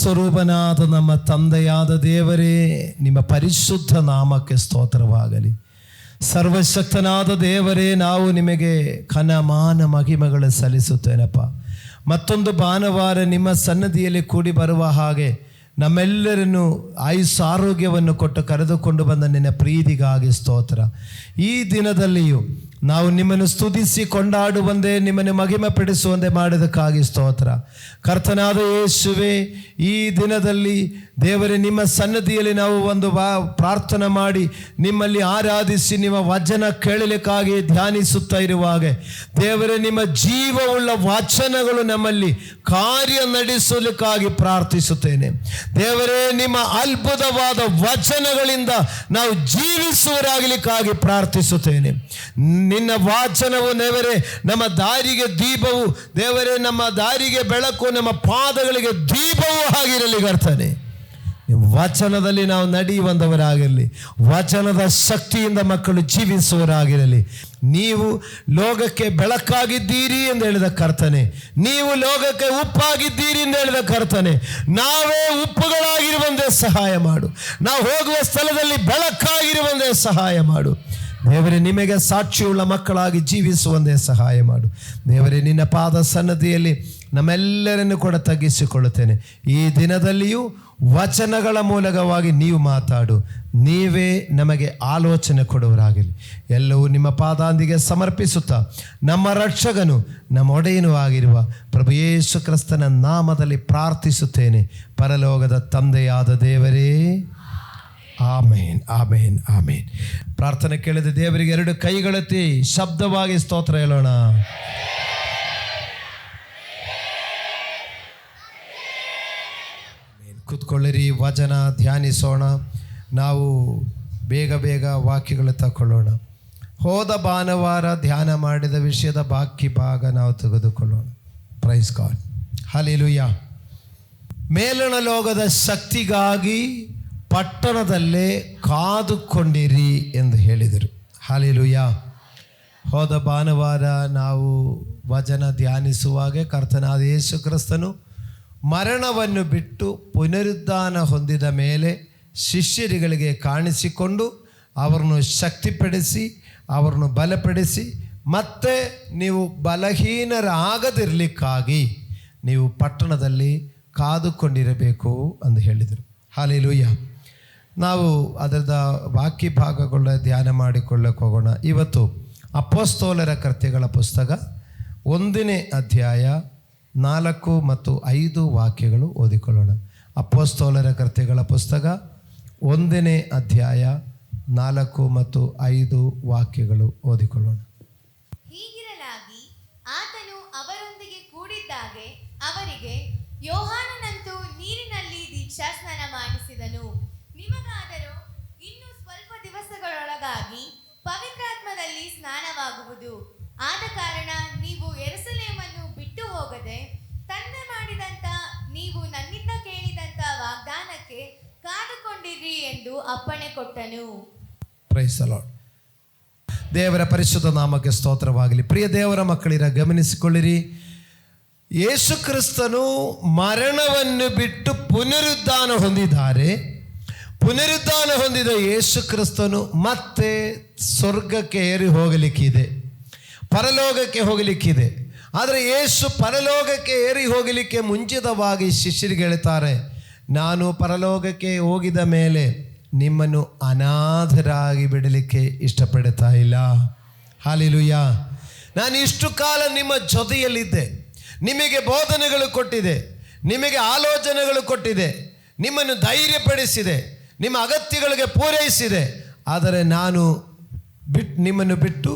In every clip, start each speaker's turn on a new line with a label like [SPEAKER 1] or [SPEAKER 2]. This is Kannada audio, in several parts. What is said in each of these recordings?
[SPEAKER 1] ಸರ್ವಸ್ವರೂಪನಾದ ನಮ್ಮ ತಂದೆಯಾದ ದೇವರೇ, ನಿಮ್ಮ ಪರಿಶುದ್ಧ ನಾಮಕ್ಕೆ ಸ್ತೋತ್ರವಾಗಲಿ. ಸರ್ವಶಕ್ತನಾದ ದೇವರೇ, ನಾವು ನಿಮಗೆ ಘನಮಾನ ಮಹಿಮೆಗಳು ಸಲ್ಲಿಸುತ್ತೇನಪ್ಪ. ಮತ್ತೊಂದು ಭಾನುವಾರ ನಿಮ್ಮ ಸನ್ನದಿಯಲ್ಲಿ ಕೂಡಿ ಬರುವ ಹಾಗೆ ನಮ್ಮೆಲ್ಲರನ್ನು ಆಯುಸ್ಸು ಆರೋಗ್ಯವನ್ನು ಕೊಟ್ಟು ಕರೆದುಕೊಂಡು ಬಂದ ನಿನ್ನ ಪ್ರೀತಿಗಾಗಿ ಸ್ತೋತ್ರ. ಈ ದಿನದಲ್ಲಿಯೂ ನಾವು ನಿಮ್ಮನ್ನು ಸ್ತುತಿಸಿ ಕೊಂಡಾಡುವಂತೆ, ನಿಮ್ಮನ್ನು ಮಹಿಮೆ ಪಡಿಸುವಂತೆ ಮಾಡಿದಕ್ಕಾಗಿ ಸ್ತೋತ್ರ. ಕರ್ತನಾದ ಯೇಸುವೆ, ಈ ದಿನದಲ್ಲಿ ದೇವರೇ ನಿಮ್ಮ ಸನ್ನದಿಯಲ್ಲಿ ನಾವು ಒಂದು ಪ್ರಾರ್ಥನೆ ಮಾಡಿ ನಿಮ್ಮಲ್ಲಿ ಆರಾಧಿಸಿ ನಿಮ್ಮ ವಚನ ಕೇಳಲಿಕ್ಕಾಗಿ ಧ್ಯಾನಿಸುತ್ತಾ ಇರುವಾಗ ದೇವರೇ, ನಿಮ್ಮ ಜೀವವುಳ್ಳ ವಚನಗಳು ನಮ್ಮಲ್ಲಿ ಕಾರ್ಯ ನಡೆಸಲಿಕ್ಕಾಗಿ ಪ್ರಾರ್ಥಿಸುತ್ತೇನೆ. ದೇವರೇ, ನಿಮ್ಮ ಅದ್ಭುತವಾದ ವಚನಗಳಿಂದ ನಾವು ಜೀವಿಸುವರಾಗಲಿಕ್ಕಾಗಿ ಪ್ರಾರ್ಥಿಸುತ್ತೇನೆ. ನಿನ್ನ ವಾಚನವು ದೇವರೇ ನಮ್ಮ ದಾರಿಗೆ ದೀಪವು, ದೇವರೇ ನಮ್ಮ ದಾರಿಗೆ ಬೆಳಕು, ನಮ್ಮ ಪಾದಗಳಿಗೆ ದೀಪವೂ ಆಗಿರಲಿ. ಕರ್ತನೆ, ವಚನದಲ್ಲಿ ನಾವು ನಡೆಯುವಂಥವರಾಗಿರಲಿ, ವಚನದ ಶಕ್ತಿಯಿಂದ ಮಕ್ಕಳು ಜೀವಿಸುವವರಾಗಿರಲಿ. ನೀವು ಲೋಕಕ್ಕೆ ಬೆಳಕಾಗಿದ್ದೀರಿ ಎಂದು ಹೇಳಿದ ಕರ್ತನೆ, ನೀವು ಲೋಕಕ್ಕೆ ಉಪ್ಪಾಗಿದ್ದೀರಿ ಎಂದು ಹೇಳಿದ ಕರ್ತನೆ, ನಾವೇ ಉಪ್ಪುಗಳಾಗಿರುವಂತೆ ಸಹಾಯ ಮಾಡು. ನಾವು ಹೋಗುವ ಸ್ಥಳದಲ್ಲಿ ಬೆಳಕಾಗಿರುವಂತೆ ಸಹಾಯ ಮಾಡು. ದೇವರೇ, ನಿಮಗೆ ಸಾಕ್ಷಿಯುಳ್ಳ ಮಕ್ಕಳಾಗಿ ಜೀವಿಸುವಂತೆ ಸಹಾಯ ಮಾಡು. ದೇವರೇ, ನಿನ್ನ ಪಾದ ಸನ್ನದಿಯಲ್ಲಿ ನಮ್ಮೆಲ್ಲರನ್ನು ಕೂಡ ತಗ್ಗಿಸಿಕೊಳ್ಳುತ್ತೇನೆ. ಈ ದಿನದಲ್ಲಿಯೂ ವಚನಗಳ ಮೂಲಕವಾಗಿ ನೀವು ಮಾತಾಡು, ನೀವೇ ನಮಗೆ ಆಲೋಚನೆ ಕೊಡುವರಾಗಲಿ. ಎಲ್ಲವೂ ನಿಮ್ಮ ಪಾದಾಂದಿಗೆ ಸಮರ್ಪಿಸುತ್ತಾ ನಮ್ಮ ರಕ್ಷಕನು ನಮ್ಮ ಒಡೆಯನೂ ಆಗಿರುವ ಪ್ರಭು ಯೇಸು ಕ್ರಿಸ್ತನ ನಾಮದಲ್ಲಿ ಪ್ರಾರ್ಥಿಸುತ್ತೇನೆ, ಪರಲೋಕದ ತಂದೆಯಾದ ದೇವರೇ. ಆಮೇನ್, ಆಮೇನ್, ಆಮೇನ್. ಪ್ರಾರ್ಥನೆ ಕೇಳಿದ ದೇವರಿಗೆ ಎರಡು ಕೈಗಳೆತ್ತಿ ಶಬ್ದವಾಗಿ ಸ್ತೋತ್ರ ಹೇಳೋಣ. ಕೂತ್ಕೊಳ್ಳಿರಿ, ವಚನ ಧ್ಯಾನಿಸೋಣ. ನಾವು ಬೇಗ ಬೇಗ ವಾಕ್ಯಗಳು ತಗೊಳ್ಳೋಣ. ಹೋದ ಭಾನುವಾರ ಧ್ಯಾನ ಮಾಡಿದ ವಿಷಯದ ಬಾಕಿ ಭಾಗ ನಾವು ತೆಗೆದುಕೊಳ್ಳೋಣ. Praise God, hallelujah. ಮೇಲಣ ಲೋಕದ ಶಕ್ತಿಗಾಗಿ ಪಟ್ಟಣದಲ್ಲೇ ಕಾದುಕೊಂಡಿರಿ ಎಂದು ಹೇಳಿದರು. ಹಲ್ಲೆಲೂಯಾ. ಹೋದ ಭಾನುವಾರ ನಾವು ವಚನ ಧ್ಯಾನಿಸುವಾಗ ಕರ್ತನಾದ ಯೇಸು ಕ್ರಿಸ್ತನು ಮರಣವನ್ನು ಬಿಟ್ಟು ಪುನರುದ್ಧಾನ ಹೊಂದಿದ ಮೇಲೆ ಶಿಷ್ಯರುಗಳಿಗೆ ಕಾಣಿಸಿಕೊಂಡು ಅವರನ್ನು ಶಕ್ತಿಪಡಿಸಿ, ಅವರನ್ನು ಬಲಪಡಿಸಿ, ಮತ್ತೆ ನೀವು ಬಲಹೀನರಾಗದಿರಲಿಕ್ಕಾಗಿ ನೀವು ಪಟ್ಟಣದಲ್ಲಿ ಕಾದುಕೊಂಡಿರಬೇಕು ಎಂದು ಹೇಳಿದರು. ಹಲ್ಲೆಲೂಯಾ. ನಾವು ಅದರದ ಬಾಕಿ ಭಾಗಗಳ ಧ್ಯಾನ ಮಾಡಿಕೊಳ್ಳಕ್ಕೆ ಹೋಗೋಣ. ಇವತ್ತು ಅಪೊಸ್ತಲರ ಕೃತ್ಯಗಳ ಪುಸ್ತಕ 1ನೇ ಅಧ್ಯಾಯ 4 ಮತ್ತು 5 ವಾಕ್ಯಗಳು ಓದಿಕೊಳ್ಳೋಣ. ಅಪೊಸ್ತಲರ ಕೃತ್ಯಗಳ ಪುಸ್ತಕ 1ನೇ ಅಧ್ಯಾಯ 4 ಮತ್ತು 5 ವಾಕ್ಯಗಳು ಓದಿಕೊಳ್ಳೋಣ.
[SPEAKER 2] ಹೀಗಿರಲಾಗಿ ಆತನು ಅವರೊಂದಿಗೆ ಕೂಡಿದ್ದಾಗೆ ಅವರಿಗೆ, ಯೋಹಾನನಂತೂ ನೀರಿನಲ್ಲಿ ದೀಕ್ಷಾಸ್ನಾನ ಮಾಡಿಸಿದನು, ನಿಮಗಾದರೂ ಇನ್ನು ಸ್ವಲ್ಪ ದಿವಸಗಳೊಳಗಾಗಿ ಪವಿತ್ರಾತ್ಮದಲ್ಲಿ ಸ್ನಾನವಾಗುವುದು. ಆದ ಕಾರಣ ನೀವು ಯೆರೂಸಲೇಮನ್ನು ಬಿಟ್ಟು ಹೋಗದೆ ತಂದೆ ಮಾಡಿದಂಥ, ನೀವು ನನ್ನಿಂದ ಕೇಳಿದಂಥ ವಾಗ್ದಾನಕ್ಕೆ ಕಾದುಕೊಂಡಿರಿ ಎಂದು ಅಪ್ಪಣೆ ಕೊಟ್ಟನು.
[SPEAKER 1] Praise the Lord. ದೇವರ ಪರಿಶುದ್ಧ ನಾಮಕ್ಕೆ ಸ್ತೋತ್ರವಾಗಲಿ. ಪ್ರಿಯ ದೇವರ ಮಕ್ಕಳಿರ, ಗಮನಿಸಿಕೊಳ್ಳಿರಿ. ಯೇಸು ಕ್ರಿಸ್ತನು ಮರಣವನ್ನು ಬಿಟ್ಟು ಪುನರುದ್ಧಾನ ಹೊಂದಿದ್ದಾರೆ. ಪುನರುದ್ಧಾನ ಹೊಂದಿದ ಯೇಸು ಕ್ರಿಸ್ತನು ಮತ್ತೆ ಸ್ವರ್ಗಕ್ಕೆ ಏರಿ ಹೋಗಲಿಕ್ಕಿದೆ, ಪರಲೋಕಕ್ಕೆ ಹೋಗಲಿಕ್ಕಿದೆ. ಆದರೆ ಯೇಸು ಪರಲೋಕಕ್ಕೆ ಏರಿ ಹೋಗಲಿಕ್ಕೆ ಮುಂಚಿತವಾಗಿ ಶಿಷ್ಯರಿಗೆ ಹೇಳ್ತಾರೆ, ನಾನು ಪರಲೋಕಕ್ಕೆ ಹೋಗಿದ ಮೇಲೆ ನಿಮ್ಮನ್ನು ಅನಾಥರಾಗಿ ಬಿಡಲಿಕ್ಕೆ ಇಷ್ಟಪಡ್ತಾ ಇಲ್ಲ. ಹಲ್ಲೆಲೂಯಾ. ನಾನು ಇಷ್ಟು ಕಾಲ ನಿಮ್ಮ ಜೊತೆಯಲ್ಲಿದ್ದೆ, ನಿಮಗೆ ಬೋಧನೆಗಳು ಕೊಟ್ಟಿದೆ, ನಿಮಗೆ ಆಲೋಚನೆಗಳು ಕೊಟ್ಟಿದೆ, ನಿಮ್ಮನ್ನು ಧೈರ್ಯಪಡಿಸಿದೆ, ನಿಮ್ಮ ಅಗತ್ಯಗಳಿಗೆ ಪೂರೈಸಿದೆ. ಆದರೆ ನಾನು ನಿಮ್ಮನ್ನು ಬಿಟ್ಟು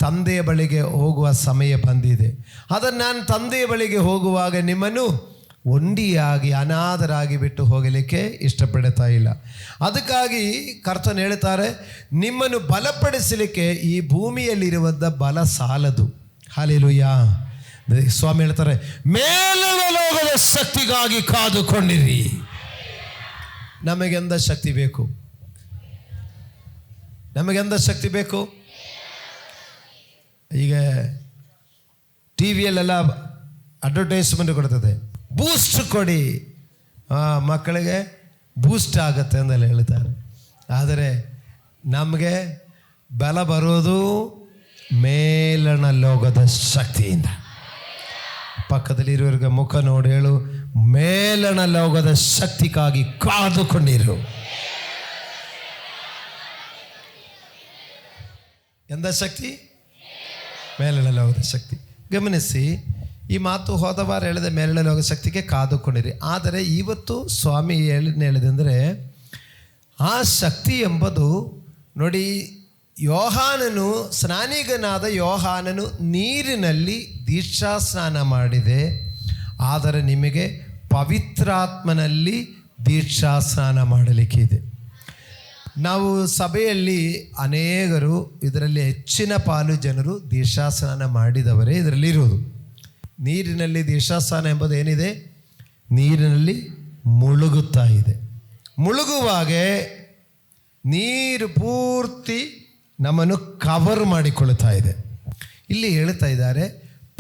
[SPEAKER 1] ತಂದೆಯ ಬಳಿಗೆ ಹೋಗುವ ಸಮಯ ಬಂದಿದೆ. ಆದರೆ ನಾನು ತಂದೆಯ ಬಳಿಗೆ ಹೋಗುವಾಗ ನಿಮ್ಮನ್ನು ಒಂಟಿಯಾಗಿ ಅನಾಥರಾಗಿ ಬಿಟ್ಟು ಹೋಗಲಿಕ್ಕೆ ಇಷ್ಟಪಡ್ತಾ ಇಲ್ಲ. ಅದಕ್ಕಾಗಿ ಕರ್ತನು ಹೇಳ್ತಾರೆ, ನಿಮ್ಮನ್ನು ಬಲಪಡಿಸಲಿಕ್ಕೆ ಈ ಭೂಮಿಯಲ್ಲಿರುವಂಥ ಬಲ ಸಾಲದು. ಹಲ್ಲೆಲೂಯಾ. ಸ್ವಾಮಿ ಹೇಳ್ತಾರೆ, ಮೇಲಿನ ಲೋಕದ ಶಕ್ತಿಗಾಗಿ ಕಾದುಕೊಂಡಿರಿ. ನಮಗೆಂದ ಶಕ್ತಿ ಬೇಕು? ನಮಗೆಂದ ಶಕ್ತಿ ಬೇಕು? ಈಗ ಟಿ ವಿಯಲ್ಲೆಲ್ಲ ಅಡ್ವರ್ಟೈಸ್ಮೆಂಟ್ ಕೊಡ್ತದೆ, ಬೂಸ್ಟ್ ಕೊಡಿ, ಮಕ್ಕಳಿಗೆ ಬೂಸ್ಟ್ ಆಗುತ್ತೆ ಅಂತೆಲ್ಲ ಹೇಳ್ತಾರೆ. ಆದರೆ ನಮಗೆ ಬಲ ಬರೋದು ಮೇಲಣ ಲೋಕದ ಶಕ್ತಿಯಿಂದ. ಪಕ್ಕದಲ್ಲಿರುವವರಿಗೆ ಮುಖ ನೋಡಿ ಹೇಳು, ಮೇಲಣ ಲೋಕದ ಶಕ್ತಿಗಾಗಿ ಕಾದುಕೊಂಡಿರು. ಎಂದ ಶಕ್ತಿ? ಮೇಲಣ ಲೋಕದ ಶಕ್ತಿ. ಗಮನಿಸಿ, ಈ ಮಾತು ಹೋದ ವಾರ ಹೇಳಿದ ಮೇಲಣ ಲೋಕದ ಶಕ್ತಿಗೆ ಕಾದುಕೊಂಡಿರಿ. ಆದರೆ ಇವತ್ತು ಸ್ವಾಮಿ ಹೇಳಿದಂದರೆ ಆ ಶಕ್ತಿ ಎಂಬುದು ನೋಡಿ, ಯೋಹಾನನು, ಸ್ನಾನಿಗನಾದ ಯೋಹಾನನು ನೀರಿನಲ್ಲಿ ದೀಕ್ಷಾ ಸ್ನಾನ ಮಾಡಿದೆ, ಆದರೆ ನಿಮಗೆ ಪವಿತ್ರಾತ್ಮನಲ್ಲಿ ದೀಕ್ಷಾ ಸ್ನಾನ ಮಾಡಲಿಕ್ಕಿದೆ. ನಾವು ಸಭೆಯಲ್ಲಿ ಅನೇಕರು, ಇದರಲ್ಲಿ ಹೆಚ್ಚಿನ ಪಾಲು ಜನರು ದೀಕ್ಷಾ ಸ್ನಾನ ಮಾಡಿದವರೇ ಇದರಲ್ಲಿ ಇರುವುದು. ನೀರಿನಲ್ಲಿ ದೀಕ್ಷಾ ಸ್ನಾನ ಎಂಬುದು ಏನಿದೆ? ನೀರಿನಲ್ಲಿ ಮುಳುಗುತ್ತಾ ಇದೆ. ಮುಳುಗುವಾಗೆ ನೀರು ಪೂರ್ತಿ ನಮ್ಮನ್ನು ಕವರ್ ಮಾಡಿಕೊಳ್ತಾ ಇದೆ. ಇಲ್ಲಿ ಹೇಳ್ತಾ ಇದ್ದಾರೆ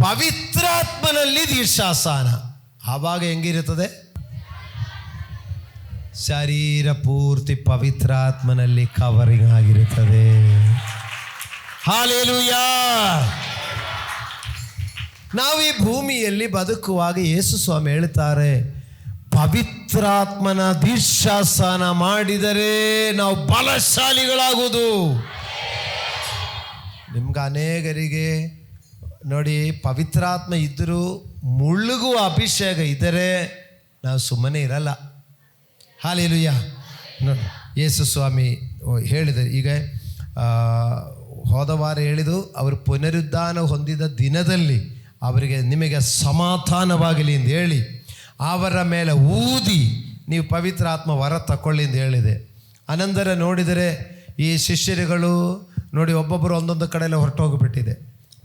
[SPEAKER 1] ಪವಿತ್ರಾತ್ಮನಲ್ಲಿ ದೀಕ್ಷಾಸ್ನಾನ. ಆವಾಗ ಹೆಂಗಿರುತ್ತದೆ? ಶರೀರ ಪೂರ್ತಿ ಪವಿತ್ರಾತ್ಮನಲ್ಲಿ ಕವರಿಂಗ್ ಆಗಿರುತ್ತದೆ. ಹಲ್ಲೆಲೂಯಾ. ನಾವು ಈ ಭೂಮಿಯಲ್ಲಿ ಬದುಕುವಾಗ ಯೇಸು ಸ್ವಾಮಿ ಹೇಳ್ತಾರೆ, ಪವಿತ್ರಾತ್ಮನ ದೀಕ್ಷಾಸ್ನಾನ ಮಾಡಿದರೆ ನಾವು ಬಲಶಾಲಿಗಳಾಗುವುದು. ನಿಮ್ಗೆ ಅನೇಕರಿಗೆ ನೋಡಿ, ಪವಿತ್ರಾತ್ಮ ಇದ್ದರೂ ಮುಳುಗುವ ಅಭಿಷೇಕ ಇದ್ದರೆ ನಾವು ಸುಮ್ಮನೆ ಇರಲ್ಲ. ಹಲ್ಲೆಲೂಯಾ. ನೋಡಿ, ಯೇಸು ಸ್ವಾಮಿ ಹೇಳಿದರು. ಈಗ ಹೋದ ವಾರ ಹೇಳಿದು, ಅವರು ಪುನರುದ್ಧಾನ ಹೊಂದಿದ ದಿನದಲ್ಲಿ ಅವರಿಗೆ ನಿಮಗೆ ಸಮಾಧಾನವಾಗಲಿ ಎಂದು ಹೇಳಿ ಅವರ ಮೇಲೆ ಊದಿ ನೀವು ಪವಿತ್ರಾತ್ಮ ವರ ತಗೊಳ್ಳಿ ಎಂದು ಹೇಳಿದೆ. ಅನಂತರ ನೋಡಿದರೆ ಈ ಶಿಷ್ಯರುಗಳು ನೋಡಿ, ಒಬ್ಬೊಬ್ಬರು ಒಂದೊಂದು ಕಡೆಯಲ್ಲ ಹೊರಟೋಗಿಬಿಟ್ಟಿದೆ.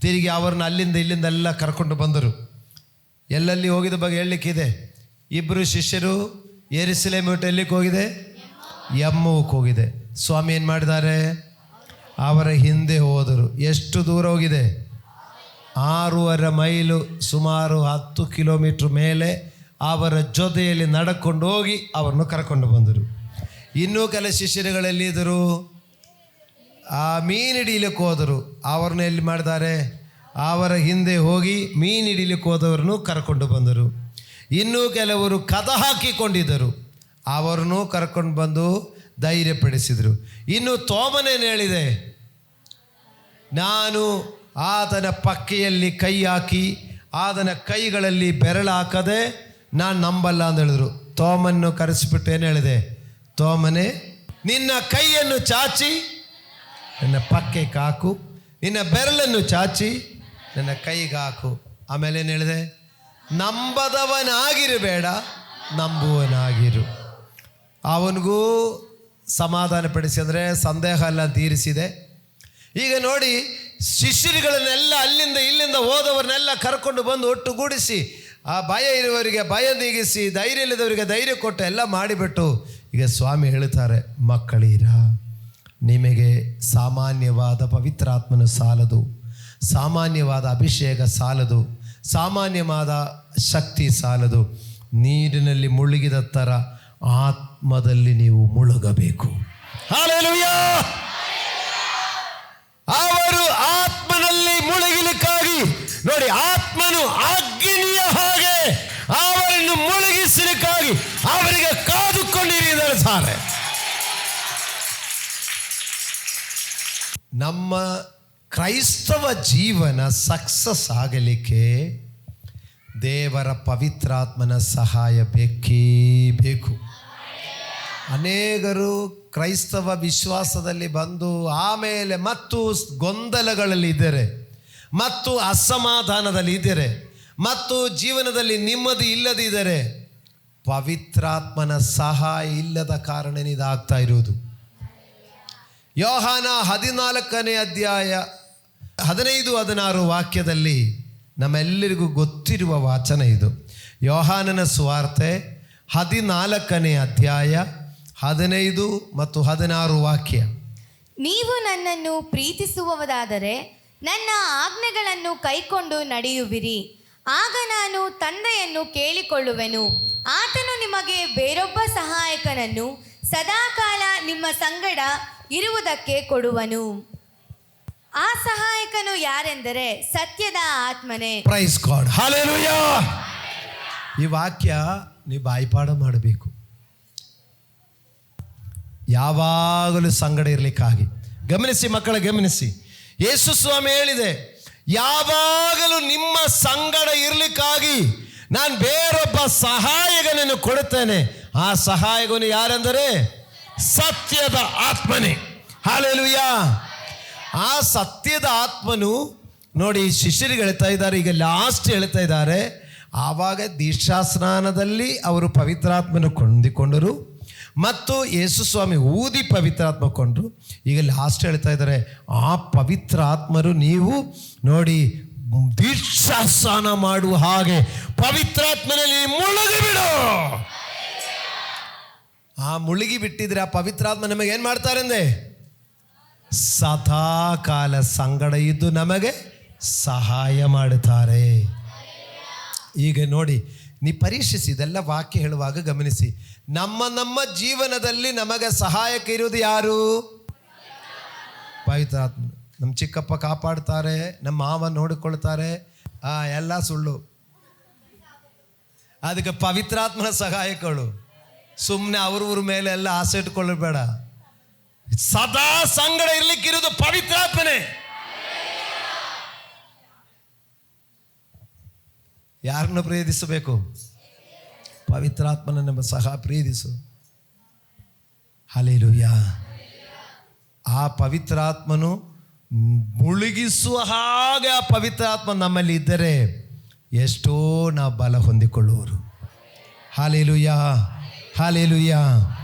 [SPEAKER 1] ತಿರುಗಿ ಅವ್ರನ್ನ ಅಲ್ಲಿಂದ ಇಲ್ಲಿಂದ ಎಲ್ಲ ಕರ್ಕೊಂಡು ಬಂದರು. ಎಲ್ಲೆಲ್ಲಿ ಹೋಗಿದ ಬಗ್ಗೆ ಹೇಳಲಿಕ್ಕಿದೆ. ಇಬ್ಬರು ಶಿಷ್ಯರು ಯೆರೂಸಲೇಮ್ ಬಿಟ್ಟು ಎಲ್ಲಿಗೆ ಹೋಗಿದೆ? ಎಮ್ಮುವಕ್ಕೆ ಹೋಗಿದೆ. ಸ್ವಾಮಿ ಏನು ಮಾಡಿದ್ದಾರೆ? ಅವರ ಹಿಂದೆ ಹೋದರು. ಎಷ್ಟು ದೂರ ಹೋಗಿದೆ? 6.5 ಮೈಲು, ಸುಮಾರು 10 ಕಿಲೋಮೀಟ್ರ್ ಮೇಲೆ ಅವರ ಜೊತೆಯಲ್ಲಿ ನಡ್ಕೊಂಡು ಹೋಗಿ ಅವರನ್ನು ಕರ್ಕೊಂಡು ಬಂದರು. ಇನ್ನೂ ಕೆಲ ಶಿಷ್ಯರುಗಳೆಲ್ಲಿದ್ದರು? ಆ ಮೀನು ಹಿಡಿಲಿಕ್ಕೆ ಹೋದರು. ಅವ್ರನ್ನ ಎಲ್ಲಿ ಮಾಡಿದ್ದಾರೆ? ಅವರ ಹಿಂದೆ ಹೋಗಿ ಮೀನು ಹಿಡಿಲಿಕ್ಕೆ ಹೋದವ್ರನ್ನು ಕರ್ಕೊಂಡು ಬಂದರು. ಇನ್ನೂ ಕೆಲವರು ಕದ ಹಾಕಿಕೊಂಡಿದ್ದರು, ಅವರನ್ನು ಕರ್ಕೊಂಡು ಬಂದು ಧೈರ್ಯಪಡಿಸಿದರು. ಇನ್ನು ತೋಮನೇನು ಹೇಳಿದೆ? ನಾನು ಆತನ ಪಕ್ಕೆಯಲ್ಲಿ ಕೈ ಹಾಕಿ ಆತನ ಕೈಗಳಲ್ಲಿ ಬೆರಳು ಹಾಕದೆ ನಾನು ನಂಬಲ್ಲ ಅಂತ ಹೇಳಿದ್ರು. ತೋಮನ್ನು ಕರೆಸಿಬಿಟ್ಟು ಏನು ಹೇಳಿದೆ? ತೋಮನೇ, ನಿನ್ನ ಕೈಯನ್ನು ಚಾಚಿ ನನ್ನ ಪಕ್ಕೆಗೆ ಹಾಕು, ನಿನ್ನ ಬೆರಳನ್ನು ಚಾಚಿ ನನ್ನ ಕೈಗೆ ಹಾಕು. ಆಮೇಲೆ ಏನು ಹೇಳಿದೆ? ನಂಬದವನಾಗಿರಬೇಡ, ನಂಬುವನಾಗಿರು. ಅವನಿಗೂ ಸಮಾಧಾನ ಪಡಿಸಿ, ಅಂದರೆ ಸಂದೇಹ ಎಲ್ಲ ತೀರಿಸಿದೆ. ಈಗ ನೋಡಿ, ಶಿಷ್ಯರುಗಳನ್ನೆಲ್ಲ ಅಲ್ಲಿಂದ ಇಲ್ಲಿಂದ ಹೋದವ್ರನ್ನೆಲ್ಲ ಕರ್ಕೊಂಡು ಬಂದು ಒಟ್ಟುಗೂಡಿಸಿ ಆ ಭಯ ಇರುವವರಿಗೆ ಭಯ ನೀಗಿಸಿ, ಧೈರ್ಯ ಇಲ್ಲದವರಿಗೆ ಧೈರ್ಯ ಕೊಟ್ಟು ಎಲ್ಲ ಮಾಡಿಬಿಟ್ಟು ಈಗ ಸ್ವಾಮಿ ಹೇಳ್ತಾರೆ, ಮಕ್ಕಳೀರ, ನಿಮಗೆ ಸಾಮಾನ್ಯವಾದ ಪವಿತ್ರಾತ್ಮನ ಸಾಲದು, ಸಾಮಾನ್ಯವಾದ ಅಭಿಷೇಕ ಸಾಲದು, ಸಾಮಾನ್ಯವಾದ ಶಕ್ತಿ ಸಾಲದು. ನೀರಿನಲ್ಲಿ ಮುಳುಗಿದ ಥರ ಆತ್ಮದಲ್ಲಿ ನೀವು ಮುಳುಗಬೇಕು. ಹಲ್ಲೆಲೂಯಾ. ಅವರು ಆತ್ಮನಲ್ಲಿ ಮುಳುಗಲಿಕ್ಕಾಗಿ ನೋಡಿ, ಆತ್ಮನು ಅಗ್ನಿಯ ಹಾಗೆ ಅವರನ್ನು ಮುಳುಗಿಸಲಿಕ್ಕಾಗಿ ಅವರಿಗೆ ಕಾದುಕೊಂಡಿರಿ ಹೇಳ್ತಾರೆ. ನಮ್ಮ ಕ್ರೈಸ್ತವ ಜೀವನ ಸಕ್ಸಸ್ ಆಗಲಿಕ್ಕೆ ದೇವರ ಪವಿತ್ರಾತ್ಮನ ಸಹಾಯ ಬೇಕೇ ಬೇಕು. ಅನೇಕರು ಕ್ರೈಸ್ತವ ವಿಶ್ವಾಸದಲ್ಲಿ ಬಂದು ಆಮೇಲೆ ಮತ್ತು ಗೊಂದಲಗಳಲ್ಲಿ ಇದ್ದಾರೆ, ಮತ್ತು ಅಸಮಾಧಾನದಲ್ಲಿ ಇದ್ದಾರೆ, ಮತ್ತು ಜೀವನದಲ್ಲಿ ನೆಮ್ಮದಿ ಇಲ್ಲದಿದ್ದರೆ ಪವಿತ್ರಾತ್ಮನ ಸಹಾಯ ಇಲ್ಲದ ಕಾರಣ ಇದಾಗ್ತಾ ಇರುವುದು. ಯೋಹಾನ 14ನೇ ಅಧ್ಯಾಯ 15-16 ವಾಕ್ಯದಲ್ಲಿ ನಮ್ಮೆಲ್ಲರಿಗೂ ಗೊತ್ತಿರುವ ವಾಚನ ಇದು. ಯೋಹಾನನ ಸುವಾರ್ತೆ 14ನೇ ಅಧ್ಯಾಯ 15 ಮತ್ತು 16 ವಾಕ್ಯ.
[SPEAKER 2] ನೀವು ನನ್ನನ್ನು ಪ್ರೀತಿಸುವವರಾದರೆ ನನ್ನ ಆಜ್ಞೆಗಳನ್ನು ಕೈಕೊಂಡು ನಡೆಯುವಿರಿ. ಆಗ ನಾನು ತಂದೆಯನ್ನು ಕೇಳಿಕೊಳ್ಳುವೆನು, ಆತನು ನಿಮಗೆ ಬೇರೊಬ್ಬ ಸಹಾಯಕನನ್ನು ಸದಾಕಾಲ ನಿಮ್ಮ ಸಂಗಡ ಇರುವುದಕ್ಕೆ ಕೊಡುವನು. ಆ ಸಹಾಯಕನು ಯಾರೆಂದರೆ ಸತ್ಯದ ಆತ್ಮನೇ.
[SPEAKER 1] Praise God, hallelujah. ಈ ವಾಕ್ಯ ನೀವು ಬಾಯಿಪಾಡ ಮಾಡಬೇಕು. ಯಾವಾಗಲೂ ಸಂಗಡ ಇರಲಿಕ್ಕಾಗಿ. ಗಮನಿಸಿ ಮಕ್ಕಳ, ಗಮನಿಸಿ. ಯೇಸು ಸ್ವಾಮಿ ಹೇಳಿದೆ, ಯಾವಾಗಲೂ ನಿಮ್ಮ ಸಂಗಡ ಇರಲಿಕ್ಕಾಗಿ ನಾನು ಬೇರೊಬ್ಬ ಸಹಾಯಕನನ್ನು ಕೊಡುತ್ತೇನೆ. ಆ ಸಹಾಯಕನು ಯಾರೆಂದರೆ ಸತ್ಯದ ಆತ್ಮನೇ. ಹಲ್ಲೆಲೂಯಾ. ಆ ಸತ್ಯದ ಆತ್ಮನು ನೋಡಿ, ಶಿಷ್ಯರಿಗೆ ಹೇಳ್ತಾ ಇದ್ದಾರೆ, ಈಗ ಲಾಸ್ಟ್ ಹೇಳ್ತಾ ಇದ್ದಾರೆ. ಆವಾಗ ದೀಕ್ಷಾಸ್ನಾನದಲ್ಲಿ ಅವರು ಪವಿತ್ರಾತ್ಮನ ಹೊಂದಿಕೊಂಡರು ಮತ್ತು ಯೇಸು ಸ್ವಾಮಿ ಊದಿ ಪವಿತ್ರಾತ್ಮ ಕೊಂಡರು. ಈಗ ಲಾಸ್ಟ್ ಹೇಳ್ತಾ ಇದ್ದಾರೆ, ಆ ಪವಿತ್ರ ಆತ್ಮರು ನೀವು ನೋಡಿ ದೀಕ್ಷಾಸ್ನಾನ ಮಾಡುವ ಹಾಗೆ ಪವಿತ್ರಾತ್ಮನಲ್ಲಿ ಮುಳುಗಿಬಿಡು. ಆ ಮುಳುಗಿ ಬಿಟ್ಟಿದ್ರೆ ಆ ಪವಿತ್ರಾತ್ಮ ನಮಗೆ ಏನು ಮಾಡ್ತಾರಂದೆ? ಸದಾ ಕಾಲ ಸಂಗಡ ಇದ್ದು ನಮಗೆ ಸಹಾಯ ಮಾಡುತ್ತಾರೆ. ಈಗ ನೋಡಿ, ನೀ ಪರೀಕ್ಷಿಸಿ, ಇದೆಲ್ಲ ವಾಕ್ಯ ಹೇಳುವಾಗ ಗಮನಿಸಿ. ನಮ್ಮ ಜೀವನದಲ್ಲಿ ನಮಗೆ ಸಹಾಯಕ ಇರುವುದು ಯಾರು? ಪವಿತ್ರಾತ್ಮ. ನಮ್ಮ ಚಿಕ್ಕಪ್ಪ ಕಾಪಾಡ್ತಾರೆ, ನಮ್ಮ ಮಾವ ನೋಡಿಕೊಳ್ತಾರೆ, ಎಲ್ಲ ಸುಳ್ಳು. ಅದಕ್ಕೆ ಪವಿತ್ರಾತ್ಮನ ಸಹಾಯಕಗಳು. ಸುಮ್ಮನೆ ಅವ್ರ ಮೇಲೆ ಎಲ್ಲ ಆಸೆ ಇಟ್ಕೊಳ್ಳಬೇಡ. ಸದಾ ಸಂಗಡ ಇರ್ಲಿಕ್ಕಿರುವುದು ಪವಿತ್ರಾತ್ಮನೇ. ಯಾರನ್ನು ಪ್ರೀತಿಸಬೇಕು? ಪವಿತ್ರಾತ್ಮನ ಪ್ರೀತಿಸು. ಹಲ್ಲೆಲೂಯಾ. ಆ ಪವಿತ್ರಾತ್ಮನು ಮುಳುಗಿಸುವ ಹಾಗೆ ಆ ಪವಿತ್ರಾತ್ಮ ನಮ್ಮಲ್ಲಿ ಇದ್ದರೆ ಎಷ್ಟೋ ನಾವು ಬಲ ಹೊಂದಿಕೊಳ್ಳುವರು. Hallelujah, hallelujah.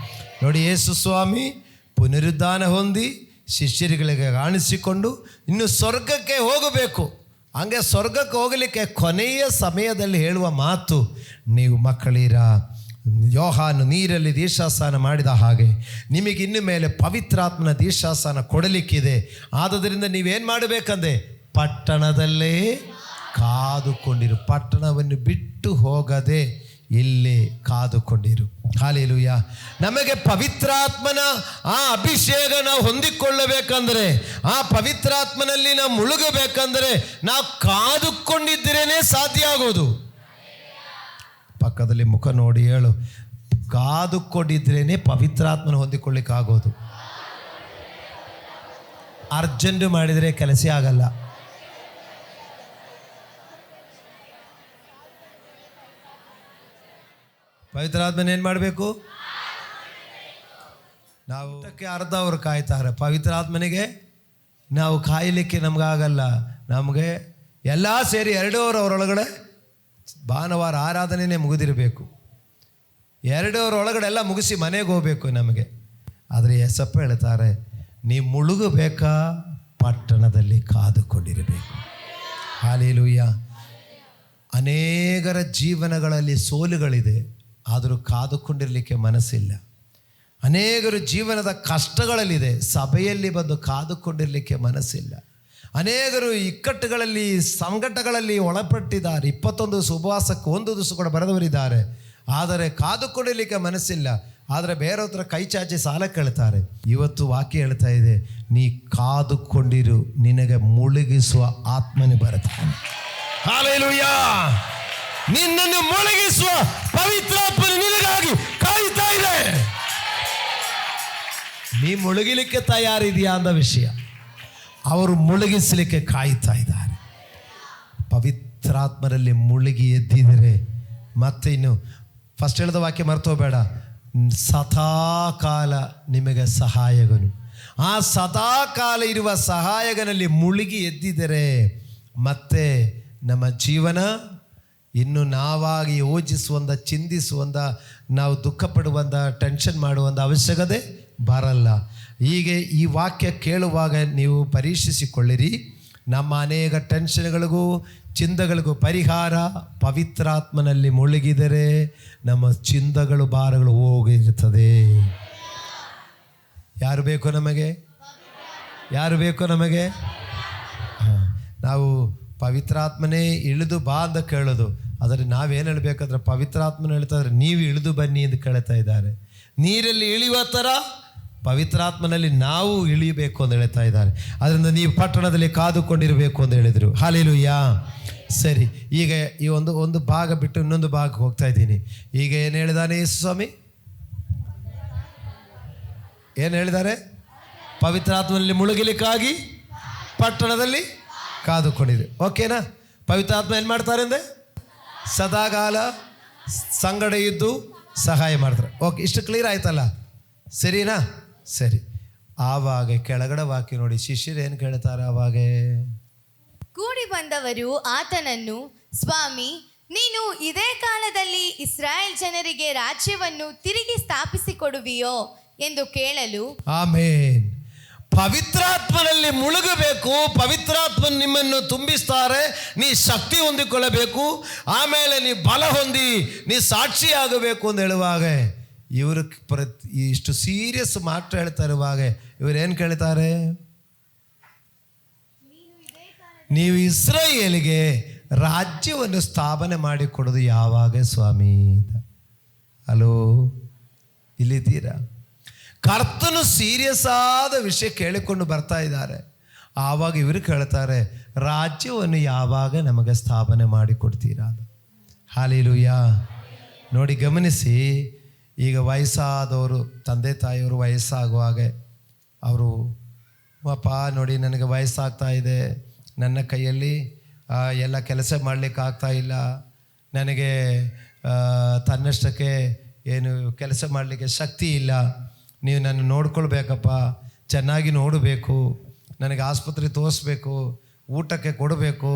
[SPEAKER 1] ನೋಡಿ, ಯೇಸು ಸ್ವಾಮಿ ಪುನರುದ್ಧಾನ ಹೊಂದಿ ಶಿಷ್ಯರುಗಳಿಗೆ ಕಾಣಿಸಿಕೊಂಡು ಇನ್ನು ಸ್ವರ್ಗಕ್ಕೆ ಹೋಗಬೇಕು. ಹಂಗೆ ಸ್ವರ್ಗಕ್ಕೆ ಹೋಗಲಿಕ್ಕೆ ಕೊನೆಯ ಸಮಯದಲ್ಲಿ ಹೇಳುವ ಮಾತು, ನೀವು ಮಕ್ಕಳಿರ, ಯೋಹಾನು ನೀರಲ್ಲಿ ದೀಕ್ಷಾಸ್ನಾನ ಮಾಡಿದ ಹಾಗೆ ನಿಮಗೆ ಇನ್ನು ಮೇಲೆ ಪವಿತ್ರಾತ್ಮನ ದೀಕ್ಷಾಸ್ನಾನ ಕೊಡಲಿಕ್ಕಿದೆ. ಆದುದರಿಂದ ನೀವೇನು ಮಾಡಬೇಕಂದೆ? ಪಟ್ಟಣದಲ್ಲೇ ಕಾದುಕೊಂಡಿರು. ಪಟ್ಟಣವನ್ನು ಬಿಟ್ಟು ಹೋಗದೆ ಇಲ್ಲೇ ಕಾದುಕೊಂಡಿರು. ಹಲ್ಲೆಲೂಯಾ. ನಮಗೆ ಪವಿತ್ರಾತ್ಮನ ಆ ಅಭಿಷೇಕ ನಾವು ಹೊಂದಿಕೊಳ್ಳಬೇಕಂದ್ರೆ, ಆ ಪವಿತ್ರಾತ್ಮನಲ್ಲಿ ನಾವು ಮುಳುಗಬೇಕಂದ್ರೆ ನಾವು ಕಾದುಕೊಂಡಿದ್ದರೇನೆ ಸಾಧ್ಯ ಆಗೋದು. ಪಕ್ಕದಲ್ಲಿ ಮುಖ ನೋಡಿ ಹೇಳು, ಕಾದುಕೊಂಡಿದ್ರೇನೆ ಪವಿತ್ರಾತ್ಮನ ಹೊಂದಿಕೊಳ್ಳಿಕ್ಕಾಗೋದು. ಅರ್ಜೆಂಟ್ ಮಾಡಿದರೆ ಕೆಲಸ ಆಗಲ್ಲ. ಪವಿತ್ರಾತ್ಮನ ಏನು ಮಾಡಬೇಕು? ನಾವು ಅರ್ಧ ಅವರು ಕಾಯ್ತಾರೆ, ಪವಿತ್ರಾತ್ಮನಿಗೆ ನಾವು ಕಾಯಲಿಕ್ಕೆ ನಮಗಾಗಲ್ಲ. ನಮಗೆ ಎಲ್ಲ ಸೇರಿ 2 ಅವರೊಳಗಡೆ ಭಾನುವಾರ ಆರಾಧನೆಯೇ ಮುಗಿದಿರಬೇಕು. 2 ಒಳಗಡೆ ಎಲ್ಲ ಮುಗಿಸಿ ಮನೆಗೆ ಹೋಗಬೇಕು ನಮಗೆ. ಆದರೆ ಯೇಸಪ್ಪ ಹೇಳ್ತಾರೆ, ನೀವು ಮುಳುಗಬೇಕಾ? ಪಟ್ಟಣದಲ್ಲಿ ಕಾದುಕೊಂಡಿರಬೇಕು. ಹಲ್ಲೆಲೂಯಾ. ಅನೇಕರ ಜೀವನಗಳಲ್ಲಿ ಸೋಲುಗಳಿದೆ, ಆದರೂ ಕಾದುಕೊಂಡಿರಲಿಕ್ಕೆ ಮನಸ್ಸಿಲ್ಲ. ಅನೇಕರು ಜೀವನದ ಕಷ್ಟಗಳಲ್ಲಿದೆ, ಸಭೆಯಲ್ಲಿ ಬಂದು ಕಾದುಕೊಂಡಿರಲಿಕ್ಕೆ ಮನಸ್ಸಿಲ್ಲ. ಅನೇಕರು ಇಕ್ಕಟ್ಟುಗಳಲ್ಲಿ ಸಂಕಟಗಳಲ್ಲಿ ಒಳಪಟ್ಟಿದ್ದಾರೆ. 21 ದಿವಸ ಉಪವಾಸಕ್ಕೆ 1 ದಿವಸ ಕೂಡ ಬರೆದವರಿದ್ದಾರೆ, ಆದರೆ ಕಾದುಕೊಂಡಿರಲಿಕ್ಕೆ ಮನಸ್ಸಿಲ್ಲ. ಆದರೆ ಬೇರೆಯವ್ರ ಕೈ ಚಾಚಿ ಸಾಲ ಕೇಳ್ತಾರೆ. ಇವತ್ತು ವಾಕ್ಯ ಹೇಳ್ತಾ ಇದೆ, ನೀ ಕಾದುಕೊಂಡಿರು, ನಿನಗೆ ಮುಳುಗಿಸುವ ಆತ್ಮನೇ ಬರುತ್ತಾನೆ. ಹಲ್ಲೆಲೂಯಾ. ನಿನ್ನನ್ನು ಮುಳುಗಿಸುವ ಪವಿತ್ರಾತ್ಮನು ನಿನಗಾಗಿ ಕಾಯ್ತಾ ಇದೆ. ನೀ ಮುಳುಗಿಲಿಕ್ಕೆ ತಯಾರಿದೆಯಾ ಅಂದ ವಿಷಯ. ಅವರು ಮುಳುಗಿಸಲಿಕ್ಕೆ ಕಾಯ್ತಾ ಇದ್ದಾರೆ. ಪವಿತ್ರಾತ್ಮರಲ್ಲಿ ಮುಳುಗಿ ಎದ್ದಿದರೆ ಮತ್ತೆ ಇನ್ನು ಫಸ್ಟ್ ಹೇಳಿದ ವಾಕ್ಯ ಮರ್ತೋಬೇಡ, ಸದಾಕಾಲ ನಿಮಗೆ ಸಹಾಯಕನು. ಆ ಸದಾಕಾಲ ಇರುವ ಸಹಾಯಕನಲ್ಲಿ ಮುಳುಗಿ ಎದ್ದಿದರೆ ಮತ್ತೆ ನಮ್ಮ ಜೀವನ ಇನ್ನು ನಾವಾಗಿ ಯೋಚಿಸುವಂಥ, ಚಿಂತಿಸುವಂಥ, ನಾವು ದುಃಖ ಪಡುವಂಥ, ಟೆನ್ಷನ್ ಮಾಡುವಂಥ ಅವಶ್ಯಕತೆ ಬರಲ್ಲ. ಹೀಗೆ ಈ ವಾಕ್ಯ ಕೇಳುವಾಗ ನೀವು ಪರೀಕ್ಷಿಸಿಕೊಳ್ಳಿರಿ. ನಮ್ಮ ಅನೇಕ ಟೆನ್ಷನ್ಗಳಿಗೂ ಚಿಂತೆಗಳಿಗೂ ಪರಿಹಾರ ಪವಿತ್ರಾತ್ಮನಲ್ಲಿ ಮುಳುಗಿದರೆ ನಮ್ಮ ಚಿಂತೆಗಳು ಭಾರಗಳು ಹೋಗಿರ್ತದೆ. ಯಾರು ಬೇಕು ನಮಗೆ? ಯಾರು ಬೇಕು ನಮಗೆ? ನಾವು ಪವಿತ್ರಾತ್ಮನೇ ಇಳಿದು ಬಾ ಅಂತ ಕೇಳೋದು, ಆದರೆ ನಾವೇನು ಹೇಳಬೇಕಾದ್ರೆ ಪವಿತ್ರಾತ್ಮನ ಹೇಳ್ತಾ ಇದ್ದಾರೆ, ನೀವು ಇಳಿದು ಬನ್ನಿ ಎಂದು ಕೇಳ್ತಾ ಇದ್ದಾರೆ. ನೀರಲ್ಲಿ ಇಳಿಯುವ ಥರ ಪವಿತ್ರಾತ್ಮನಲ್ಲಿ ನಾವು ಇಳಿಯಬೇಕು ಅಂತ ಹೇಳ್ತಾ ಇದ್ದಾರೆ. ಅದರಿಂದ ನೀವು ಪಟ್ಟಣದಲ್ಲಿ ಕಾದುಕೊಂಡಿರಬೇಕು ಅಂತ ಹೇಳಿದರು. ಹಲ್ಲೆಲೂಯಾ. ಸರಿ, ಈಗ ಈ ಒಂದು ಭಾಗ ಬಿಟ್ಟು ಇನ್ನೊಂದು ಭಾಗಕ್ಕೆ ಹೋಗ್ತಾ ಇದ್ದೀನಿ. ಈಗ ಏನು ಹೇಳಿದಾನೆ ಯೇಸು ಸ್ವಾಮಿ? ಏನು ಹೇಳಿದ್ದಾರೆ? ಪವಿತ್ರಾತ್ಮನಲ್ಲಿ ಮುಳುಗಲಿಕ್ಕಾಗಿ ಪಟ್ಟಣದಲ್ಲಿ ಕಾದುಕೊಂಡಿದೆ. ಓಕೆನಾ? ಪವಿತ್ರಾತ್ಮ ಏನು ಮಾಡ್ತಾರೆ ಅಂದರೆ ಸದಾಕಾಲ ಸಂಗಡ ಇದ್ದು ಸಹಾಯ ಮಾಡ್ತಾರೆ. ಓಕೆ, ಇಷ್ಟು ಕ್ಲಿಯರ್ ಆಯ್ತಲ್ಲ? ಸರಿನಾ? ಸರಿ. ಆವಾಗ ಕೆಳಗಡೆ ವಾಕ್ಯ ನೋಡಿ, ಶಿಷ್ಯರು ಏನು ಕೇಳ್ತಾರೆ ಆವಾಗ?
[SPEAKER 2] ಕೂಡಿ ಬಂದವರು ಆತನನ್ನು, ಸ್ವಾಮಿ, ನೀನು ಇದೇ ಕಾಲದಲ್ಲಿ ಇಸ್ರಾಯೇಲ್ ಜನರಿಗೆ ರಾಜ್ಯವನ್ನು ತಿರುಗಿ ಸ್ಥಾಪಿಸಿಕೊಡುವಿಯೋ ಎಂದು ಕೇಳಲು,
[SPEAKER 1] ಆಮೇನ್. ಪವಿತ್ರಾತ್ಮನಲ್ಲಿ ಮುಳುಗಬೇಕು, ಪವಿತ್ರಾತ್ಮ ನಿಮ್ಮನ್ನು ತುಂಬಿಸ್ತಾರೆ, ನೀ ಶಕ್ತಿ ಹೊಂದಿಕೊಳ್ಳಬೇಕು, ಆಮೇಲೆ ನೀ ಬಲ ಹೊಂದಿ ನೀ ಸಾಕ್ಷಿಯಾಗಬೇಕು ಅಂತ ಹೇಳುವಾಗ ಇವರು ಇಷ್ಟು ಸೀರಿಯಸ್ ಮಾತ್ರ ಹೇಳ್ತಾ ಇರುವಾಗ ಇವರೇನು ಕೇಳ್ತಾರೆ? ನೀವು ಇಸ್ರಾಯೇಲಿಗೆ ರಾಜ್ಯವನ್ನು ಸ್ಥಾಪನೆ ಮಾಡಿಕೊಡೋದು ಯಾವಾಗ ಸ್ವಾಮಿ? ಹಲೋ, ಇಲ್ಲಿದ್ದೀರಾ? ಕರ್ತನು ಸೀರಿಯಸ್ ಆದ ವಿಷಯ ಕೇಳಿಕೊಂಡು ಬರ್ತಾ ಇದ್ದಾರೆ. ಆವಾಗ ಇವರು ಕೇಳ್ತಾರೆ, ರಾಜ್ಯವನ್ನು ಯಾವಾಗ ನಮಗೆ ಸ್ಥಾಪನೆ ಮಾಡಿಕೊಡ್ತೀರಾ? ಹಲ್ಲೆಲೂಯಾ. ನೋಡಿ, ಗಮನಿಸಿ. ಈಗ ವಯಸ್ಸಾದವರು, ತಂದೆ ತಾಯಿಯವರು ವಯಸ್ಸಾಗುವಾಗ ಅವರು, ಅಪ್ಪ ನೋಡಿ ನನಗೆ ವಯಸ್ಸಾಗ್ತಾ ಇದೆ, ನನ್ನ ಕೈಯಲ್ಲಿ ಎಲ್ಲ ಕೆಲಸ ಮಾಡಲಿಕ್ಕೆ ಆಗ್ತಾ ಇಲ್ಲ, ನನಗೆ ತನ್ನಷ್ಟಕ್ಕೆ ಏನು ಕೆಲಸ ಮಾಡಲಿಕ್ಕೆ ಶಕ್ತಿ ಇಲ್ಲ, ನೀವು ನನ್ನ ನೋಡ್ಕೊಳ್ಬೇಕಪ್ಪ, ಚೆನ್ನಾಗಿ ನೋಡಬೇಕು, ನನಗೆ ಆಸ್ಪತ್ರೆ ತೋರಿಸ್ಬೇಕು, ಊಟಕ್ಕೆ ಕೊಡಬೇಕು,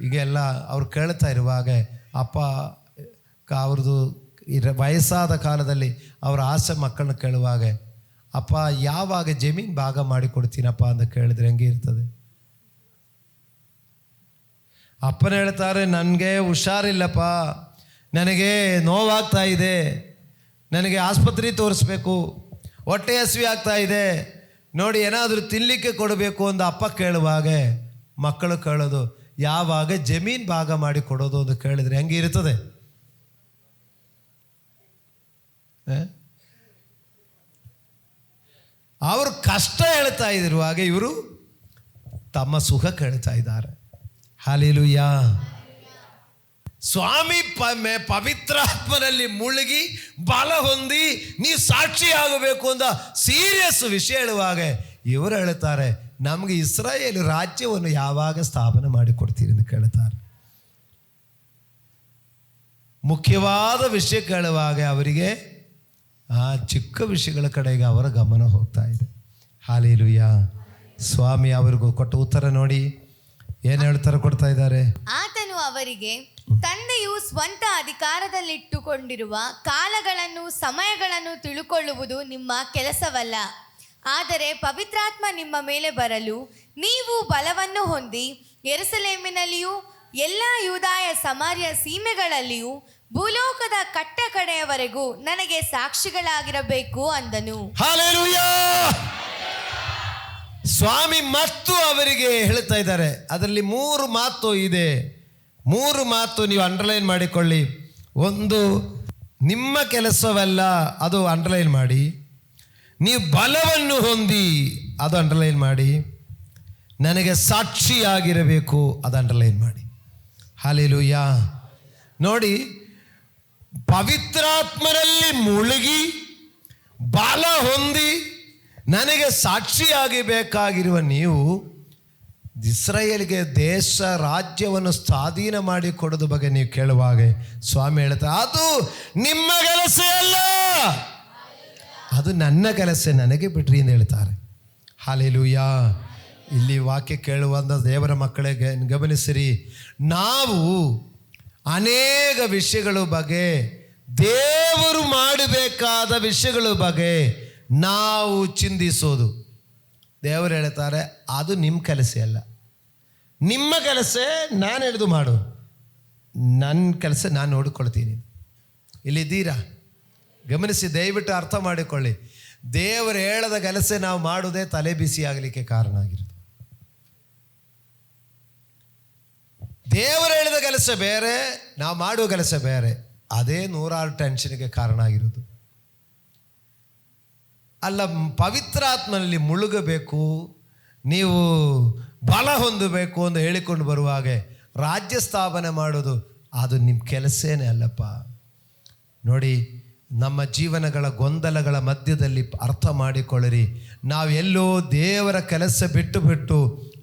[SPEAKER 1] ಹೀಗೆಲ್ಲ ಅವ್ರು ಕೇಳ್ತಾ ಇರುವಾಗ ಅಪ್ಪ ಅವ್ರದ್ದು ವಯಸ್ಸಾದ ಕಾಲದಲ್ಲಿ ಅವರ ಆಸೆ ಮಕ್ಕಳನ್ನ ಕೇಳುವಾಗ, ಅಪ್ಪ ಯಾವಾಗ ಜಮೀನು ಭಾಗ ಮಾಡಿಕೊಡ್ತೀನಪ್ಪ ಅಂತ ಕೇಳಿದ್ರೆ ಹೆಂಗೆ ಇರ್ತದೆ? ಅಪ್ಪನ ಹೇಳ್ತಾರೆ, ನನಗೆ ಹುಷಾರಿಲ್ಲಪ್ಪ, ನನಗೆ ನೋವಾಗ್ತಾ ಇದೆ, ನನಗೆ ಆಸ್ಪತ್ರೆ ತೋರಿಸ್ಬೇಕು, ಹೊಟ್ಟೆ ಹಸಿವೆ ಆಗ್ತಾ ಇದೆ, ನೋಡಿ ಏನಾದರೂ ತಿನ್ನಲಿಕ್ಕೆ ಕೊಡಬೇಕು ಅಂತ ಅಪ್ಪ ಕೇಳುವಾಗ ಮಕ್ಕಳು ಕೇಳೋದು, ಯಾವಾಗ ಜಮೀನು ಭಾಗ ಮಾಡಿ ಕೊಡೋದು ಅಂತ ಕೇಳಿದ್ರೆ ಹೆಂಗೆ ಇರ್ತದೆ? ಅವರು ಕಷ್ಟ ಹೇಳ್ತಾ ಇರುವಾಗ ಇವರು ತಮ್ಮ ಸುಖ ಕೇಳ್ತಾ ಇದ್ದಾರೆ. ಹಲ್ಲೆಲೂಯಾ. ಸ್ವಾಮಿ ಪವಿತ್ರಾತ್ಮನಲ್ಲಿ ಮುಳುಗಿ ಬಲ ಹೊಂದಿ ನೀ ಸಾಕ್ಷಿಯಾಗಬೇಕು ಅಂತ ಸೀರಿಯಸ್ ವಿಷಯ ಹೇಳುವಾಗ ಇವರು ಹೇಳ್ತಾರೆ, ನಮಗೆ ಇಸ್ರಾಯೇಲ್ ರಾಜ್ಯವನ್ನು ಯಾವಾಗ ಸ್ಥಾಪನೆ ಮಾಡಿಕೊಡ್ತೀರಿ ಅಂತ ಕೇಳ್ತಾರೆ. ಮುಖ್ಯವಾದ ವಿಷಯ ಕೇಳುವಾಗ ಅವರಿಗೆ ಆ ಚಿಕ್ಕ ವಿಷಯಗಳ ಕಡೆಗೆ ಅವರ ಗಮನ ಹೋಗ್ತಾ ಇದೆ. ಹಲ್ಲೆಲೂಯಾ. ಸ್ವಾಮಿ ಅವರಿಗೂ ಕೊಟ್ಟ ಉತ್ತರ ನೋಡಿ, ಏನು ಹೇಳ್ತಾರೆ, ಕೊಡ್ತಾ ಇದ್ದಾರೆ.
[SPEAKER 2] ಆತನು ಅವರಿಗೆ, ತಂದೆಯು ಸ್ವಂತ ಅಧಿಕಾರದಲ್ಲಿಟ್ಟುಕೊಂಡಿರುವ ಕಾಲಗಳನ್ನು ಸಮಯಗಳನ್ನು ತಿಳುಕೊಳ್ಳುವುದು ನಿಮ್ಮ ಕೆಲಸವಲ್ಲ. ಆದರೆ ಪವಿತ್ರಾತ್ಮ ನಿಮ್ಮ ಮೇಲೆ ಬರಲು ನೀವು ಬಲವನ್ನು ಹೊಂದಿ ಯೆರೂಸಲೇಮಿನಲ್ಲಿಯೂ ಎಲ್ಲ ಯೂದಾಯ ಸಮಾರ್ಯ ಸೀಮೆಗಳಲ್ಲಿಯೂ ಭೂಲೋಕದ ಕಟ್ಟ ಕಡೆಯವರೆಗೂ ನನಗೆ ಸಾಕ್ಷಿಗಳಾಗಿರಬೇಕು ಅಂದನು.
[SPEAKER 1] ಹಲ್ಲೆಲೂಯಾ. ಸ್ವಾಮಿ ಮತ್ತು ಅವರಿಗೆ ಹೇಳ್ತಾ ಇದ್ದಾರೆ. ಅದರಲ್ಲಿ 3 ಮಾತು ಇದೆ. 3 ಮಾತು ನೀವು ಅಂಡರ್ಲೈನ್ ಮಾಡಿಕೊಳ್ಳಿ. ಒಂದು, ನಿಮ್ಮ ಕೆಲಸವಲ್ಲ, ಅದು ಅಂಡರ್ಲೈನ್ ಮಾಡಿ. ನೀವು ಬಲವನ್ನು ಹೊಂದಿ, ಅದು ಅಂಡರ್ಲೈನ್ ಮಾಡಿ. ನನಗೆ ಸಾಕ್ಷಿಯಾಗಿರಬೇಕು, ಅದು ಅಂಡರ್ಲೈನ್ ಮಾಡಿ. ಹಲ್ಲೆಲೂಯಾ. ನೋಡಿ, ಪವಿತ್ರಾತ್ಮನಲ್ಲಿ ಮುಳುಗಿ ಬಲ ಹೊಂದಿ ನನಗೆ ಸಾಕ್ಷಿಯಾಗಿ ಬೇಕಾಗಿರುವ ನೀವು ಇಸ್ರಾಯೇಲ್ಗೆ ದೇಶ ರಾಜ್ಯವನ್ನು ಸ್ವಾಧೀನ ಮಾಡಿ ಕೊಡೋದು ಬಗ್ಗೆ ನೀವು ಕೇಳುವಾಗ ಸ್ವಾಮಿ ಹೇಳ್ತಾರೆ, ಅದು ನಿಮ್ಮ ಕೆಲಸ ಅಲ್ಲ, ಅದು ನನ್ನ ಕೆಲಸ, ನನಗೆ ಬಿಡ್ರಿ ಅಂತ ಹೇಳ್ತಾರೆ. ಹಲ್ಲೆಲೂಯಾ. ಇಲ್ಲಿ ವಾಕ್ಯ ಕೇಳುವಂಥ ದೇವರ ಮಕ್ಕಳಿಗೆ ಗಮನಿಸಿರಿ, ನಾವು ಅನೇಕ ವಿಷಯಗಳ ಬಗ್ಗೆ, ದೇವರು ಮಾಡಬೇಕಾದ ವಿಷಯಗಳ ಬಗ್ಗೆ ನಾವು ಚಿಂತಿಸೋದು. ದೇವರು ಹೇಳ್ತಾರೆ, ಅದು ನಿಮ್ಮ ಕೆಲಸ ಅಲ್ಲ, ನಿಮ್ಮ ಕೆಲಸ ನಾನು ಹಿಡಿದು ಮಾಡು, ನನ್ನ ಕೆಲಸ ನಾನು ನೋಡಿಕೊಳ್ತೀನಿ. ಇಲ್ಲಿದ್ದೀರಾ? ಗಮನಿಸಿ, ದಯವಿಟ್ಟು ಅರ್ಥ ಮಾಡಿಕೊಳ್ಳಿ. ದೇವರು ಹೇಳದ ಕೆಲಸ ನಾವು ಮಾಡೋದೇ ತಲೆ ಬಿಸಿ ಆಗಲಿಕ್ಕೆ ಕಾರಣ ಆಗಿರೋದು. ದೇವರು ಹೇಳಿದ ಕೆಲಸ ಬೇರೆ, ನಾವು ಮಾಡುವ ಕೆಲಸ ಬೇರೆ. ಅದೇ ನೂರಾರು ಟೆನ್ಷನ್ಗೆ ಕಾರಣ ಆಗಿರೋದು. ಅಲ್ಲ, ಪವಿತ್ರಾತ್ಮನಲ್ಲಿ ಮುಳುಗಬೇಕು, ನೀವು ಬಲ ಹೊಂದಬೇಕು ಅಂತ ಹೇಳಿಕೊಂಡು ಬರುವಾಗ ರಾಜ್ಯ ಸ್ಥಾಪನೆ ಮಾಡೋದು ಅದು ನಿಮ್ಮ ಕೆಲಸನೇ ಅಲ್ಲಪ್ಪ. ನೋಡಿ, ನಮ್ಮ ಜೀವನಗಳ ಗೊಂದಲಗಳ ಮಧ್ಯದಲ್ಲಿ ಅರ್ಥ ಮಾಡಿಕೊಳ್ಳಿರಿ. ನಾವೆಲ್ಲೋ ದೇವರ ಕೆಲಸ ಬಿಟ್ಟು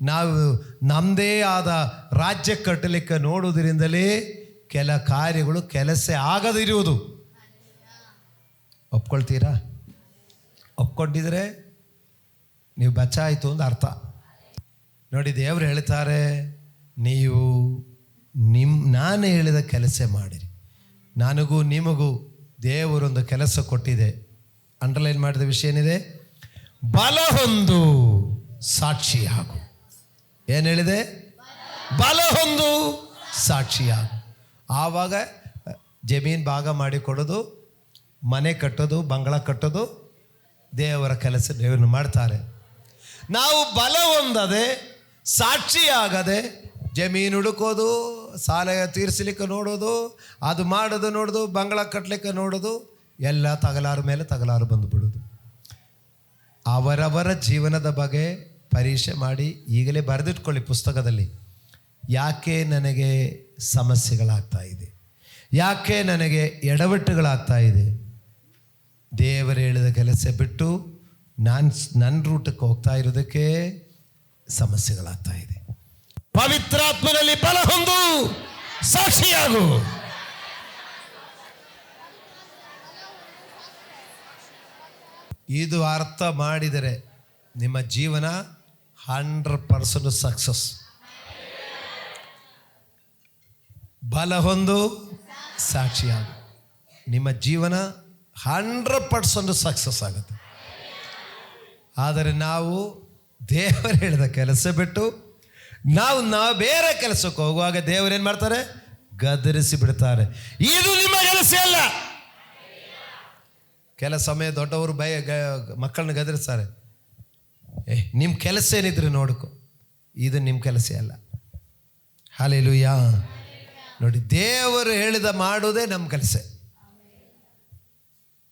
[SPEAKER 1] ನಾವು ನಮ್ಮದೇ ಆದ ರಾಜ್ಯ ಕಟ್ಟಲಿಕ್ಕೆ ನೋಡುವುದರಿಂದಲೇ ಕೆಲ ಕಾರ್ಯಗಳು ಕೆಲಸ ಆಗದಿರುವುದು. ಒಪ್ಕೊಳ್ತೀರಾ? ಒಪ್ಕೊಂಡಿದ್ರೆ ನೀವು ಬಚಾಯಿತು ಅಂತ ಅರ್ಥ. ನೋಡಿ, ದೇವರು ಹೇಳ್ತಾರೆ, ನೀವು ನಾನು ಹೇಳಿದ ಕೆಲಸ ಮಾಡಿರಿ. ನನಗೂ ನಿಮಗೂ ದೇವರೊಂದು ಕೆಲಸ ಕೊಟ್ಟಿದೆ. ಅಂಡರ್ಲೈನ್ ಮಾಡಿದ ವಿಷಯ ಏನಿದೆ? ಬಲ ಹೊಂದು ಸಾಕ್ಷಿಯಾಗು. ಏನು ಹೇಳಿದೆ? ಬಲ ಹೊಂದು ಸಾಕ್ಷಿಯಾಗು. ಆವಾಗ ಜಮೀನು ಭಾಗ ಮಾಡಿಕೊಡೋದು, ಮನೆ ಕಟ್ಟೋದು, ಬಂಗಳ ಕಟ್ಟೋದು ದೇವರ ಕೆಲಸ ದೇವರು ಮಾಡ್ತಾರೆ. ನಾವು ಬಲ ಹೊಂದದೆ ಸಾಕ್ಷಿಯಾಗದೆ ಜಮೀನು ಹುಡುಕೋದು, ಸಾಲ ತೀರಿಸಲಿಕ್ಕೆ ನೋಡೋದು, ಅದು ಮಾಡೋದು ನೋಡೋದು, ಬಂಗಳ ಕಟ್ಟಲಿಕ್ಕೆ ನೋಡೋದು, ಎಲ್ಲ ತಗಲಾರ ಮೇಲೆ ತಗಲಾರು ಬಂದುಬಿಡೋದು. ಅವರವರ ಜೀವನದ ಬಗ್ಗೆ ಪರೀಕ್ಷೆ ಮಾಡಿ ಈಗಲೇ ಬರೆದಿಟ್ಕೊಳ್ಳಿ ಪುಸ್ತಕದಲ್ಲಿ. ಯಾಕೆ ನನಗೆ ಸಮಸ್ಯೆಗಳಾಗ್ತಾ ಇದೆ? ಯಾಕೆ ನನಗೆ ಎಡವಟ್ಟುಗಳಾಗ್ತಾ ಇದೆ? ದೇವರು ಹೇಳಿದ ಕೆಲಸ ಬಿಟ್ಟು ನನ್ನ ರೂಟಕ್ಕೆ ಹೋಗ್ತಾ ಇರೋದಕ್ಕೆ ಸಮಸ್ಯೆಗಳಾಗ್ತಾ ಇದೆ. ಪವಿತ್ರಾತ್ಮನಲ್ಲಿ ಬಲ ಹೊಂದು ಸಾಕ್ಷಿಯಾಗು. ಇದು ಅರ್ಥ ಮಾಡಿದರೆ ನಿಮ್ಮ ಜೀವನ 100% ಸಕ್ಸಸ್. ಬಲ ಹೊಂದು ಸಾಕ್ಷಿಯಾಗು. ನಿಮ್ಮ ಜೀವನ 100% ಸಕ್ಸಸ್ ಆಗುತ್ತೆ. ಆದರೆ ನಾವು ದೇವರು ಹೇಳಿದ ಕೆಲಸ ಬಿಟ್ಟು ನಾವು ಬೇರೆ ಕೆಲಸಕ್ಕೆ ಹೋಗುವಾಗ ದೇವರೇನು ಮಾಡ್ತಾರೆ? ಗದರಿಸಿ ಬಿಡ್ತಾರೆ. ಇದು ನಿಮ್ಮ ಕೆಲಸ ಅಲ್ಲ. ಕೆಲ ಸಮಯ ದೊಡ್ಡವರು ಮಕ್ಕಳನ್ನ ಗದರಿಸ್ತಾರೆ. ನಿಮ್ಮ ಕೆಲಸ ಏನಿದ್ರೆ ನೋಡ್ಕೊ, ಇದು ನಿಮ್ಮ ಕೆಲಸ ಅಲ್ಲ. ಹಲ್ಲೆಲೂಯಾ. ನೋಡಿ, ದೇವರು ಹೇಳಿದ ಮಾಡೋದೇ ನಮ್ಮ ಕೆಲಸ.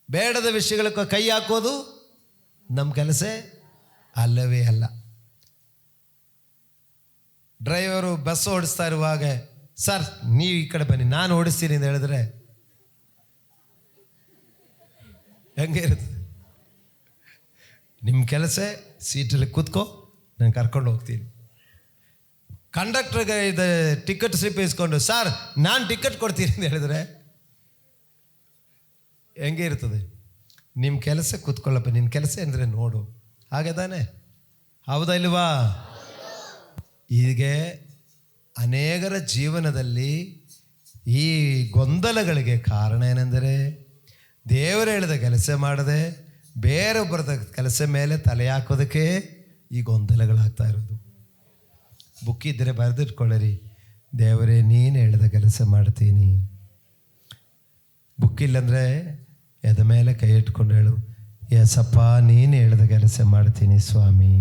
[SPEAKER 1] ಬೇಡದ ವಿಷಯಗಳಿಗೆ ಕೈ ಹಾಕೋದು ನಮ್ಮ ಕೆಲಸ ಅಲ್ಲವೇ ಅಲ್ಲ. ಡ್ರೈವರು ಬಸ್ ಓಡಿಸ್ತಾ ಇರುವಾಗ, ಸರ್ ನೀವು ಈ ಕಡೆ ಬನ್ನಿ ನಾನು ಓಡಿಸ್ತೀನಿ ಅಂತ ಹೇಳಿದ್ರೆ ಹೆಂಗೆ ಇರ್ತದೆ? ನಿಮ್ಮ ಕೆಲಸ ಸೀಟಲ್ಲಿ ಕೂತ್ಕೋ, ನಾನು ಕರ್ಕೊಂಡು ಹೋಗ್ತೀನಿ. ಕಂಡಕ್ಟರ್ಗೆ ಇದು ಟಿಕೆಟ್ ಸ್ಲಿಪ್ ಇಸ್ಕೊಂಡು, ಸರ್ ನಾನು ಟಿಕೆಟ್ ಕೊಡ್ತೀನಿ ಅಂತ ಹೇಳಿದ್ರೆ ಹೆಂಗೆ ಇರ್ತದೆ? ನಿಮ್ಮ ಕೆಲಸ ಕೂತ್ಕೊಳ್ಳಪ್ಪ, ನಿನ್ನ ಕೆಲಸ ಅಂದರೆ ನೋಡು. ಹಾಗೆ ತಾನೆ? ಹೌದಾ ಇಲ್ವಾ? ಹೀಗೆ ಅನೇಕರ ಜೀವನದಲ್ಲಿ ಈ ಗೊಂದಲಗಳಿಗೆ ಕಾರಣ ಏನೆಂದರೆ ದೇವರು ಹೇಳಿದ ಕೆಲಸ ಮಾಡದೆ ಬೇರೊಬ್ಬರದ ಕೆಲಸ ಮೇಲೆ ತಲೆ ಹಾಕೋದಕ್ಕೆ ಈ ಗೊಂದಲಗಳಾಗ್ತಾ ಇರೋದು. ಬುಕ್ಕಿದ್ದರೆ ಬರೆದಿಟ್ಕೊಳ್ಳಿರಿ, ದೇವರೇ ನೀನು ಹೇಳಿದ ಕೆಲಸ ಮಾಡ್ತೀನಿ. ಬುಕ್ಕಿಲ್ಲಂದರೆ ಎದ ಮೇಲೆ ಕೈ ಇಟ್ಕೊಂಡು ಹೇಳು, ಏಸಪ್ಪ ನೀನು ಹೇಳಿದ ಕೆಲಸ ಮಾಡ್ತೀನಿ ಸ್ವಾಮಿ.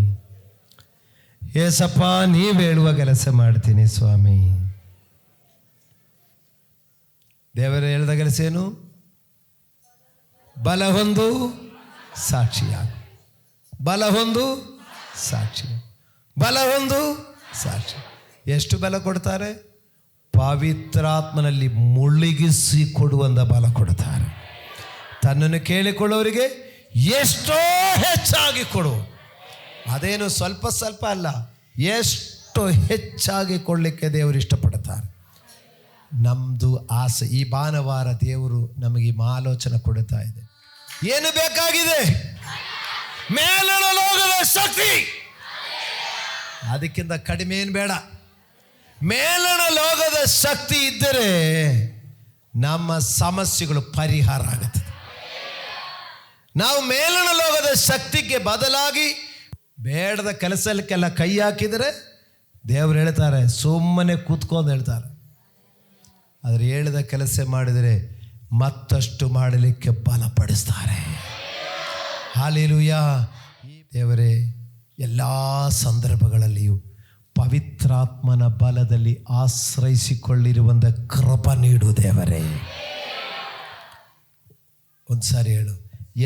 [SPEAKER 1] ಏಸಪ್ಪ ನೀವು ಹೇಳುವ ಕೆಲಸ ಮಾಡ್ತೀನಿ ಸ್ವಾಮಿ. ದೇವರು ಹೇಳಿದ ಕೆಲಸ ಏನು? ಬಲ ಹೊಂದು ಸಾಕ್ಷಿಯಾಗು. ಬಲ ಹೊಂದು ಸಾಕ್ಷಿ. ಬಲ ಹೊಂದು ಸಾಕ್ಷಿ. ಎಷ್ಟು ಬಲ ಕೊಡ್ತಾರೆ? ಪವಿತ್ರಾತ್ಮನಲ್ಲಿ ಮುಳುಗಿಸಿ ಕೊಡುವಂಥ ಬಲ ಕೊಡ್ತಾರೆ. ತನ್ನನ್ನು ಕೇಳಿಕೊಳ್ಳೋರಿಗೆ ಎಷ್ಟೋ ಹೆಚ್ಚಾಗಿ ಕೊಡು. ಅದೇನು ಸ್ವಲ್ಪ ಸ್ವಲ್ಪ ಅಲ್ಲ, ಎಷ್ಟು ಹೆಚ್ಚಾಗಿ ಕೊಡಲಿಕ್ಕೆ ದೇವರು ಇಷ್ಟಪಡ್ತಾರೆ. ನಮ್ಮದು ಆಸೆ. ಈ ಭಾನುವಾರ ದೇವರು ನಮಗೆ ಆಲೋಚನೆ ಕೊಡ್ತಾ ಇದೆ. ಏನು ಬೇಕಾಗಿದೆ? ಮೇಲಣ ಲೋಕದ ಶಕ್ತಿ. ಅದಕ್ಕಿಂತ ಕಡಿಮೆ ಏನು ಬೇಡ. ಮೇಲಣ ಲೋಕದ ಶಕ್ತಿ ಇದ್ದರೆ ನಮ್ಮ ಸಮಸ್ಯೆಗಳು ಪರಿಹಾರ ಆಗುತ್ತದೆ. ನಾವು ಮೇಲಣ ಲೋಕದ ಶಕ್ತಿಗೆ ಬದಲಾಗಿ ಬೇಡದ ಕೆಲಸಕ್ಕೆಲ್ಲ ಕೈ ಹಾಕಿದರೆ ದೇವರು ಹೇಳ್ತಾರೆ ಸುಮ್ಮನೆ ಕೂತ್ಕೊಂಡು ಹೇಳ್ತಾರೆ. ಆದರೆ ಹೇಳಿದ ಕೆಲಸ ಮಾಡಿದರೆ ಮತ್ತಷ್ಟು ಮಾಡಲಿಕ್ಕೆ ಬಲಪಡಿಸ್ತಾರೆ. ಹಲ್ಲೆಲೂಯಾ. ದೇವರೇ ಎಲ್ಲ ಸಂದರ್ಭಗಳಲ್ಲಿಯೂ ಪವಿತ್ರಾತ್ಮನ ಬಲದಲ್ಲಿ ಆಶ್ರಯಿಸಿಕೊಳ್ಳಿರುವಂಥ ಕೃಪೆ ನೀಡು ದೇವರೇ. ಒಂದು ಸಾರಿ ಹೇಳು,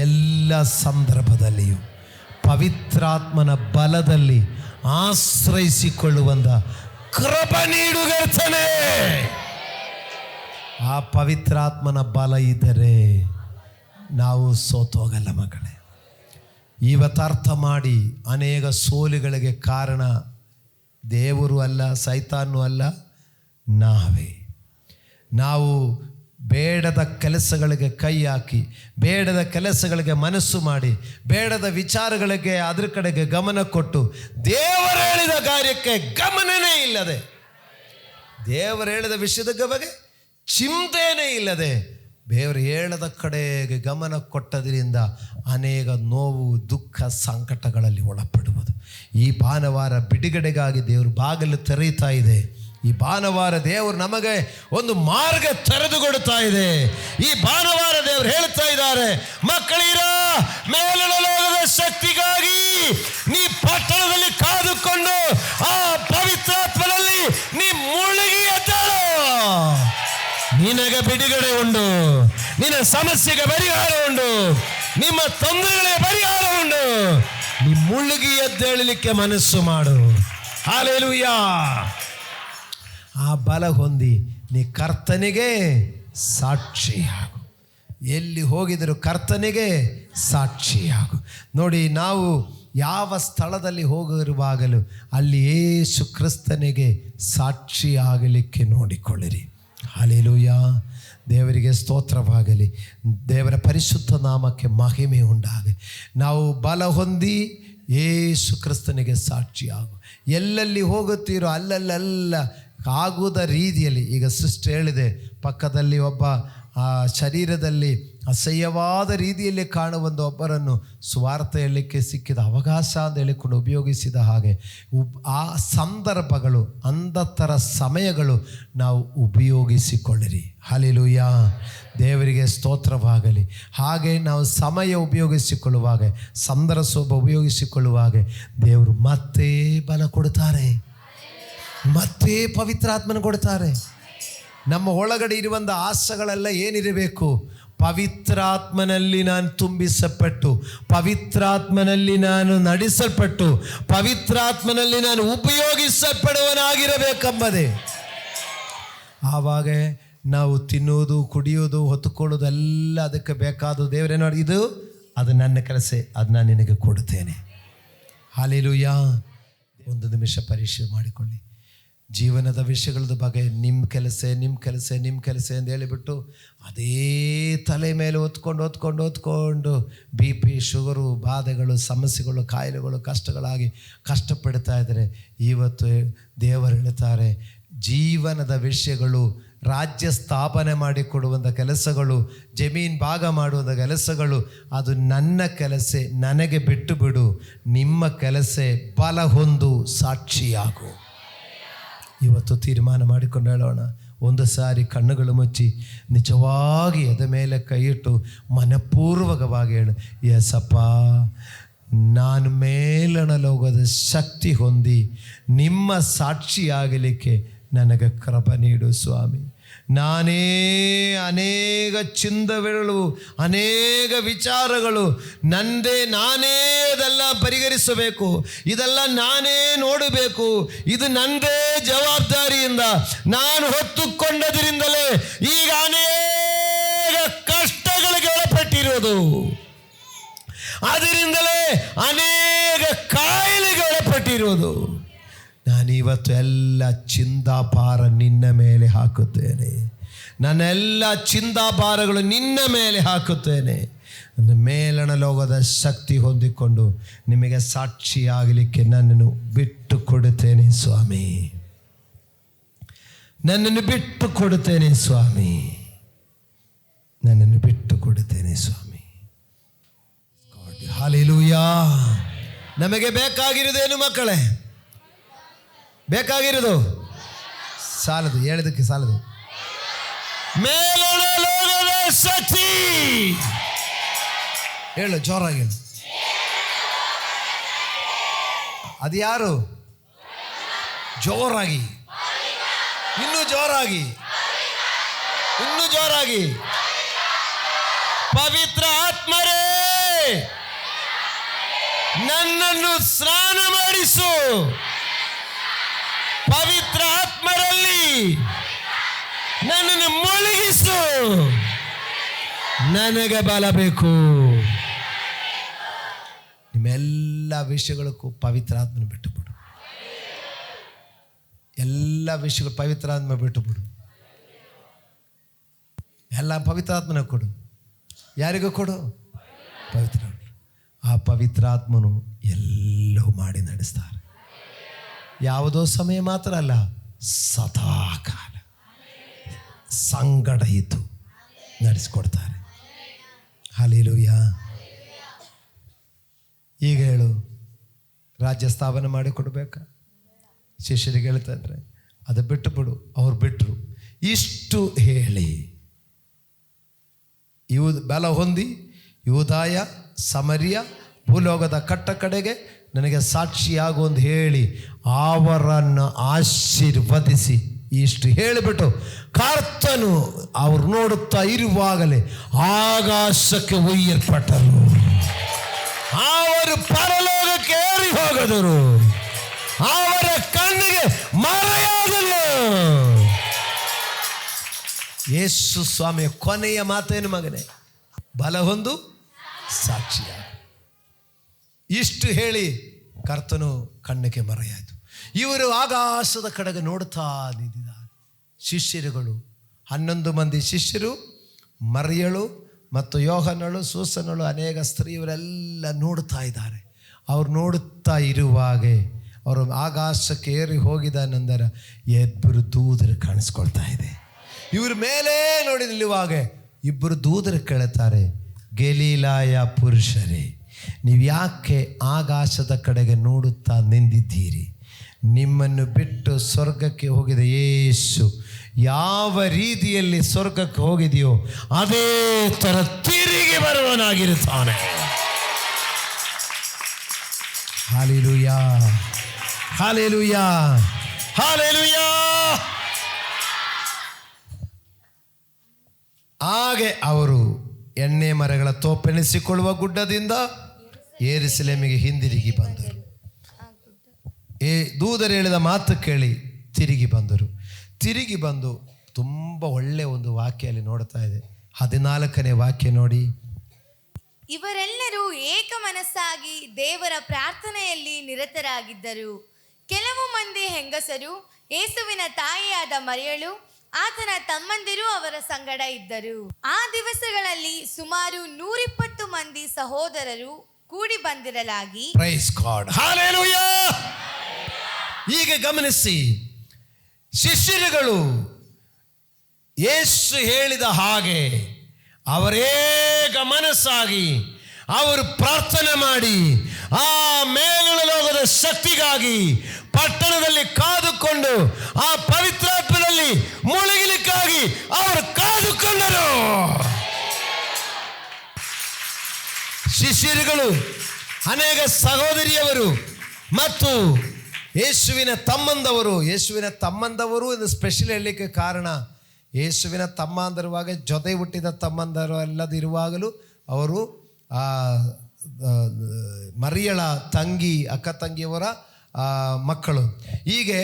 [SPEAKER 1] ಎಲ್ಲ ಸಂದರ್ಭದಲ್ಲಿಯೂ ಪವಿತ್ರಾತ್ಮನ ಬಲದಲ್ಲಿ ಆಶ್ರಯಿಸಿಕೊಳ್ಳುವಂಥ ಕೃಪೆ ನೀಡು ಕರ್ತನೇ. ಆ ಪವಿತ್ರಾತ್ಮನ ಬಲ ಇದ್ದರೆ ನಾವು ಸೋತೋಗಲ್ಲ ಮಗಳೇ. ಇವತ್ತು ಅರ್ಥ ಮಾಡಿ, ಅನೇಕ ಸೋಲುಗಳಿಗೆ ಕಾರಣ ದೇವರು ಅಲ್ಲ, ಸೈತಾನು ಅಲ್ಲ, ನಾವೇ. ನಾವು ಬೇಡದ ಕೆಲಸಗಳಿಗೆ ಕೈ ಹಾಕಿ, ಬೇಡದ ಕೆಲಸಗಳಿಗೆ ಮನಸ್ಸು ಮಾಡಿ, ಬೇಡದ ವಿಚಾರಗಳಿಗೆ ಅದ್ರ ಕಡೆಗೆ ಗಮನ ಕೊಟ್ಟು, ದೇವರು ಹೇಳಿದ ಕಾರ್ಯಕ್ಕೆ ಗಮನನೇ ಇಲ್ಲದೆ, ದೇವರು ಹೇಳಿದ ವಿಷಯದ ಬಗ್ಗೆ ಚಿಂತೆನೇ ಇಲ್ಲದೆ, ದೇವರು ಹೇಳದ ಕಡೆಗೆ ಗಮನ ಕೊಟ್ಟದ್ರಿಂದ ಅನೇಕ ನೋವು, ದುಃಖ, ಸಂಕಟಗಳಲ್ಲಿ ಒಳಪಡುವುದು. ಈ ಭಾನುವಾರ ಬಿಡುಗಡೆಗಾಗಿ ದೇವರು ಬಾಗಿಲು ತೆರೆಯುತ್ತಾ ಇದೆ. ಈ ಭಾನುವಾರ ದೇವರು ನಮಗೆ ಒಂದು ಮಾರ್ಗ ತೆರೆದುಕೊಡುತ್ತಾ ಇದೆ. ಈ ಭಾನುವಾರ ದೇವರು ಹೇಳ್ತಾ ಇದ್ದಾರೆ, ಮಕ್ಕಳಿರ ಮೇಲಿನ ಲೋಕದ ಶಕ್ತಿಗಾಗಿ ನೀ ಪಟ್ಟಣದಲ್ಲಿ ಕಾದುಕೊಂಡು ಆ ಪವಿತ್ರಾತ್ಮನಲ್ಲಿ ನೀ ಮುಳುಗಿ ಎದ್ದೇಳು. ನಿನಗೆ ಬಿಡುಗಡೆ ಉಂಟು, ನಿನ್ನ ಸಮಸ್ಯೆಗೆ ಪರಿಹಾರ ಉಂಟು, ನಿಮ್ಮ ತೊಂದರೆಗಳಿಗೆ ಪರಿಹಾರ ಉಂಟು. ನೀ ಮುಳುಗಿ ಎದ್ದೇಳಲಿಕ್ಕೆ ಮನಸ್ಸು ಮಾಡು. ಹಲ್ಲೆಲೂಯಾ. ಆ ಬಲ ಹೊಂದಿ ನೀ ಕರ್ತನಿಗೆ ಸಾಕ್ಷಿಯಾಗು. ಎಲ್ಲಿ ಹೋಗಿದರೂ ಕರ್ತನಿಗೆ ಸಾಕ್ಷಿಯಾಗು. ನೋಡಿ, ನಾವು ಯಾವ ಸ್ಥಳದಲ್ಲಿ ಹೋಗಿರುವಾಗಲೂ ಅಲ್ಲಿ ಯೇಸು ಕ್ರಿಸ್ತನಿಗೆ ಸಾಕ್ಷಿಯಾಗಲಿಕ್ಕೆ ನೋಡಿಕೊಳ್ಳಿರಿ. ಹಲ್ಲೆಲೂಯಾ. ದೇವರಿಗೆ ಸ್ತೋತ್ರವಾಗಲಿ. ದೇವರ ಪರಿಶುದ್ಧ ನಾಮಕ್ಕೆ ಮಹಿಮೆ ಉಂಟಾಗಲಿ. ನಾವು ಬಲ ಹೊಂದಿ ಯೇಸು ಕ್ರಿಸ್ತನಿಗೆ ಸಾಕ್ಷಿಯಾಗು. ಎಲ್ಲೆಲ್ಲಿ ಹೋಗುತ್ತೀರೋ ಅಲ್ಲಲ್ಲ ಆಗುವುದ ರೀತಿಯಲ್ಲಿ. ಈಗ ಸಿಸ್ಟರ್ ಹೇಳಿದೆ, ಪಕ್ಕದಲ್ಲಿ ಒಬ್ಬ ಶರೀರದಲ್ಲಿ ಅಸಹ್ಯವಾದ ರೀತಿಯಲ್ಲಿ ಕಾಣುವ ಒಬ್ಬರನ್ನು ಸುವಾರ್ತೆ ಹೇಳಲಿಕ್ಕೆ ಸಿಕ್ಕಿದ ಅವಕಾಶ ಅಂತ ಹೇಳಿಕೊಂಡು ಉಪಯೋಗಿಸಿದ ಹಾಗೆ ಆ ಸಂದರ್ಭಗಳು, ಅಂಧತರ ಸಮಯಗಳು ನಾವು ಉಪಯೋಗಿಸಿಕೊಳ್ಳಿರಿ. ಹಲ್ಲೆಲೂಯಾ. ದೇವರಿಗೆ ಸ್ತೋತ್ರವಾಗಲಿ. ಹಾಗೆ ನಾವು ಸಮಯ ಉಪಯೋಗಿಸಿಕೊಳ್ಳುವಾಗ, ಸಂದರ್ಭ ಉಪಯೋಗಿಸಿಕೊಳ್ಳುವಾಗ ದೇವರು ಮತ್ತೆ ಬಲ ಕೊಡ್ತಾರೆ, ಮತ್ತೆ ಪವಿತ್ರಾತ್ಮನ ಕೊಡ್ತಾರೆ. ನಮ್ಮ ಒಳಗಡೆ ಇರುವಂಥ ಆಸೆಗಳೆಲ್ಲ ಏನಿರಬೇಕು? ಪವಿತ್ರಾತ್ಮನಲ್ಲಿ ನಾನು ತುಂಬಿಸಲ್ಪಟ್ಟು, ಪವಿತ್ರಾತ್ಮನಲ್ಲಿ ನಾನು ನಡೆಸಲ್ಪಟ್ಟು, ಪವಿತ್ರಾತ್ಮನಲ್ಲಿ ನಾನು ಉಪಯೋಗಿಸಲ್ಪಡುವನಾಗಿರಬೇಕೆಂಬುದೇ. ಆವಾಗ ನಾವು ತಿನ್ನುವುದು, ಕುಡಿಯೋದು, ಹೊತ್ತುಕೊಳ್ಳೋದು ಎಲ್ಲ ಅದಕ್ಕೆ ಬೇಕಾದ ದೇವರೇನೋ ಇದು ಅದು ನನ್ನ ಕೆಲಸ, ಅದು ನಾನು ನಿನಗೆ ಕೊಡುತ್ತೇನೆ. ಹಲ್ಲೆಲೂಯಾ. ಒಂದು ನಿಮಿಷ ಪರಿಶೀಲನೆ ಮಾಡಿಕೊಳ್ಳಿ. ಜೀವನದ ವಿಷಯಗಳದ ಬಗ್ಗೆ ನಿಮ್ಮ ಕೆಲಸ ಅಂತ ಹೇಳಿಬಿಟ್ಟು ಅದೇ ತಲೆ ಮೇಲೆ ಹೊತ್ಕೊಂಡು BP, ಶುಗರು, ಬಾಧೆಗಳು, ಸಮಸ್ಯೆಗಳು, ಕಾಯಿಲೆಗಳು, ಕಷ್ಟಗಳಾಗಿ ಕಷ್ಟಪಡ್ತಾ ಇದ್ದಾರೆ. ಇವತ್ತು ದೇವರು ಹೇಳ್ತಾರೆ, ಜೀವನದ ವಿಷಯಗಳು, ರಾಜ್ಯ ಸ್ಥಾಪನೆ ಮಾಡಿಕೊಡುವಂಥ ಕೆಲಸಗಳು, ಜಮೀನು ಭಾಗ ಮಾಡುವಂಥ ಕೆಲಸಗಳು, ಅದು ನನ್ನ ಕೆಲಸ, ನನಗೆ ಬಿಟ್ಟು ಬಿಡು. ನಿಮ್ಮ ಕೆಲಸ ಬಲ ಹೊಂದು ಸಾಕ್ಷಿಯಾಗು. ಇವತ್ತು ತೀರ್ಮಾನ ಮಾಡಿಕೊಂಡು ಹೇಳೋಣ. ಒಂದು ಸಾರಿ ಕಣ್ಣುಗಳು ಮುಚ್ಚಿ ನಿಜವಾಗಿ ಎದೆ ಮೇಲೆ ಕೈ ಇಟ್ಟು ಮನಪೂರ್ವಕವಾಗಿ ಹೇಳು, ಯೇಸಪ್ಪ, ನಾನು ಮೇಲಣ ಲೋಕದ ಶಕ್ತಿ ಹೊಂದಿ ನಿಮ್ಮ ಸಾಕ್ಷಿಯಾಗಲಿಕ್ಕೆ ನನಗೆ ಕೃಪೆ ನೀಡು ಸ್ವಾಮಿ. ನಾನೇ ಅನೇಕ ಚಿಂತನೆಗಳು, ಅನೇಕ ವಿಚಾರಗಳು ನಾನೇ ಅದೆಲ್ಲ ಪರಿಹರಿಸಬೇಕು, ಇದೆಲ್ಲ ನಾನೇ ನೋಡಬೇಕು. ಇದು ನನ್ನದೇ ಜವಾಬ್ದಾರಿಯಿಂದ ನಾನು ಹೊತ್ತುಕೊಂಡದ್ರಿಂದಲೇ ಈಗ ಅನೇಕ ಕಷ್ಟಗಳಿಗೆ ಒಳಪಟ್ಟಿರೋದು, ಅದರಿಂದಲೇ ಅನೇಕ ಕಾಯಿಲೆಗೆ ಒಳಪಟ್ಟಿರೋದು. ನಾನಿವತ್ತು ಎಲ್ಲ ಚಿಂತಾಭಾರ ನಿನ್ನ ಮೇಲೆ ಹಾಕುತ್ತೇನೆ. ನನ್ನೆಲ್ಲ ಚಿಂತಾಭಾರಗಳು ನಿನ್ನ ಮೇಲೆ ಹಾಕುತ್ತೇನೆ. ಒಂದು ಮೇಲಣ ಲೋಕದ ಶಕ್ತಿ ಹೊಂದಿಕೊಂಡು ನಿಮಗೆ ಸಾಕ್ಷಿಯಾಗಲಿಕ್ಕೆ ನನ್ನನ್ನು ಬಿಟ್ಟು ಕೊಡುತ್ತೇನೆ ಸ್ವಾಮಿ. ನನ್ನನ್ನು ಬಿಟ್ಟು ಕೊಡುತ್ತೇನೆ ಸ್ವಾಮಿ. ನನ್ನನ್ನು ಬಿಟ್ಟು ಕೊಡುತ್ತೇನೆ ಸ್ವಾಮಿ. ಹಲ್ಲೆಲೂಯಾ. ನಮಗೆ ಬೇಕಾಗಿರುವುದೇನು ಮಕ್ಕಳೇ? ಬೇಕಾಗಿರೋದು ಸಾಲದು, ಹೇಳಿದಕ್ಕೆ ಸಾಲದು. ಮೇಲಣ ಲೋಕದ ಶಕ್ತಿ ಹೇಳು, ಜೋರಾಗಿ. ಅದು ಯಾರು? ಜೋರಾಗಿ, ಇನ್ನೂ ಜೋರಾಗಿ, ಇನ್ನೂ ಜೋರಾಗಿ. ಪವಿತ್ರ ಆತ್ಮರೇ, ನನ್ನನ್ನು ಸ್ನಾನ ಮಾಡಿಸು. ಪವಿತ್ರ ಆತ್ಮರಲ್ಲಿ ನನ್ನನ್ನು ಮುಳುಗಿಸು. ನನಗೆ ಬಲ ಬೇಕು. ನಿಮ್ಮೆಲ್ಲ ವಿಷಯಗಳಕ್ಕೂ ಪವಿತ್ರ ಆತ್ಮನ ಬಿಟ್ಟು ಬಿಡು. ಎಲ್ಲ ವಿಷಯಗಳು ಪವಿತ್ರ ಆತ್ಮ ಬಿಟ್ಟು ಬಿಡು. ಎಲ್ಲ ಪವಿತ್ರಾತ್ಮನ ಕೊಡು. ಯಾರಿಗೂ ಕೊಡು? ಪವಿತ್ರ. ಆ ಪವಿತ್ರಾತ್ಮನು ಎಲ್ಲವೂ ಮಾಡಿ ನಡೆಸ್ತಾರೆ. ಯಾವುದೋ ಸಮಯ ಮಾತ್ರ ಅಲ್ಲ, ಸದಾಕಾಲ ಸಂಗಡ ಇದ್ದು ನಡೆಸ್ಕೊಡ್ತಾರೆ. ಹಲ್ಲೆಲೂಯಾ. ಈಗ ಹೇಳು, ರಾಜ್ಯ ಸ್ಥಾಪನೆ ಮಾಡಿ ಕೊಡಬೇಕಾ? ಶಿಷ್ಯರಿಗೆ ಹೇಳ್ತಾ ಇದ್ರೆ ಅದು ಬಿಟ್ಟು ಬಿಡು. ಅವ್ರು ಬಿಟ್ಟರು. ಇಷ್ಟು ಹೇಳಿ ಬಲ ಹೊಂದಿ ಯೂದಾಯ, ಸಮರ್ಯ, ಭೂಲೋಕದ ಕಟ್ಟ ಕಡೆಗೆ ನನಗೆ ಸಾಕ್ಷಿಯಾಗುವಂದು ಹೇಳಿ ಅವರನ್ನು ಆಶೀರ್ವದಿಸಿ ಇಷ್ಟು ಹೇಳಿಬಿಟ್ಟು ಕರ್ತನು ಅವ್ರು ನೋಡುತ್ತಾ ಇರುವಾಗಲೇ ಆಕಾಶಕ್ಕೆ ಒಯ್ಯಲ್ಪಟ್ಟರು. ಅವರು ಪರಲೋಕಕ್ಕೆ ಏರಿ ಹೋಗದರು. ಅವರ ಕಣ್ಣಿಗೆ ಮರೆಯಾಗಲ್ಲ. ಯೇಸು ಸ್ವಾಮಿಯ ಕೊನೆಯ ಮಾತೇನು ಮಗನೇ? ಬಲ ಹೊಂದು ಸಾಕ್ಷಿಯ. ಇಷ್ಟು ಹೇಳಿ ಕರ್ತನು ಕಣ್ಣಿಗೆ ಮರೆಯಾಯಿತು. ಇವರು ಆಕಾಶದ ಕಡೆಗೆ ನೋಡ್ತಾ ನಿಂತಿದ್ದಾರೆ. ಶಿಷ್ಯರುಗಳು 11 ಮಂದಿ ಶಿಷ್ಯರು, ಮರಿಯಳು ಮತ್ತು ಯೋಹನಳು, ಸೂಸನಳು, ಅನೇಕ ಸ್ತ್ರೀಯರೆಲ್ಲ ನೋಡ್ತಾ ಇದ್ದಾರೆ. ಅವ್ರು ನೋಡುತ್ತಾ ಇರುವಾಗೆ ಅವರು ಆಕಾಶಕ್ಕೆ ಏರಿ ಹೋಗಿದ ನಂತರ 2 ದೂತರು ಕಾಣಿಸ್ಕೊಳ್ತಾ ಇದೆ. ಇವ್ರ ಮೇಲೆ ನೋಡಿ ನಿಲ್ಲುವಾಗ 2 ದೂತರು ಕೇಳುತ್ತಾರೆ, ಗಲೀಲಾಯ ಪುರುಷರೇ, ನೀವು ಯಾಕೆ ಆಕಾಶದ ಕಡೆಗೆ ನೋಡುತ್ತಾ ನಿಂತಿದ್ದೀರಿ? ನಿಮ್ಮನ್ನು ಬಿಟ್ಟು ಸ್ವರ್ಗಕ್ಕೆ ಹೋಗಿದ ಯೇಸು ಯಾವ ರೀತಿಯಲ್ಲಿ ಸ್ವರ್ಗಕ್ಕೆ ಹೋಗಿದೆಯೋ ಅದೇ ಥರ ತಿರುಗಿ ಬರುವನಾಗಿರುತ್ತಾನೆ. Hallelujah, hallelujah, hallelujah. ಹಾಗೆ ಅವರು ಎಣ್ಣೆ ಮರಗಳ ತೋಪೆಣಿಸಿಕೊಳ್ಳುವ ಗುಡ್ಡದಿಂದ ಯೆರೂಸಲೇಮಿಗೆ ಹಿಂದಿರುಗಿ ಬಂದರು. ದೂತರು ಹೇಳಿದ ಮಾತು ಕೇಳಿ ತಿರುಗಿ ಬಂದರು. ತಿರುಗಿ ಬಂದು ತುಂಬ ಒಳ್ಳೆಯ ಒಂದು ವಾಕ್ಯ ಅಲ್ಲಿ ನೋಡ್ತಾ ಇದೆ. 14ನೇ ವಾಕ್ಯ ನೋಡಿ.
[SPEAKER 2] ಇವರೆಲ್ಲರೂ ಏಕ ಮನಸ್ಸಾಗಿ ದೇವರ ಪ್ರಾರ್ಥನೆಯಲ್ಲಿ ನಿರತರಾಗಿದ್ದರು. ಕೆಲವು ಮಂದಿ ಹೆಂಗಸರು, ಯೇಸುವಿನ ತಾಯಿಯಾದ ಮರಿಯಳು, ಆತನ ತಮ್ಮಂದಿರು ಅವರ ಸಂಗಡ ಇದ್ದರು. ಆ ದಿವಸಗಳಲ್ಲಿ ಸುಮಾರು 120 ಮಂದಿ ಸಹೋದರರು ಕೂಡಿ ಬಂದಿರಲಾಗಿ.
[SPEAKER 1] Praise God, hallelujah. ಈಗ ಗಮನಿಸಿ, ಶಿಷ್ಯರುಗಳು ಯೇಸು ಹೇಳಿದ ಹಾಗೆ ಅವರೇಗ ಮನಸ್ಸಾಗಿ ಅವರು ಪ್ರಾರ್ಥನೆ ಮಾಡಿ ಆ ಮೇಲಿನ ಲೋಕದ ಶಕ್ತಿಗಾಗಿ ಪಟ್ಟಣದಲ್ಲಿ ಕಾದುಕೊಂಡು ಆ ಪವಿತ್ರಾತ್ಮನಲ್ಲಿ ಮುಳುಗಲಿಕ್ಕಾಗಿ ಅವರು ಕಾದುಕೊಂಡರು. ಶಿಷ್ಯರುಗಳು, ಅನೇಕ ಸಹೋದರಿಯವರು ಮತ್ತು ಯೇಸುವಿನ ತಮ್ಮಂದವರು ಇದು ಸ್ಪೆಷಲ್ ಹೇಳಲಿಕ್ಕೆ ಕಾರಣ, ಯೇಸುವಿನ ತಮ್ಮಂದಿರುವಾಗ ಜೊತೆ ಹುಟ್ಟಿದ ತಮ್ಮಂದರು ಅಲ್ಲದಿರುವಾಗಲೂ ಅವರು ಮರಿಯಳ ಅಕ್ಕ ತಂಗಿಯವರ ಮಕ್ಕಳು. ಹೀಗೆ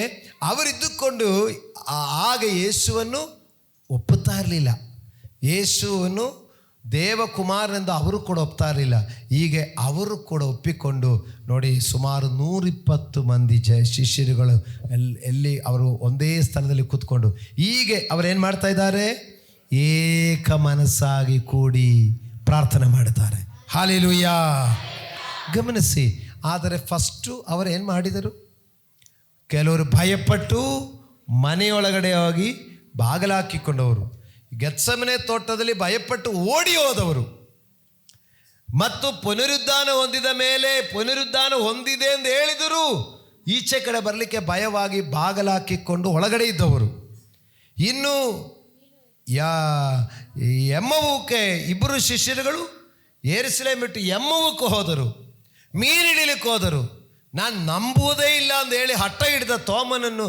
[SPEAKER 1] ಅವರಿದ್ದುಕೊಂಡು ಆಗ ಯೇಸುವನ್ನು ಒಪ್ಪುತ್ತಾ ಇರಲಿಲ್ಲ. ಯೇಸುವನ್ನು ದೇವಕುಮಾರನೆಂದು ಅವರು ಕೂಡ ಒಪ್ತಾ ಇರಲಿಲ್ಲ. ಹೀಗೆ ಅವರು ಕೂಡ ಒಪ್ಪಿಕೊಂಡು ನೋಡಿ, ಸುಮಾರು 120 ಮಂದಿ ಶಿಷ್ಯರುಗಳು ಎಲ್ಲಿ ಅವರು ಒಂದೇ ಸ್ಥಳದಲ್ಲಿ ಕೂತ್ಕೊಂಡು ಹೀಗೆ ಅವರೇನು ಮಾಡ್ತಾ ಇದ್ದಾರೆ? ಏಕ ಮನಸ್ಸಾಗಿ ಕೂಡಿ ಪ್ರಾರ್ಥನೆ ಮಾಡುತ್ತಾರೆ. ಹಲ್ಲೆಲೂಯಾ. ಗಮನಿಸಿ, ಆದರೆ ಫಸ್ಟು ಅವರು ಏನು ಮಾಡಿದರು? ಕೆಲವರು ಭಯಪಟ್ಟು ಮನೆಯೊಳಗಡೆ ಹೋಗಿ ಬಾಗಿಲಾಕಿಕೊಂಡವರು, ಗೆತ್ಸಮನೆ ತೋಟದಲ್ಲಿ ಭಯಪಟ್ಟು ಓಡಿ ಹೋದವರು, ಮತ್ತು ಪುನರುದ್ಧಾನ ಹೊಂದಿದ ಮೇಲೆ ಪುನರುದ್ಧಾನ ಹೊಂದಿದೆ ಎಂದು ಹೇಳಿದರು ಈಚೆ ಕಡೆ ಬರಲಿಕ್ಕೆ ಭಯವಾಗಿ ಬಾಗಿಲಾಕಿಕೊಂಡು ಒಳಗಡೆ ಇದ್ದವರು. ಇನ್ನು ಎಮ್ಮವುಕ್ಕೆ 2 ಶಿಷ್ಯರುಗಳು ಯೆರೂಸಲೇಮ್ ಬಿಟ್ಟು ಎಮ್ಮವುಕ್ಕೆ ಹೋದರು, ಮೀನು ಹಿಡಿಲಿಕ್ಕೆ ಹೋದರು. ನಾನು ನಂಬುವುದೇ ಇಲ್ಲ ಅಂತ ಹೇಳಿ ಹಠ ಹಿಡಿದ ತೋಮನನ್ನು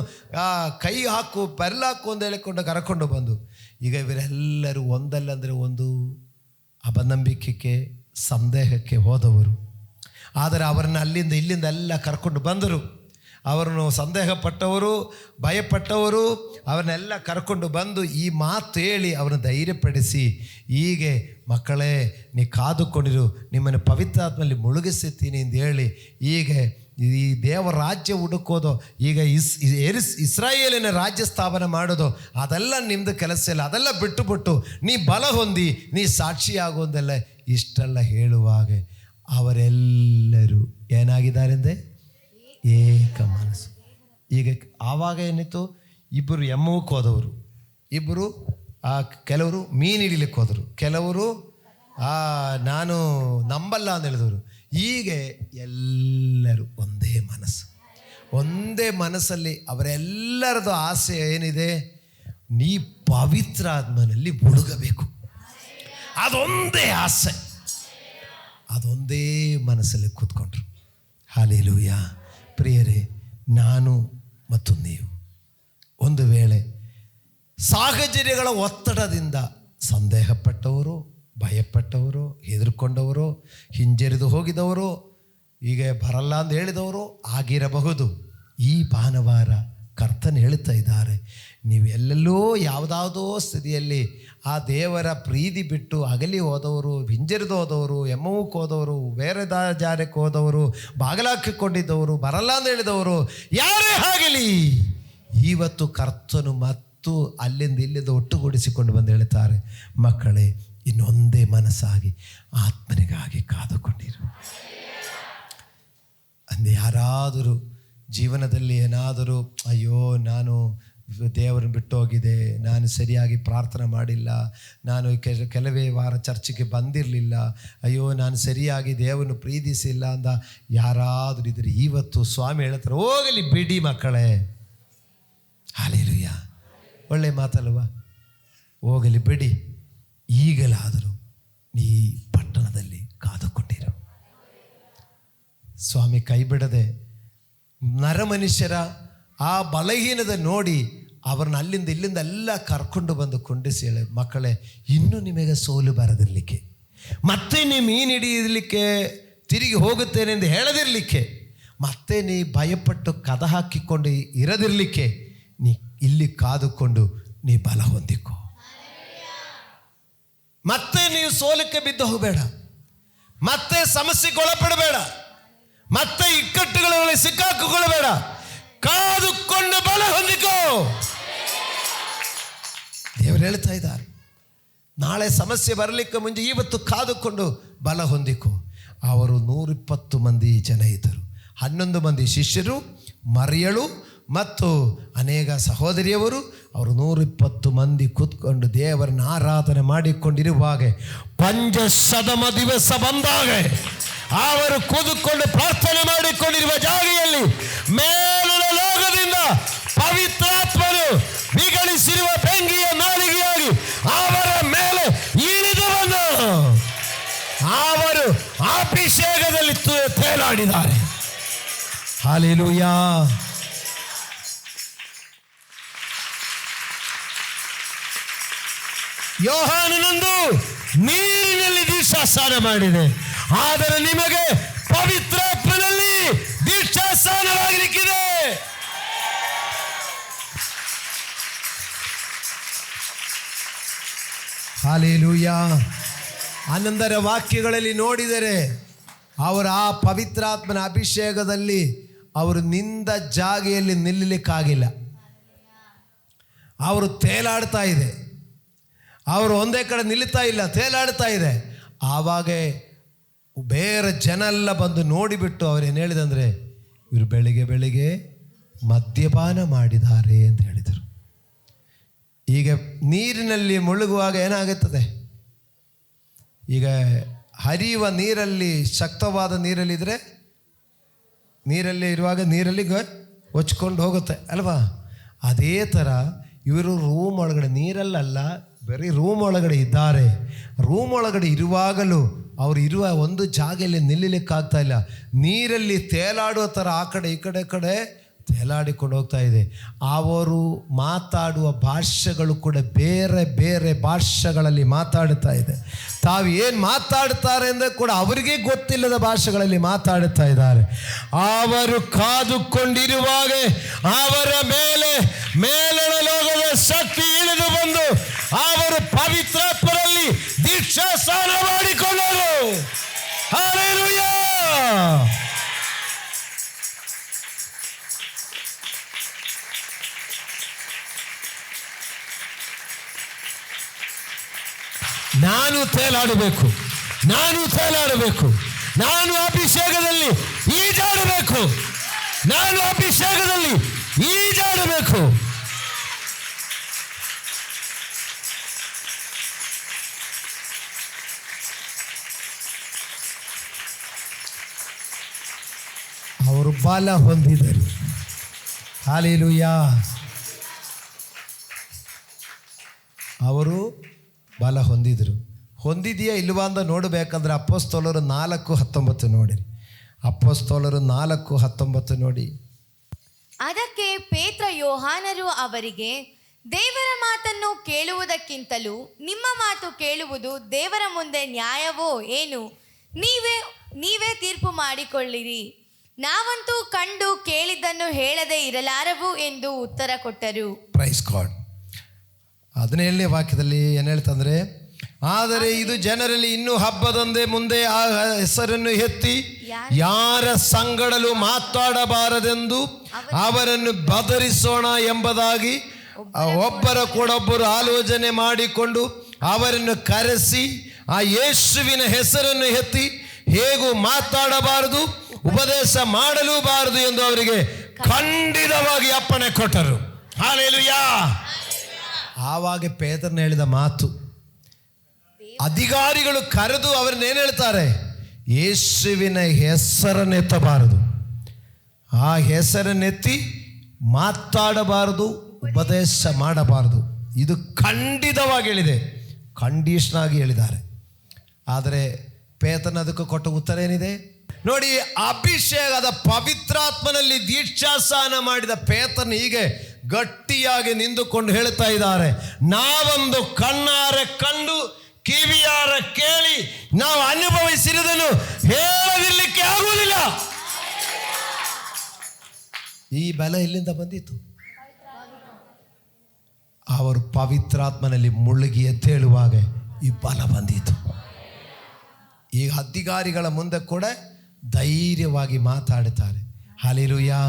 [SPEAKER 1] ಕೈ ಹಾಕು ಬೆರಲಾಕು ಅಂತ ಹೇಳಿಕೊಂಡು ಕರ್ಕೊಂಡು ಬಂದು, ಈಗ ಇವರೆಲ್ಲರೂ ಒಂದಲ್ಲಂದರೆ ಒಂದು ಅಪನಂಬಿಕೆಗೆ ಸಂದೇಹಕ್ಕೆ ಹೋದವರು. ಆದರೆ ಅವರನ್ನು ಅಲ್ಲಿಂದ ಇಲ್ಲಿಂದ ಎಲ್ಲ ಕರ್ಕೊಂಡು ಬಂದರು. ಅವರನ್ನು ಸಂದೇಹಪಟ್ಟವರು, ಭಯಪಟ್ಟವರು ಅವರನ್ನೆಲ್ಲ ಕರ್ಕೊಂಡು ಬಂದು ಈ ಮಾತು ಹೇಳಿ ಅವರನ್ನು ಧೈರ್ಯಪಡಿಸಿ, ಹೀಗೆ ಮಕ್ಕಳೇ ನೀ ಕಾದುಕೊಂಡಿರು, ನಿಮ್ಮನ್ನು ಪವಿತ್ರಾತ್ಮಲ್ಲಿ ಮುಳುಗಿಸುತ್ತೀನಿ ಅಂತ ಹೇಳಿ, ಹೀಗೆ ಈ ದೇವರ ರಾಜ್ಯ ಹುಡುಕೋದು, ಈಗ ಇಸ್ರಾಯೇಲಿನ ರಾಜ್ಯ ಸ್ಥಾಪನೆ ಮಾಡೋದು, ಅದೆಲ್ಲ ನಿಮ್ಮದು ಕೆಲಸ ಇಲ್ಲ, ಅದೆಲ್ಲ ಬಿಟ್ಟು ನೀ ಬಲ ಹೊಂದಿ ನೀ ಸಾಕ್ಷಿಯಾಗುವುದೆಲ್ಲ ಇಷ್ಟೆಲ್ಲ ಹೇಳುವಾಗ ಅವರೆಲ್ಲರೂ ಏನಾಗಿದ್ದಾರೆಂದರೆ ಏಕ ಮನಸ್ಸು. ಈಗ ಆವಾಗ ಏನಿತ್ತು, ಇಬ್ಬರು ಎಮ್ಮವಕ್ಕೆ ಹೋದವರು, ಇಬ್ಬರು ಕೆಲವರು ಮೀನು ಹಿಡಿಲಿಕ್ಕೆ ಹೋದರು, ಕೆಲವರು ನಾನು ನಂಬಲ್ಲ ಅಂತ ಹೇಳಿದವರು. ಹೀಗೆ ಎಲ್ಲರೂ ಒಂದೇ ಮನಸ್ಸು, ಒಂದೇ ಮನಸ್ಸಲ್ಲಿ ಅವರೆಲ್ಲರದು ಆಸೆ ಏನಿದೆ, ನೀ ಪವಿತ್ರಾತ್ಮನಲ್ಲಿ ಮುಳುಗಬೇಕು. ಅದೊಂದೇ ಆಸೆ, ಅದೊಂದೇ ಮನಸ್ಸಲ್ಲಿ ಕೂತ್ಕೊಂಡ್ರು. ಹಲ್ಲೆಲೂಯಾ. ಪ್ರಿಯರೇ, ನಾನು ಮತ್ತು ನೀವು ಒಂದು ವೇಳೆ ಸಾಹಚರ್ಯಗಳ ಒತ್ತಡದಿಂದ ಸಂದೇಹಪಟ್ಟವರು, ಭಯಪಟ್ಟವರು, ಹೆದರ್ಕೊಂಡವರು, ಹಿಂಜರಿದು ಹೋಗಿದವರು, ಈಗ ಬರಲ್ಲ ಅಂತ ಹೇಳಿದವರು ಆಗಿರಬಹುದು. ಈ ಭಾನುವಾರ ಕರ್ತನ ಹೇಳ್ತಾ ಇದ್ದಾರೆ, ನೀವು ಎಲ್ಲೆಲ್ಲೋ ಯಾವುದಾವುದೋ ಸ್ಥಿತಿಯಲ್ಲಿ ಆ ದೇವರ ಪ್ರೀತಿ ಬಿಟ್ಟು ಅಗಲಿ ಹೋದವರು, ಹಿಂಜರಿದು ಹೋದವರು, ಎಮ್ಮವಕ್ಕೆ ಹೋದವರು, ಬೇರೆ ಜಾರಕ್ಕೆ ಹೋದವರು, ಬಾಗಿಲಾಕಿಕೊಂಡಿದ್ದವರು, ಬರಲ್ಲ ಅಂತ ಹೇಳಿದವರು ಯಾರೇ ಆಗಲಿ, ಇವತ್ತು ಕರ್ತನು ಮತ್ತು ಅಲ್ಲಿಂದ ಇಲ್ಲಿಂದ ಒಟ್ಟುಗೂಡಿಸಿಕೊಂಡು ಬಂದು ಹೇಳ್ತಾರೆ, ಮಕ್ಕಳೇ ಇನ್ನೊಂದೇ ಮನಸ್ಸಾಗಿ ಆತ್ಮನಿಗಾಗಿ ಕಾದುಕೊಂಡಿರು. ಅಂದು ಯಾರಾದರೂ ಜೀವನದಲ್ಲಿ ಏನಾದರೂ ಅಯ್ಯೋ ನಾನು ದೇವರನ್ನು ಬಿಟ್ಟು ಹೋಗಿದೆ, ನಾನು ಸರಿಯಾಗಿ ಪ್ರಾರ್ಥನೆ ಮಾಡಿಲ್ಲ, ನಾನು ಕೆಲವೇ ವಾರ ಚರ್ಚಿಗೆ ಬಂದಿರಲಿಲ್ಲ, ಅಯ್ಯೋ ನಾನು ಸರಿಯಾಗಿ ದೇವರನ್ನು ಪ್ರೀತಿಸಿಲ್ಲ ಅಂತ ಯಾರಾದರೂ ಇದ್ದರೆ ಇವತ್ತು ಸ್ವಾಮಿ ಹೇಳ್ತಾರೆ, ಹೋಗಲಿ ಬಿಡಿ ಮಕ್ಕಳೇ. ಹಲ್ಲೆಲೂಯಾ. ಒಳ್ಳೆ ಮಾತಲ್ವಾ? ಹೋಗಲಿ ಬಿಡಿ, ಈಗಲಾದರೂ ನೀ ಪಟ್ಟಣದಲ್ಲಿ ಕಾದುಕೊಂಡಿರು. ಸ್ವಾಮಿ ಕೈ ಬಿಡದೆ ನರಮನುಷ್ಯರ ಆ ಬಲಹೀನದ ನೋಡಿ ಅವ್ರನ್ನ ಅಲ್ಲಿಂದ ಇಲ್ಲಿಂದ ಎಲ್ಲ ಕರ್ಕೊಂಡು ಬಂದು ಕೊಂಡಿಸಿ ಹೇಳಿ, ಮಕ್ಕಳೇ ಇನ್ನೂ ನಿಮಗೆ ಸೋಲು ಬರದಿರಲಿಕ್ಕೆ, ಮತ್ತೆ ನೀ ಮೀನು ಹಿಡಿಯಲಿಕ್ಕೆ ತಿರುಗಿ ಹೋಗುತ್ತೇನೆ ಎಂದು ಹೇಳದಿರಲಿಕ್ಕೆ, ಮತ್ತೆ ನೀ ಭಯಪಟ್ಟು ಕದ ಹಾಕಿಕೊಂಡು ಇರದಿರಲಿಕ್ಕೆ, ನೀ ಇಲ್ಲಿ ಕಾದುಕೊಂಡು ನೀ ಬಲ ಹೊಂದಿಕೋ. ಮತ್ತೆ ನೀವು ಸೋಲಕ್ಕೆ ಬಿದ್ದು ಹೋಗಬೇಡ, ಮತ್ತೆ ಸಮಸ್ಯೆಗೆ ಒಳಪಡಬೇಡ, ಮತ್ತೆ ಇಕ್ಕಟ್ಟುಗಳಲ್ಲಿ ಸಿಕ್ಕಾಕಿಕೊಳ್ಳಬೇಡ, ಕಾದುಕೊಂಡು ಬಲ ಹೊಂದಿಕೋ. ದೇವರು ಹೇಳ್ತಾ ಇದ್ದಾರೆ, ನಾಳೆ ಸಮಸ್ಯೆ ಬರಲಿಕ್ಕೆ ಮುಂಚೆ ಇವತ್ತು ಕಾದುಕೊಂಡು ಬಲ ಹೊಂದಿಕೋ. ಅವರು 120 ಮಂದಿ ಜನ ಇದ್ದರು. 11 ಮಂದಿ ಶಿಷ್ಯರು, ಮರಿಯಳು ಮತ್ತು ಅನೇಕ ಸಹೋದರಿಯವರು. ಅವರು 120 ಮಂದಿ ಕೂತ್ಕೊಂಡು ದೇವರನ್ನ ಆರಾಧನೆ ಮಾಡಿಕೊಂಡಿರುವಾಗ ಪಂಚಸದಮ ದಿವಸ ಬಂದಾಗ ಅವರು ಕೂದುಕೊಂಡು ಪ್ರಾರ್ಥನೆ ಮಾಡಿಕೊಂಡಿರುವ ಜಾಗೆಯಲ್ಲಿ ಮೇಲಿನ ಲೋಕದಿಂದ ಪವಿತ್ರಾತ್ಮನು ಬಿಗಡಿಸಿರುವ ಬೆಂಕಿಯ ನಾಲಿಗೆಯಾಗಿ ಅವರ ಮೇಲೆ ಇಳಿದು ಬಂದು ಅವರು ಅಭಿಷೇಕದಲ್ಲಿ ತೇಲಾಡಿದ್ದಾರೆ. ಹಲ್ಲೆಲೂಯಾ. ಯೋಹಾನನಂದು ನೀರಿನಲ್ಲಿ ದೀಕ್ಷಾಸ್ನಾನ ಮಾಡಿದೆ, ಆದರೆ ನಿಮಗೆ ಪವಿತ್ರಾತ್ಮನಲ್ಲಿ ದೀಕ್ಷಾಸ್ನಾನವಾಗಲಿಕ್ಕಿದೆ. ಹಲ್ಲೆಲೂಯಾ. ಅನಂತರ ವಾಕ್ಯಗಳಲ್ಲಿ ನೋಡಿದರೆ ಅವರ ಆ ಪವಿತ್ರಾತ್ಮನ ಅಭಿಷೇಕದಲ್ಲಿ ಅವರು ನಿಂದ ಜಾಗೆಯಲ್ಲಿ ನಿಲ್ಲಲಿಕ್ಕಾಗಿಲ್ಲ. ಅವರು ತೇಲಾಡ್ತಾ ಇದೆ, ಅವರು ಒಂದೇ ಕಡೆ ನಿಲ್ಲುತ್ತಾ ಇಲ್ಲ, ತೇಲಾಡ್ತಾ ಇದೆ. ಆವಾಗ ಬೇರೆ ಜನ ಎಲ್ಲ ಬಂದು ನೋಡಿಬಿಟ್ಟು ಅವರೇನು ಹೇಳಿದಂದರೆ, ಇವರು ಬೆಳಿಗ್ಗೆ ಮದ್ಯಪಾನ ಮಾಡಿದ್ದಾರೆ ಅಂತ ಹೇಳಿದರು. ಈಗ ನೀರಿನಲ್ಲಿ ಮುಳುಗುವಾಗ ಏನಾಗುತ್ತದೆ, ಈಗ ಹರಿಯುವ ನೀರಲ್ಲಿ ಶಕ್ತವಾದ ನೀರಲ್ಲಿದ್ದರೆ ನೀರಲ್ಲಿ ಇರುವಾಗ ನೀರಲ್ಲಿ ಹೊಚ್ಕೊಂಡು ಹೋಗುತ್ತೆ ಅಲ್ವಾ? ಅದೇ ಥರ ಇವರು ರೂಮ್ ಒಳಗಡೆ, ನೀರಲ್ಲ, ಬರೀ ರೂಮ್ ಒಳಗಡೆ ಇದ್ದಾರೆ. ರೂಮ್ ಒಳಗಡೆ ಇರುವಾಗಲೂ ಅವರು ಇರುವ ಒಂದು ಜಾಗೆಯಲ್ಲಿ ನಿಲ್ಲಲಿಕ್ಕಾಗ್ತಾ ಇಲ್ಲ. ನೀರಲ್ಲಿ ತೇಲಾಡುವ ಥರ ಆ ಕಡೆ ಈ ಕಡೆ ತೇಲಾಡಿಕೊಂಡು ಹೋಗ್ತಾ ಇದೆ. ಅವರು ಮಾತಾಡುವ ಭಾಷೆಗಳು ಕೂಡ ಬೇರೆ ಬೇರೆ ಭಾಷೆಗಳಲ್ಲಿ ಮಾತಾಡ್ತಾ ಇದೆ. ತಾವು ಏನು ಮಾತಾಡ್ತಾರೆ ಅಂದರೆ ಕೂಡ ಅವರಿಗೆ ಗೊತ್ತಿಲ್ಲದ ಭಾಷೆಗಳಲ್ಲಿ ಮಾತಾಡುತ್ತಾ ಇದ್ದಾರೆ. ಅವರು ಕಾದುಕೊಂಡಿರುವಾಗ ಅವರ ಮೇಲೆ ಮೇಲಣ ಲೋಕದ ಶಕ್ತಿ ಇಳಿದು ಬಂದು ಅವರು ಪವಿತ್ರಾತ್ಮರಲ್ಲಿ ದೀಕ್ಷಾ ಸ್ನಾನ ಮಾಡಿಕೊಂಡರು. ಹಲ್ಲೆಲೂಯಾ. ನಾನು ತೇಲಾಡಬೇಕು, ನಾನು ಅಭಿಷೇಕದಲ್ಲಿ ಈಜಾಡಬೇಕು. ಅವರು ಬಲ ಹೊಂದಿದರು. ಹಲ್ಲೆಲೂಯಾ. ಅವರು ಬಲ ಹೊಂದಿದೆಯಾ ಇಲ್ವಾ ಅಂತ ನೋಡಬೇಕಂದ್ರೆ ಅಪೊಸ್ತಲರು 4:19 ನೋಡಿರಿ. ಅಪೊಸ್ತಲರು 4:19 ನೋಡಿ.
[SPEAKER 2] ಅದಕ್ಕೆ ಪೇತ್ರ ಯೋಹಾನರು ಅವರಿಗೆ, ದೇವರ ಮಾತನ್ನು ಕೇಳುವುದಕ್ಕಿಂತಲೂ ನಿಮ್ಮ ಮಾತು ಕೇಳುವುದು ದೇವರ ಮುಂದೆ ನ್ಯಾಯವೋ ಏನು? ನೀವೇ ತೀರ್ಪು ಮಾಡಿಕೊಳ್ಳಿರಿ. ನಾವಂತೂ ಕಂಡು ಕೇಳಿದ್ದನ್ನು ಹೇಳದೆ ಇರಲಾರವು ಎಂದು ಉತ್ತರ ಕೊಟ್ಟರು.
[SPEAKER 1] Praise God. 17ನೇ ವಾಕ್ಯದಲ್ಲಿ ಏನು ಹೇಳ್ತಂದ್ರೆ, ಆದರೆ ಇದು ಜನರಲ್ಲಿ ಇನ್ನೂ ಹಬ್ಬದಂದೇ ಮುಂದೆ ಆ ಹೆಸರನ್ನು ಎತ್ತಿ ಯಾರ ಸಂಗಡಲು ಮಾತಾಡಬಾರದೆಂದು ಅವರನ್ನು ಬದರಿಸೋಣ ಎಂಬುದಾಗಿ ಒಬ್ಬರ ಕೂಡೊಬ್ಬರು ಆಲೋಚನೆ ಮಾಡಿಕೊಂಡು ಅವರನ್ನು ಕರೆಸಿ ಆ ಯೇಸುವಿನ ಹೆಸರನ್ನು ಎತ್ತಿ ಹೇಗೂ ಮಾತಾಡಬಾರದು, ಉಪದೇಶ ಮಾಡಲೂಬಾರದು ಎಂದು ಅವರಿಗೆ ಖಂಡಿತವಾಗಿ ಅಪ್ಪಣೆ ಕೊಟ್ಟರು. ಹಲ್ಲೆಲೂಯಾ. ಆವಾಗ ಪೇತ್ರನ ಹೇಳಿದ ಮಾತು, ಅಧಿಕಾರಿಗಳು ಕರೆದು ಅವರನ್ನೇನು ಹೇಳ್ತಾರೆ, ಯೇಸುವಿನ ಹೆಸರನ್ನೆತ್ತಬಾರದು, ಆ ಹೆಸರನ್ನೆತ್ತಿ ಮಾತಾಡಬಾರದು, ಉಪದೇಶ ಮಾಡಬಾರದು. ಇದು ಖಂಡಿತವಾಗಿ ಹೇಳಿದೆ, ಕಂಡೀಷನ್ ಆಗಿ ಹೇಳಿದ್ದಾರೆ. ಆದರೆ ಪೇತ್ರನ ಅದಕ್ಕೆ ಕೊಟ್ಟ ಉತ್ತರ ಏನಿದೆ ನೋಡಿ. ಅಭಿಷೇಕದ ಪವಿತ್ರಾತ್ಮನಲ್ಲಿ ದೀಕ್ಷಾಸ್ನಾನ ಮಾಡಿದ ಪೇತ್ರನ ಹೀಗೆ ಗಟ್ಟಿಯಾಗಿ ನಿಂತುಕೊಂಡು ಹೇಳ್ತಾ ಇದ್ದಾರೆ, ನಾವೊಂದು ಕಣ್ಣಾರೆ ಕಂಡು ಕಿವಿಯಾರ ಕೇಳಿ ನಾವು ಅನುಭವಿಸಿರುವುದನ್ನು ಹೇಳದಿರಲಿಕ್ಕೆ ಆಗುವುದಿಲ್ಲ. ಈ ಬಲ ಎಲ್ಲಿಂದ ಬಂದಿತ್ತು? ಅವರು ಪವಿತ್ರಾತ್ಮನಲ್ಲಿ ಮುಳುಗಿ ಎದ್ದೇಳುವಾಗ ಈ ಬಲ ಬಂದಿತ್ತು. ಈ ಅಧಿಕಾರಿಗಳ ಮುಂದೆ ಕೂಡ ಧೈರ್ಯವಾಗಿ ಮಾತಾಡುತ್ತಾರೆ. ಹಲ್ಲೆಲೂಯಾ.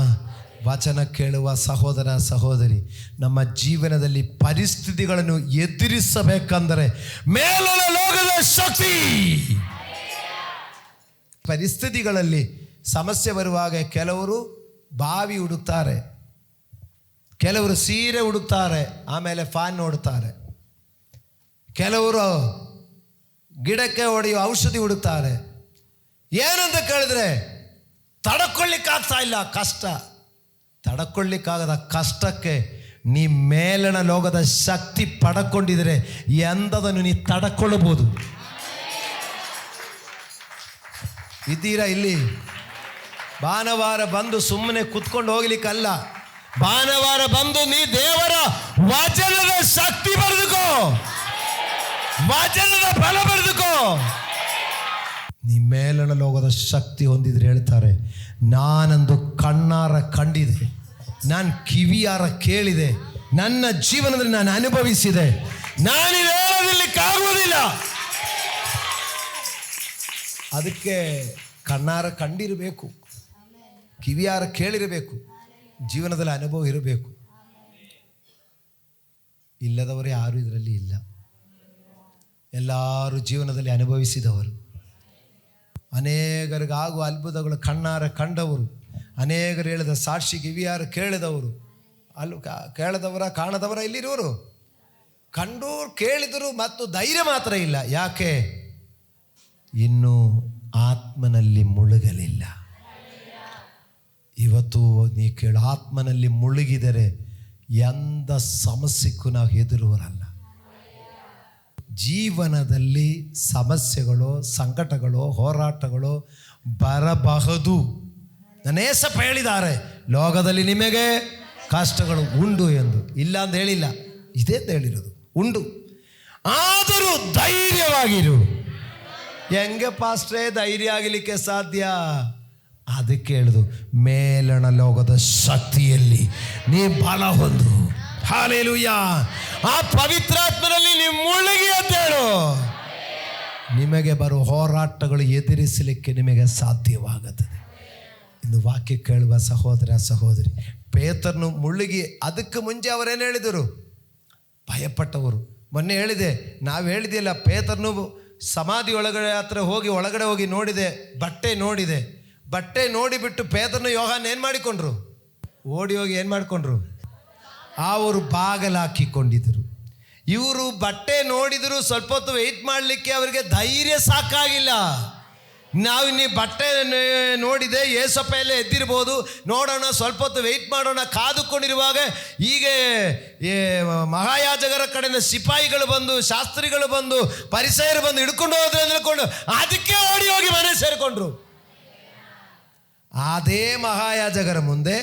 [SPEAKER 1] ವಚನ ಕೇಳುವ ಸಹೋದರ ಸಹೋದರಿ, ನಮ್ಮ ಜೀವನದಲ್ಲಿ ಪರಿಸ್ಥಿತಿಗಳನ್ನು ಎದುರಿಸಬೇಕಂದರೆ ಮೇಲಣ ಲೋಕದ ಶಕ್ತಿ. ಪರಿಸ್ಥಿತಿಗಳಲ್ಲಿ ಸಮಸ್ಯೆ ಬರುವಾಗ ಕೆಲವರು ಬಾವಿ ಹುಡುಕ್ತಾರೆ, ಕೆಲವರು ಸೀರೆ ಹುಡುಕ್ತಾರೆ, ಆಮೇಲೆ ಫ್ಯಾನ್ ನೋಡುತ್ತಾರೆ, ಕೆಲವರು ಗಿಡಕ್ಕೆ ಹೊಡೆಯುವ ಔಷಧಿ ಹುಡುಕ್ತಾರೆ. ಏನಂತ ಕೇಳಿದ್ರೆ ತಡ್ಕೊಳ್ಳಿಕ್ಕಾಗ್ತಾ ಇಲ್ಲ, ಕಷ್ಟ. ತಡ್ಕೊಳ್ಳಿಕ್ಕಾಗದ ಕಷ್ಟಕ್ಕೆ ನೀ ಮೇಲಣ ಲೋಕದ ಶಕ್ತಿ ಪಡ್ಕೊಂಡಿದ್ರೆ ಎಂದದನ್ನು ನೀ ತಡ್ಕೊಳ್ಳಬಹುದು. ಇದ್ದೀರಾ ಇಲ್ಲಿ? ಭಾನುವಾರ ಬಂದು ಸುಮ್ಮನೆ ಕುತ್ಕೊಂಡು ಹೋಗ್ಲಿಕ್ಕಲ್ಲ, ಭಾನುವಾರ ಬಂದು ನೀ ದೇವರ ವಚನದ ಶಕ್ತಿ ಬರೆದುಕೋ, ವಚನದ ಬಲ ಬರೆದುಕೋ. ನೀ ಮೇಲಣ ಲೋಕದ ಶಕ್ತಿ ಹೊಂದಿದ್ರೆ ಹೇಳ್ತಾರೆ, ನಾನಂದು ಕಣ್ಣಾರ ಕಂಡಿದೆ, ನಾನು ಕಿವಿಯಾರ ಕೇಳಿದೆ, ನನ್ನ ಜೀವನದಲ್ಲಿ ನಾನು ಅನುಭವಿಸಿದೆ, ನಾನಿದು ಹೇಳಲಿಕ್ಕಾಗುವುದಿಲ್ಲ. ಅದಕ್ಕೆ ಕಣ್ಣಾರ ಕಂಡಿರಬೇಕು, ಕಿವಿಯಾರ ಕೇಳಿರಬೇಕು, ಜೀವನದಲ್ಲಿ ಅನುಭವ ಇರಬೇಕು. ಇಲ್ಲದವರು ಯಾರು ಇದರಲ್ಲಿ ಇಲ್ಲ. ಎಲ್ಲರೂ ಜೀವನದಲ್ಲಿ ಅನುಭವಿಸಿದವರು, ಅನೇಕರಿಗಾಗುವ ಅದ್ಭುತಗಳು ಕಣ್ಣಾರ ಕಂಡವರು, ಅನೇಕರು ಹೇಳಿದ ಸಾಕ್ಷಿ ಕಿವಿಯಾರ ಕೇಳಿದವರು. ಕೇಳದವರ ಕಾಣದವರ ಇಲ್ಲಿರೋರು, ಕಂಡು ಕೇಳಿದರು ಮತ್ತು ಧೈರ್ಯ ಮಾತ್ರ ಇಲ್ಲ. ಯಾಕೆ? ಇನ್ನೂ ಆತ್ಮನಲ್ಲಿ ಮುಳುಗಲಿಲ್ಲ. ಇವತ್ತು ನೀ ಕೇಳು, ಆತ್ಮನಲ್ಲಿ ಮುಳುಗಿದರೆ ಎಂದ ಸಮಸ್ಯೆಗೂ ನಾವು ಹೆದರುವರಲ್ಲ. ಜೀವನದಲ್ಲಿ ಸಮಸ್ಯೆಗಳು, ಸಂಕಟಗಳು, ಹೋರಾಟಗಳು ಬರಬಹುದು. ನನೇಸಪ್ಪ ಹೇಳಿದ್ದಾರೆ, ಲೋಕದಲ್ಲಿ ನಿಮಗೆ ಕಷ್ಟಗಳು ಉಂಟು ಎಂದು. ಇಲ್ಲ ಅಂತ ಹೇಳಿಲ್ಲ, ಇದೇ ಅಂತ ಹೇಳಿರೋದು, ಉಂಟು. ಆದರೂ ಧೈರ್ಯವಾಗಿರು. ಹೆಂಗೆ ಪಾಸ್ಟ್ರೇ ಧೈರ್ಯ ಆಗಲಿಕ್ಕೆ ಸಾಧ್ಯ? ಅದಕ್ಕೆ ಹೇಳುದು, ಮೇಲಣ ಲೋಕದ ಶಕ್ತಿಯಲ್ಲಿ ನೀ ಬಲ ಹೊಂದು. ಹಲ್ಲೆಲೂಯಾ. ಆ ಪವಿತ್ರಾತ್ಮನಲ್ಲಿ ನೀವು ಮುಳುಗಿ ಅಂತ ಹೇಳು. ನಿಮಗೆ ಬರುವ ಹೋರಾಟಗಳು ಎದುರಿಸಲಿಕ್ಕೆ ನಿಮಗೆ ಸಾಧ್ಯವಾಗುತ್ತದೆ. ಇನ್ನು ವಾಕ್ಯ ಕೇಳುವ ಸಹೋದರ ಸಹೋದರಿ, ಪೇತ್ರನು ಮುಳುಗಿ, ಅದಕ್ಕೆ ಮುಂಚೆ ಅವರೇನು ಹೇಳಿದರು? ಭಯಪಟ್ಟವರು. ಮೊನ್ನೆ ಹೇಳಿದೆ, ನಾವು ಹೇಳಿದೆಯಲ್ಲ, ಪೇತ್ರನು ಸಮಾಧಿ ಒಳಗಡೆ ಹೋಗಿ ನೋಡಿದೆ, ಬಟ್ಟೆ ನೋಡಿಬಿಟ್ಟು ಪೇತ್ರನು ಯೋಹಾನ್ ಏನು ಮಾಡಿಕೊಂಡ್ರು? ಓಡಿ ಹೋಗಿ ಏನು ಮಾಡಿಕೊಂಡ್ರು? ಅವರು ಬಾಗಲು ಹಾಕಿಕೊಂಡಿದ್ದರು. ಇವರು ಬಟ್ಟೆ ನೋಡಿದರು, ಸ್ವಲ್ಪ ಹೊತ್ತು ವೆಯ್ಟ್ ಮಾಡಲಿಕ್ಕೆ ಅವರಿಗೆ ಧೈರ್ಯ ಸಾಕಾಗಿಲ್ಲ. ನಾವು ನೀ ಬಟ್ಟೆ ನೋಡಿದೆ, ಏಸಪ್ಪ ಎಲ್ಲ ಎದ್ದಿರ್ಬೋದು, ನೋಡೋಣ, ಸ್ವಲ್ಪ ಹೊತ್ತು ವೆಯ್ಟ್ ಮಾಡೋಣ, ಕಾದುಕೊಂಡಿರುವಾಗ ಹೀಗೆ ಮಹಾಯಾಜಕರ ಕಡೆಯಿಂದ ಸಿಪಾಯಿಗಳು ಬಂದು, ಶಾಸ್ತ್ರಿಗಳು ಬಂದು, ಪರಿಸಯರು ಬಂದು ಹಿಡ್ಕೊಂಡು ಹೋದ್ರೆ ಅಂದ್ಕೊಂಡು ಅದಕ್ಕೆ ಓಡಿ ಹೋಗಿ ಮನೆ ಸೇರಿಕೊಂಡ್ರು. ಅದೇ ಮಹಾಯಾಜಕರ ಮುಂದೆ,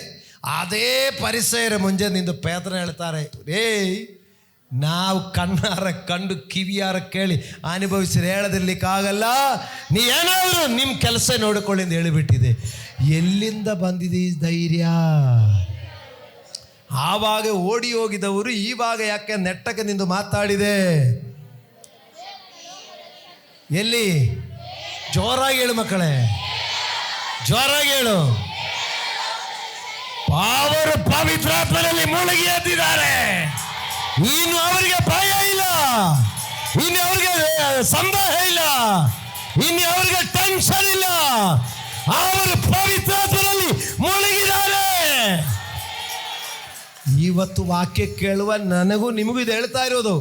[SPEAKER 1] ಅದೇ ಪರಿಸಯರ ಮುಂಜೆ ನಿಂದು ಪೇತ್ರನ ಹೇಳ್ತಾರೆ, ನಾವು ಕಣ್ಣಾರ ಕಂಡು ಕಿವಿಯಾರ ಕೇಳಿ ಅನುಭವಿಸಿ ಹೇಳದಿರ್ಲಿಕ್ಕಾಗಲ್ಲ, ನೀ ಏನಾದರೂ ನಿಮ್ಮ ಕೆಲಸ ನೋಡಿಕೊಳ್ಳಿ ಅಂತ ಹೇಳಿಬಿಟ್ಟಿದೆ. ಎಲ್ಲಿಂದ ಬಂದಿದೆ ಈ ಧೈರ್ಯ? ಆವಾಗ ಓಡಿ ಹೋಗಿದವರು ಈವಾಗ ಯಾಕೆ ನೆಟ್ಟಕ್ಕೆ ನಿಂದು ಮಾತಾಡಿದೆ? ಎಲ್ಲಿ? ಜೋರಾಗಿ ಹೇಳು ಮಕ್ಕಳೇ, ಜೋರಾಗಿ ಹೇಳು. ಅವರು ಪವಿತ್ರಾತ್ಮನಲ್ಲಿ ಮುಳುಗಿ ಎದ್ದಿದ್ದಾರೆ. ಇನ್ನು ಅವರಿಗೆ ಭಯ ಇಲ್ಲ, ಇನ್ನು ಅವರಿಗೆ ಸಂದೇಹ ಇಲ್ಲ, ಇನ್ನು ಅವರಿಗೆ ಟೆನ್ಷನ್ ಇಲ್ಲ. ಅವರು ಪವಿತ್ರಾತ್ಮನಲ್ಲಿ ಮುಳುಗಿದ್ದಾರೆ. ಇವತ್ತು ವಾಕ್ಯ ಕೇಳುವ ನನಗೂ ನಿಮಗೂ ಇದು ಹೇಳ್ತಾ ಇರೋದು.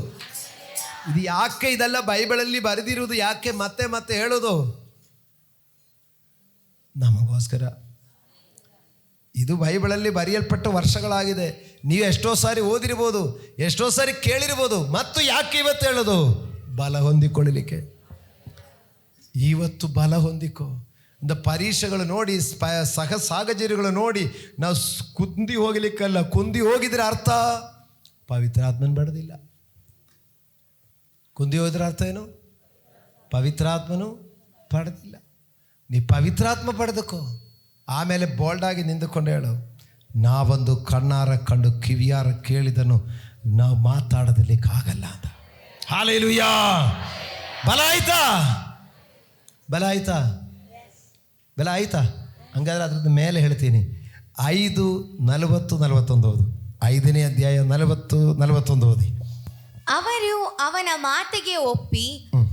[SPEAKER 1] ಇದು ಯಾಕೆ ಇದೆಲ್ಲ ಬೈಬಲಲ್ಲಿ ಬರೆದಿರುವುದು? ಯಾಕೆ ಮತ್ತೆ ಮತ್ತೆ ಹೇಳೋದು? ನಮಗೋಸ್ಕರ. ಇದು ಬೈಬಲಲ್ಲಿ ಬರೆಯಲ್ಪಟ್ಟ ವರ್ಷಗಳಾಗಿದೆ. ನೀವು ಎಷ್ಟೋ ಸಾರಿ ಓದಿರ್ಬೋದು, ಎಷ್ಟೋ ಸಾರಿ ಕೇಳಿರ್ಬೋದು. ಮತ್ತು ಯಾಕೆ ಇವತ್ತು ಹೇಳೋದು? ಬಲ ಹೊಂದಿಕೊಳ್ಳಲಿಕ್ಕೆ. ಇವತ್ತು ಬಲ ಹೊಂದಿಕೋ. இந்த ಪರೀಕ್ಷೆಗಳು ನೋಡಿ, ಸಾಹಚರ್ಯಗಳು ನೋಡಿ ನಾವು ಕುಂದಿ ಹೋಗಲಿಕ್ಕಲ್ಲ. ಕುಂದಿ ಹೋಗಿದ್ರೆ ಅರ್ಥ ಪವಿತ್ರಾತ್ಮನ ಬಡದಿಲ್ಲ. ಕುಂದಿ ಹೋದ್ರೆ ಅರ್ಥ ಏನು? ಪವಿತ್ರಾತ್ಮನು ಪಡೆದಿಲ್ಲ. ನೀ ಪವಿತ್ರಾತ್ಮ ಪಡೆದಕೋ. ಆಮೇಲೆ ಬೋಲ್ಡಾಗಿ ನಿಂತುಕೊಂಡು ಹೇಳು, ನಾವೊಂದು ಕಣ್ಣಾರ ಕಂಡು ಕಿವಿಯಾರ ಕೇಳಿದನು, ನಾವು ಮಾತಾಡಲಿಕ್ಕಾಗಲ್ಲ ಅಂತ. ಹಲ್ಲೆಲೂಯಾ. ಬಲ ಆಯ್ತಾ? ಬಲ ಆಯ್ತಾ? ಬಲ ಆಯ್ತಾ? ಹಂಗಾದ್ರೆ ಅದ್ರದ್ದು ಮೇಲೆ ಹೇಳ್ತೀನಿ. 5:40-41 ಓದು. 5ನೇ ಅಧ್ಯಾಯ 40-41 ಓದಿ.
[SPEAKER 2] ಅವರು ಅವನ ಮಾತಿಗೆ ಒಪ್ಪಿ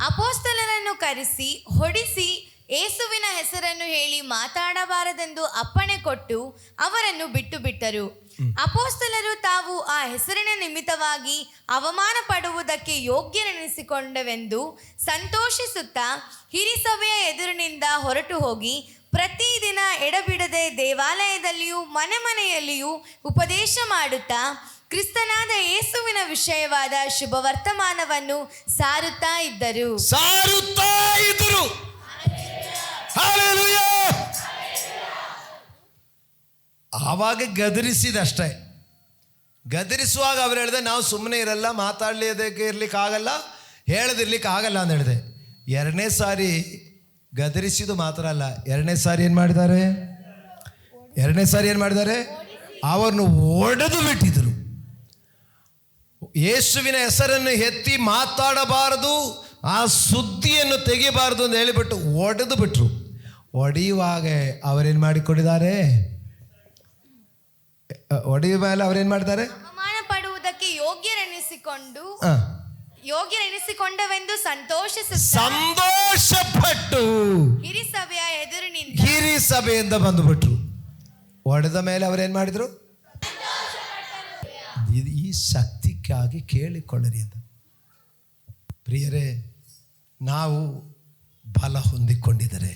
[SPEAKER 2] ಅಪೊಸ್ತಲರನ್ನು ಕರೆಸಿ ಹೊಡಿಸಿ ಯೇಸುವಿನ ಹೆಸರನ್ನು ಹೇಳಿ ಮಾತಾಡಬಾರದೆಂದು ಅಪ್ಪಣೆ ಕೊಟ್ಟು ಅವರನ್ನು ಬಿಟ್ಟು ಬಿಟ್ಟರು. ಅಪೊಸ್ತಲರು ತಾವು ಆ ಹೆಸರಿನ ನಿಮಿತ್ತವಾಗಿ ಅವಮಾನ ಪಡುವುದಕ್ಕೆ ಯೋಗ್ಯರೆನಿಸಿಕೊಂಡವೆಂದು ಸಂತೋಷಿಸುತ್ತಾ ಹಿರಿಸಭೆಯ ಎದುರಿನಿಂದ ಹೊರಟು ಹೋಗಿ ಪ್ರತಿದಿನ ಎಡಬಿಡದೆ ದೇವಾಲಯದಲ್ಲಿಯೂ ಮನೆಯಲ್ಲಿಯೂ ಉಪದೇಶ ಮಾಡುತ್ತಾ ಕ್ರಿಸ್ತನಾದ ಯೇಸುವಿನ ವಿಷಯವಾದ ಶುಭವರ್ತಮಾನವನ್ನು ಸಾರುತ್ತಾ ಇದ್ದರು.
[SPEAKER 1] ಆವಾಗ ಗದರಿಸಿದಷ್ಟೇ. ಗದರಿಸುವಾಗ ಅವ್ರು ಹೇಳಿದೆ, ನಾವು ಸುಮ್ಮನೆ ಇರಲ್ಲ, ಮಾತಾಡಲಿಕ್ಕೆ ಇರ್ಲಿಕ್ಕಾಗಲ್ಲ, ಹೇಳದಿರ್ಲಿಕ್ಕೆ ಆಗಲ್ಲ ಅಂತ ಹೇಳಿದೆ. 2ನೇ ಸಾರಿ ಗದರಿಸಿದು ಮಾತ್ರ ಅಲ್ಲ, 2ನೇ ಸಾರಿ ಏನು ಮಾಡಿದ್ದಾರೆ? ಅವರನ್ನು ಒಡೆದು ಬಿಟ್ಟಿದ್ರು. ಯೇಸುವಿನ ಹೆಸರನ್ನು ಎತ್ತಿ ಮಾತಾಡಬಾರದು, ಆ ಸುದ್ದಿಯನ್ನು ತೆಗಿಬಾರದು ಅಂತ ಹೇಳಿಬಿಟ್ಟು ಒಡೆದು ಬಿಟ್ರು. ಒಡೆಯುವಾಗ ಅವರೇನು ಮಾಡಿಕೊಂಡಿದ್ದಾರೆ? ಒಡೆಯುವ ಮೇಲೆ ಅವರೇನು ಮಾಡಿದ್ದಾರೆ?
[SPEAKER 2] ಅವಮಾನ ಪಡುವುದಕ್ಕೆ ಯೋಗ್ಯರೆನಿಸಿಕೊಂಡವೆಂದು ಸಂತೋಷಪಟ್ಟು ಹಿರಿಸಭೆಯಿಂದ ಬಂದುಬಿಟ್ರು. ಒಡೆದ ಮೇಲೆ ಅವರೇನು ಮಾಡಿದ್ರು? ಈ ಶಕ್ತಿಗಾಗಿ ಕೇಳಿಕೊಳ್ಳರಿ ಅಂತ. ಪ್ರಿಯರೇ, ನಾವು ಬಲ ಹೊಂದಿಕೊಂಡಿದ್ದರೆ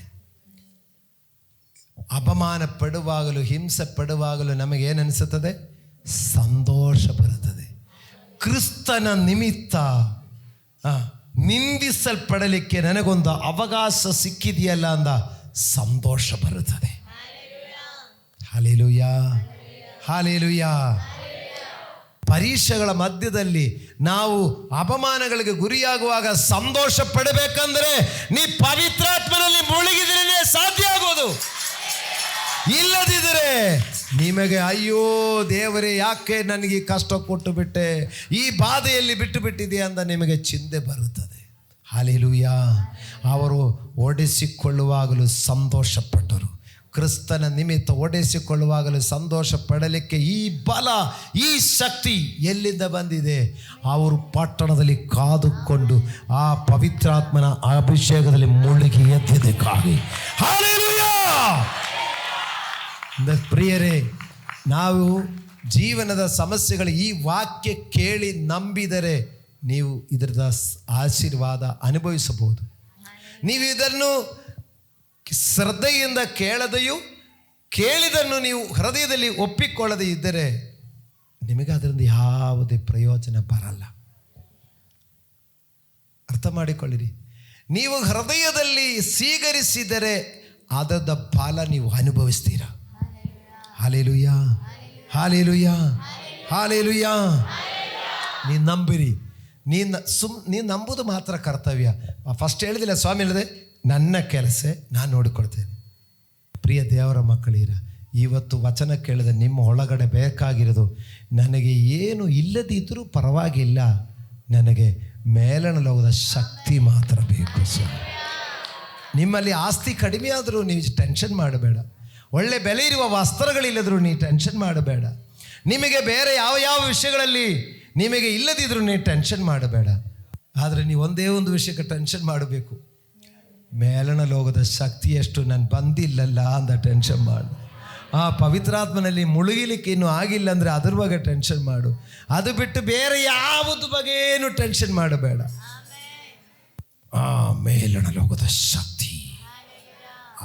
[SPEAKER 2] ಅಪಮಾನ ಪಡುವಾಗಲೂ ಹಿಂಸೆ ಪಡುವಾಗಲೂ ನಮಗೇನನಿಸುತ್ತದೆ? ಸಂತೋಷ ಬರುತ್ತದೆ. ಕ್ರಿಸ್ತನ ನಿಮಿತ್ತ
[SPEAKER 1] ನಿಂದಿಸಲ್ಪಡಲಿಕ್ಕೆ ನನಗೊಂದು ಅವಕಾಶ ಸಿಕ್ಕಿದೆಯಲ್ಲ ಅಂದ ಸಂತೋಷ ಬರುತ್ತದೆ. Hallelujah, hallelujah. ಪರೀಕ್ಷೆಗಳ ಮಧ್ಯದಲ್ಲಿ ನಾವು ಅಪಮಾನಗಳಿಗೆ ಗುರಿಯಾಗುವಾಗ ಸಂತೋಷ ಪಡಬೇಕಂದ್ರೆ ನೀ ಪವಿತ್ರಾತ್ಮನಲ್ಲಿ ಮುಳುಗಿದ್ರೆ ಸಾಧ್ಯ ಆಗೋದು. ಇಲ್ಲದಿದ್ದರೆ ನಿಮಗೆ ಅಯ್ಯೋ ದೇವರೇ ಯಾಕೆ ನನಗೆ ಕಷ್ಟ ಕೊಟ್ಟು ಬಿಟ್ಟೆ, ಈ ಬಾಧೆಯಲ್ಲಿ ಬಿಟ್ಟು ಬಿಟ್ಟಿದೆ ಅಂತ ನಿಮಗೆ ಚಿಂತೆ ಬರುತ್ತದೆ. ಹಲ್ಲೆಲೂಯಾ. ಅವರು ಓಡಿಸಿಕೊಳ್ಳುವಾಗಲೂ ಸಂತೋಷಪಟ್ಟರು. ಕ್ರಿಸ್ತನ ನಿಮಿತ್ತ ಓಡಿಸಿಕೊಳ್ಳುವಾಗಲೂ ಸಂತೋಷ ಪಡಲಿಕ್ಕೆ ಈ ಬಲ, ಈ ಶಕ್ತಿ ಎಲ್ಲಿಂದ ಬಂದಿದೆ? ಅವರು ಪಟ್ಟಣದಲ್ಲಿ ಕಾದುಕೊಂಡು ಆ ಪವಿತ್ರಾತ್ಮನ ಅಭಿಷೇಕದಲ್ಲಿ ಮುಳುಗಿ ಎದ್ದಿದ್ದಕ್ಕಾಗಿ. ಹಲ್ಲೆಲೂಯಾ. ಪ್ರಿಯರೇ, ನಾವು ಜೀವನದ ಸಮಸ್ಯೆಗಳು ಈ ವಾಕ್ಯ ಕೇಳಿ ನಂಬಿದರೆ ನೀವು ಇದರದ ಆಶೀರ್ವಾದ ಅನುಭವಿಸಬಹುದು. ನೀವು ಇದನ್ನು ಶ್ರದ್ಧೆಯಿಂದ ಕೇಳದೆಯೂ ಕೇಳಿದನ್ನು ನೀವು ಹೃದಯದಲ್ಲಿ ಒಪ್ಪಿಕೊಳ್ಳದೆ ಇದ್ದರೆ ನಿಮಗೆ ಅದರಿಂದ ಯಾವುದೇ ಪ್ರಯೋಜನ ಬರಲ್ಲ. ಅರ್ಥ ಮಾಡಿಕೊಳ್ಳಿರಿ. ನೀವು ಹೃದಯದಲ್ಲಿ ಸ್ವೀಕರಿಸಿದರೆ ಅದರ ಫಲ ನೀವು ಅನುಭವಿಸ್ತೀರ. Hallelujah, hallelujah, hallelujah. ನೀನು ನಂಬಿರಿ. ನೀನು ನಂಬುದು ಮಾತ್ರ ಕರ್ತವ್ಯ. ಫಸ್ಟ್ ಹೇಳಿದಿಲ್ಲ ಸ್ವಾಮಿ, ಹೇಳಿದೆ ನನ್ನ ಕೆಲಸ ನಾನು ನೋಡಿಕೊಳ್ತೇನೆ. ಪ್ರಿಯ ದೇವರ ಮಕ್ಕಳೀರ, ಇವತ್ತು ವಚನ ಕೇಳಿದ ನಿಮ್ಮ ಒಳಗಡೆ ಬೇಕಾಗಿರೋದು, ನನಗೆ ಏನು ಇಲ್ಲದಿದ್ದರೂ ಪರವಾಗಿಲ್ಲ, ನನಗೆ ಮೇಲಣಲೋಗದ ಶಕ್ತಿ ಮಾತ್ರ ಬೇಕು ಸರ್. ನಿಮ್ಮಲ್ಲಿ ಆಸ್ತಿ ಕಡಿಮೆ ಆದರೂ ನೀವು ಟೆನ್ಷನ್ ಮಾಡಬೇಡ. ಒಳ್ಳೆ ಬೆಲೆ ಇರುವ ವಸ್ತ್ರಗಳಿಲ್ಲದರೂ ನೀವು ಟೆನ್ಷನ್ ಮಾಡಬೇಡ. ನಿಮಗೆ ಬೇರೆ ಯಾವ ಯಾವ ವಿಷಯಗಳಲ್ಲಿ ನಿಮಗೆ ಇಲ್ಲದಿದ್ದರೂ ನೀವು ಟೆನ್ಷನ್ ಮಾಡಬೇಡ. ಆದರೆ ನೀವು ಒಂದೇ ಒಂದು ವಿಷಯಕ್ಕೆ ಟೆನ್ಷನ್ ಮಾಡಬೇಕು. ಮೇಲಣ ಲೋಕದ ಶಕ್ತಿ ಎಷ್ಟು ನಾನು ಬಂದಿಲ್ಲಲ್ಲ ಅಂತ ಟೆನ್ಷನ್ ಮಾಡು. ಆ ಪವಿತ್ರಾತ್ಮನಲ್ಲಿ ಮುಳುಗಿಲಿಕ್ಕೆ ಇನ್ನೂ ಆಗಿಲ್ಲ ಅಂದರೆ ಅದ್ರ ಬಗ್ಗೆ ಟೆನ್ಷನ್ ಮಾಡು. ಅದು ಬಿಟ್ಟು ಬೇರೆ ಯಾವುದು ಬಗ್ಗೆ ಏನು ಟೆನ್ಷನ್ ಮಾಡಬೇಡ. ಆ ಮೇಲಣ ಲೋಕದ ಶಕ್ತಿ,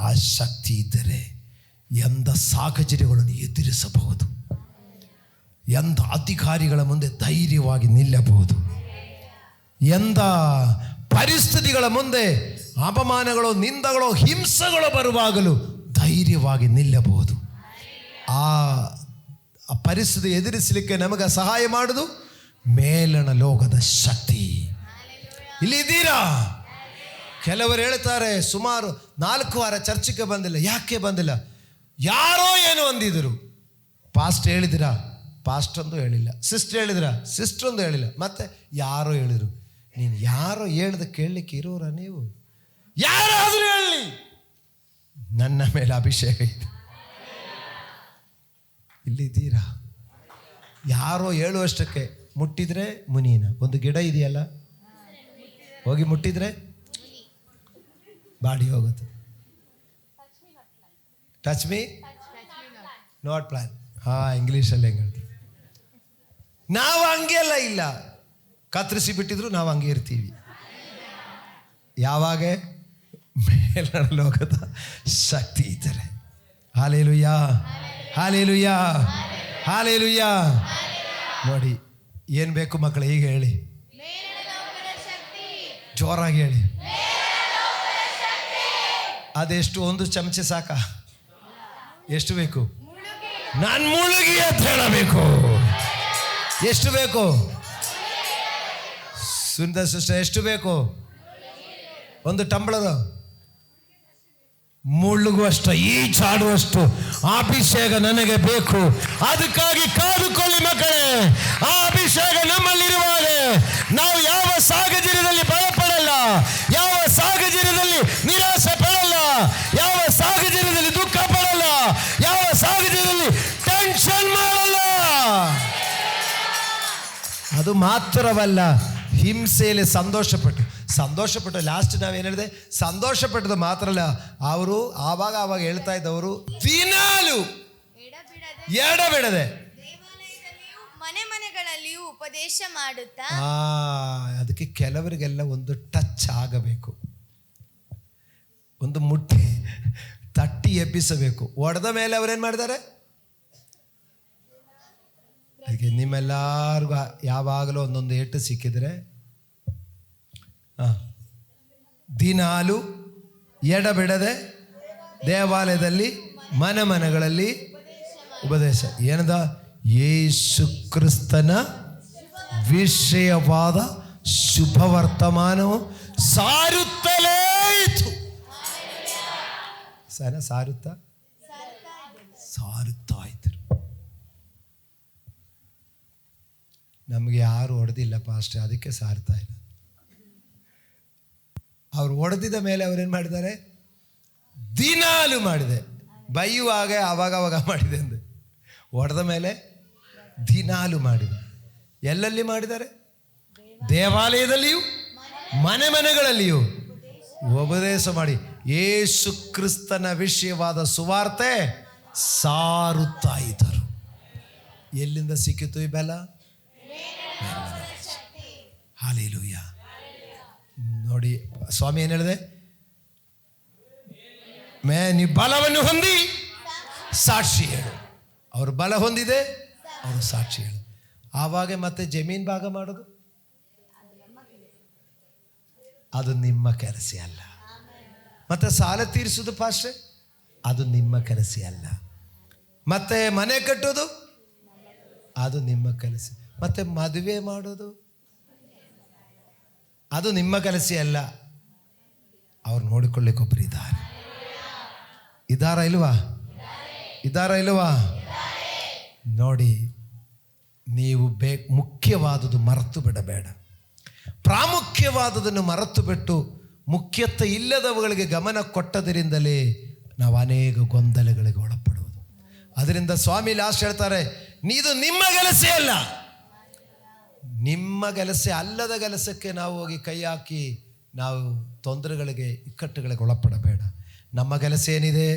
[SPEAKER 1] ಆ ಶಕ್ತಿ ಇದ್ದರೆ ಎಂಥ ಸಾಹಚರ್ಯಗಳನ್ನು ಎದುರಿಸಬಹುದು, ಎಂಥ ಅಧಿಕಾರಿಗಳ ಮುಂದೆ ಧೈರ್ಯವಾಗಿ ನಿಲ್ಲಬಹುದು, ಎಂಥ ಪರಿಸ್ಥಿತಿಗಳ ಮುಂದೆ ಅಪಮಾನಗಳು, ನಿಂದಗಳು, ಹಿಂಸೆಗಳು ಬರುವಾಗಲೂ ಧೈರ್ಯವಾಗಿ ನಿಲ್ಲಬಹುದು. ಆ ಪರಿಸ್ಥಿತಿ ಎದುರಿಸಲಿಕ್ಕೆ ನಮಗೆ ಸಹಾಯ ಮಾಡೋದು ಮೇಲಣ ಲೋಕದ ಶಕ್ತಿ. ಇಲ್ಲಿದ್ದೀರಾ? ಕೆಲವರು ಹೇಳ್ತಾರೆ ಸುಮಾರು 4 ವಾರ ಚರ್ಚಿಗೆ ಬಂದಿಲ್ಲ. ಯಾಕೆ ಬಂದಿಲ್ಲ? ಯಾರೋ ಏನು ಅಂದಿದ್ರು. ಪಾಸ್ಟ್ ಹೇಳಿದಿರಾ? ಪಾಸ್ಟೊಂದು ಹೇಳಿಲ್ಲ. ಸಿಸ್ಟರ್ ಹೇಳಿದಿರಾ? ಸಿಸ್ಟ್ರೊಂದು ಹೇಳಿಲ್ಲ. ಮತ್ತೆ ಯಾರೋ ಹೇಳಿದ್ರು. ನೀನು ಯಾರೋ ಹೇಳ್ದ ಕೇಳಲಿಕ್ಕೆ ಇರೋರ ನೀವು? ಯಾರಾದರೂ ಹೇಳಿ, ನನ್ನ ಮೇಲೆ ಅಭಿಷೇಕ ಇದೆ. ಇಲ್ಲಿದ್ದೀರಾ? ಯಾರೋ ಹೇಳುವಷ್ಟಕ್ಕೆ ಮುಟ್ಟಿದ್ರೆ ಮುನೀನ. ಒಂದು ಗಿಡ ಇದೆಯಲ್ಲ, ಹೋಗಿ ಮುಟ್ಟಿದ್ರೆ ಬಾಡಿ ಹೋಗುತ್ತೆ. Touch me not plan. ಇಂಗ್ಲೀಷಲ್ಲಿ ಹೆಂಗೆ ಹೇಳ್ತೀವಿ ನಾವು? ಹಂಗೆಲ್ಲ ಇಲ್ಲ. ಕತ್ತರಿಸಿ ಬಿಟ್ಟಿದ್ರು ನಾವು ಹಂಗೆ ಇರ್ತೀವಿ. ಯಾವಾಗ? ಮೇಲಣ ಲೋಕದ ಶಕ್ತಿ ಇದ್ದರೆ. Hallelujah, hallelujah, hallelujah. ನೋಡಿ ಏನು ಬೇಕು ಮಕ್ಕಳು? ಈಗ ಹೇಳಿ, ಜೋರಾಗಿ ಹೇಳಿ. ಅದೆಷ್ಟು? 1 ಚಮಚೆ ಸಾಕಾ? ಎಷ್ಟು ಬೇಕು? ನಾನು ಮುಳುಗಿ ಅಂತ ಹೇಳಬೇಕು. ಎಷ್ಟು ಬೇಕು? ಸುಂದರ ಸಿಸ್ಟರ್, ಎಷ್ಟು ಬೇಕು? 1 ಟಂಬ್ಲರು ಮುಳುಗುವಷ್ಟು, ಈಚಾಡುವಷ್ಟು ಅಭಿಷೇಕ ನನಗೆ ಬೇಕು. ಅದಕ್ಕಾಗಿ ಕಾದುಕೊಳ್ಳಿ ಮಕ್ಕಳೇ. ಆ ಅಭಿಷೇಕ ನಮ್ಮಲ್ಲಿರುವಾಗ ನಾವು ಯಾವ ಸಾಹಚರ್ಯದಲ್ಲಿ ಭಯಪಡಲ್ಲ, ಯಾವ ಸಾಹಚರ್ಯದಲ್ಲಿ ನಿರಾಸೆ ಪಡಲ್ಲ, ಯಾವ ಸಾಹಚರ್ಯದಲ್ಲಿ ದುಃಖ ಪಡಲ್ಲ, ಯಾವ ಸಾಹಚರ್ಯದಲ್ಲಿ ಟೆನ್ಷನ್ ಮಾಡಲ್ಲ. ಅದು ಮಾತ್ರವಲ್ಲ, ಹಿಂಸೆಯಲ್ಲಿ ಸಂತೋಷಪಟ್ಟು ಲಾಸ್ಟ್ ನಾವೇನು ಹೇಳಿದೆ? ಸಂತೋಷಪಟ್ಟದು ಮಾತ್ರ ಅಲ್ಲ, ಅವರು ಆವಾಗ ಹೇಳ್ತಾ ಇದ್ದವರು ದಿನಾಲು ಎಡಬಿಡದೆ
[SPEAKER 3] ಮನೆ ಮನೆಗಳಲ್ಲಿಯೂ ಉಪದೇಶ ಮಾಡುತ್ತಾ.
[SPEAKER 1] ಅದಕ್ಕೆ ಕೆಲವರಿಗೆಲ್ಲ ಒಂದು ಟಚ್ ಆಗಬೇಕು, ಒಂದು ತಟ್ಟಿ ಎಬ್ಬಿಸಬೇಕು. ಒಡೆದ ಮೇಲೆ ಅವರೇನು ಮಾಡಿದ್ದಾರೆ? ಅದಕ್ಕೆ ನಿಮ್ಮೆಲ್ಲರಿಗೂ ಯಾವಾಗಲೂ ಒಂದೊಂದು ಏಟು ಸಿಕ್ಕಿದ್ರೆ ದಿನಾಲು ಎಡಬಿಡದೆ ದೇವಾಲಯದಲ್ಲಿ ಮನೆಗಳಲ್ಲಿ ಉಪದೇಶ. ಏನದ? ಯೇಸು ಕ್ರಿಸ್ತನ ವಿಷಯವಾದ ಶುಭವರ್ತಮಾನವು ಸಾರುತ್ತಲೇ ಇತ್ತು. ಸಾರುತ್ತಾ ಇದ್ರು. ನಮಗೆ ಯಾರು ಹೊಡೆದಿಲ್ಲ ಪಾಸ್ಟರ್, ಅದಕ್ಕೆ ಸಾರ್ತಾ ಇಲ್ಲ. ಅವ್ರು ಹೊಡೆದಿದ್ದ ಮೇಲೆ ಅವ್ರೇನು ಮಾಡಿದ್ದಾರೆ? ದಿನಾಲು ಮಾಡಿದೆ. ಬೈಯುವಾಗ ಅವಾಗ ಮಾಡಿದೆ ಅಂದೆ. ಹೊಡೆದ ಮೇಲೆ ದಿನಾಲು ಮಾಡಿದೆ. ಎಲ್ಲೆಲ್ಲಿ ಮಾಡಿದ್ದಾರೆ? ದೇವಾಲಯದಲ್ಲಿಯೂ ಮನೆಗಳಲ್ಲಿಯೂ ಉಪದೇಶ ಮಾಡಿ ಯೇಸು ಕ್ರಿಸ್ತನ ವಿಷಯವಾದ ಸುವಾರ್ತೆ ಸಾರುತ್ತಾ ಇದ್ದರು. ಎಲ್ಲಿಂದ ಸಿಕ್ಕಿತು ಈ ಬೆಲ? ಹಲ್ಲೆಲೂಯಾ. ನೋಡಿ ಸ್ವಾಮಿ ಏನು ಹೇಳಿದೆ? ನೀ ಬಲವನ್ನು ಹೊಂದಿ ಸಾಕ್ಷಿ ಹೇಳು. ಅವರು ಬಲ ಹೊಂದಿದೆ, ಅವರು ಸಾಕ್ಷಿ ಹೇಳು. ಆವಾಗ ಮತ್ತೆ ಜಮೀನು ಭಾಗ ಮಾಡೋದು ಅದು ನಿಮ್ಮ ಕೆಲಸ ಅಲ್ಲ. ಮತ್ತೆ ಸಾಲ ತೀರಿಸೋದು ಪಾಸ್ಟ್ರೆ ಅದು ನಿಮ್ಮ ಕೆಲಸ ಅಲ್ಲ. ಮತ್ತೆ ಮನೆ ಕಟ್ಟೋದು ಅದು ನಿಮ್ಮ ಕೆಲಸ. ಮತ್ತೆ ಮದುವೆ ಮಾಡೋದು ಅದು ನಿಮ್ಮ ಕೆಲಸ ಅಲ್ಲ. ಅವ್ರು ನೋಡಿಕೊಳ್ಳಿಕ್ಕೆ ಒಬ್ಬರು ಇದ್ದಾರಾ ಇಲ್ವಾ? ನೋಡಿ, ನೀವು ಮುಖ್ಯವಾದುದು ಮರೆತು ಬಿಡಬೇಡ. ಪ್ರಾಮುಖ್ಯವಾದುದನ್ನು ಮರೆತು ಬಿಟ್ಟು ಮುಖ್ಯತ್ವ ಇಲ್ಲದವುಗಳಿಗೆ ಗಮನ ಕೊಟ್ಟದರಿಂದಲೇ ನಾವು ಅನೇಕ ಗೊಂದಲಗಳಿಗೆ ಒಳಪಡುವುದು. ಅದರಿಂದ ಸ್ವಾಮಿ ಲಾಸ್ಟ್ ಹೇಳ್ತಾರೆ, ಇದು ನಿಮ್ಮ ಕೆಲಸ ಅಲ್ಲ. ನಿಮ್ಮ ಕೆಲಸ ಅಲ್ಲದ ಕೆಲಸಕ್ಕೆ ನಾವು ಹೋಗಿ ಕೈ ಹಾಕಿ ನಾವು ತೊಂದರೆಗಳಿಗೆ ಇಕ್ಕಟ್ಟುಗಳಿಗೆ ಒಳಪಡಬೇಡ. ನಮ್ಮ ಕೆಲಸ ಏನಿದೆ?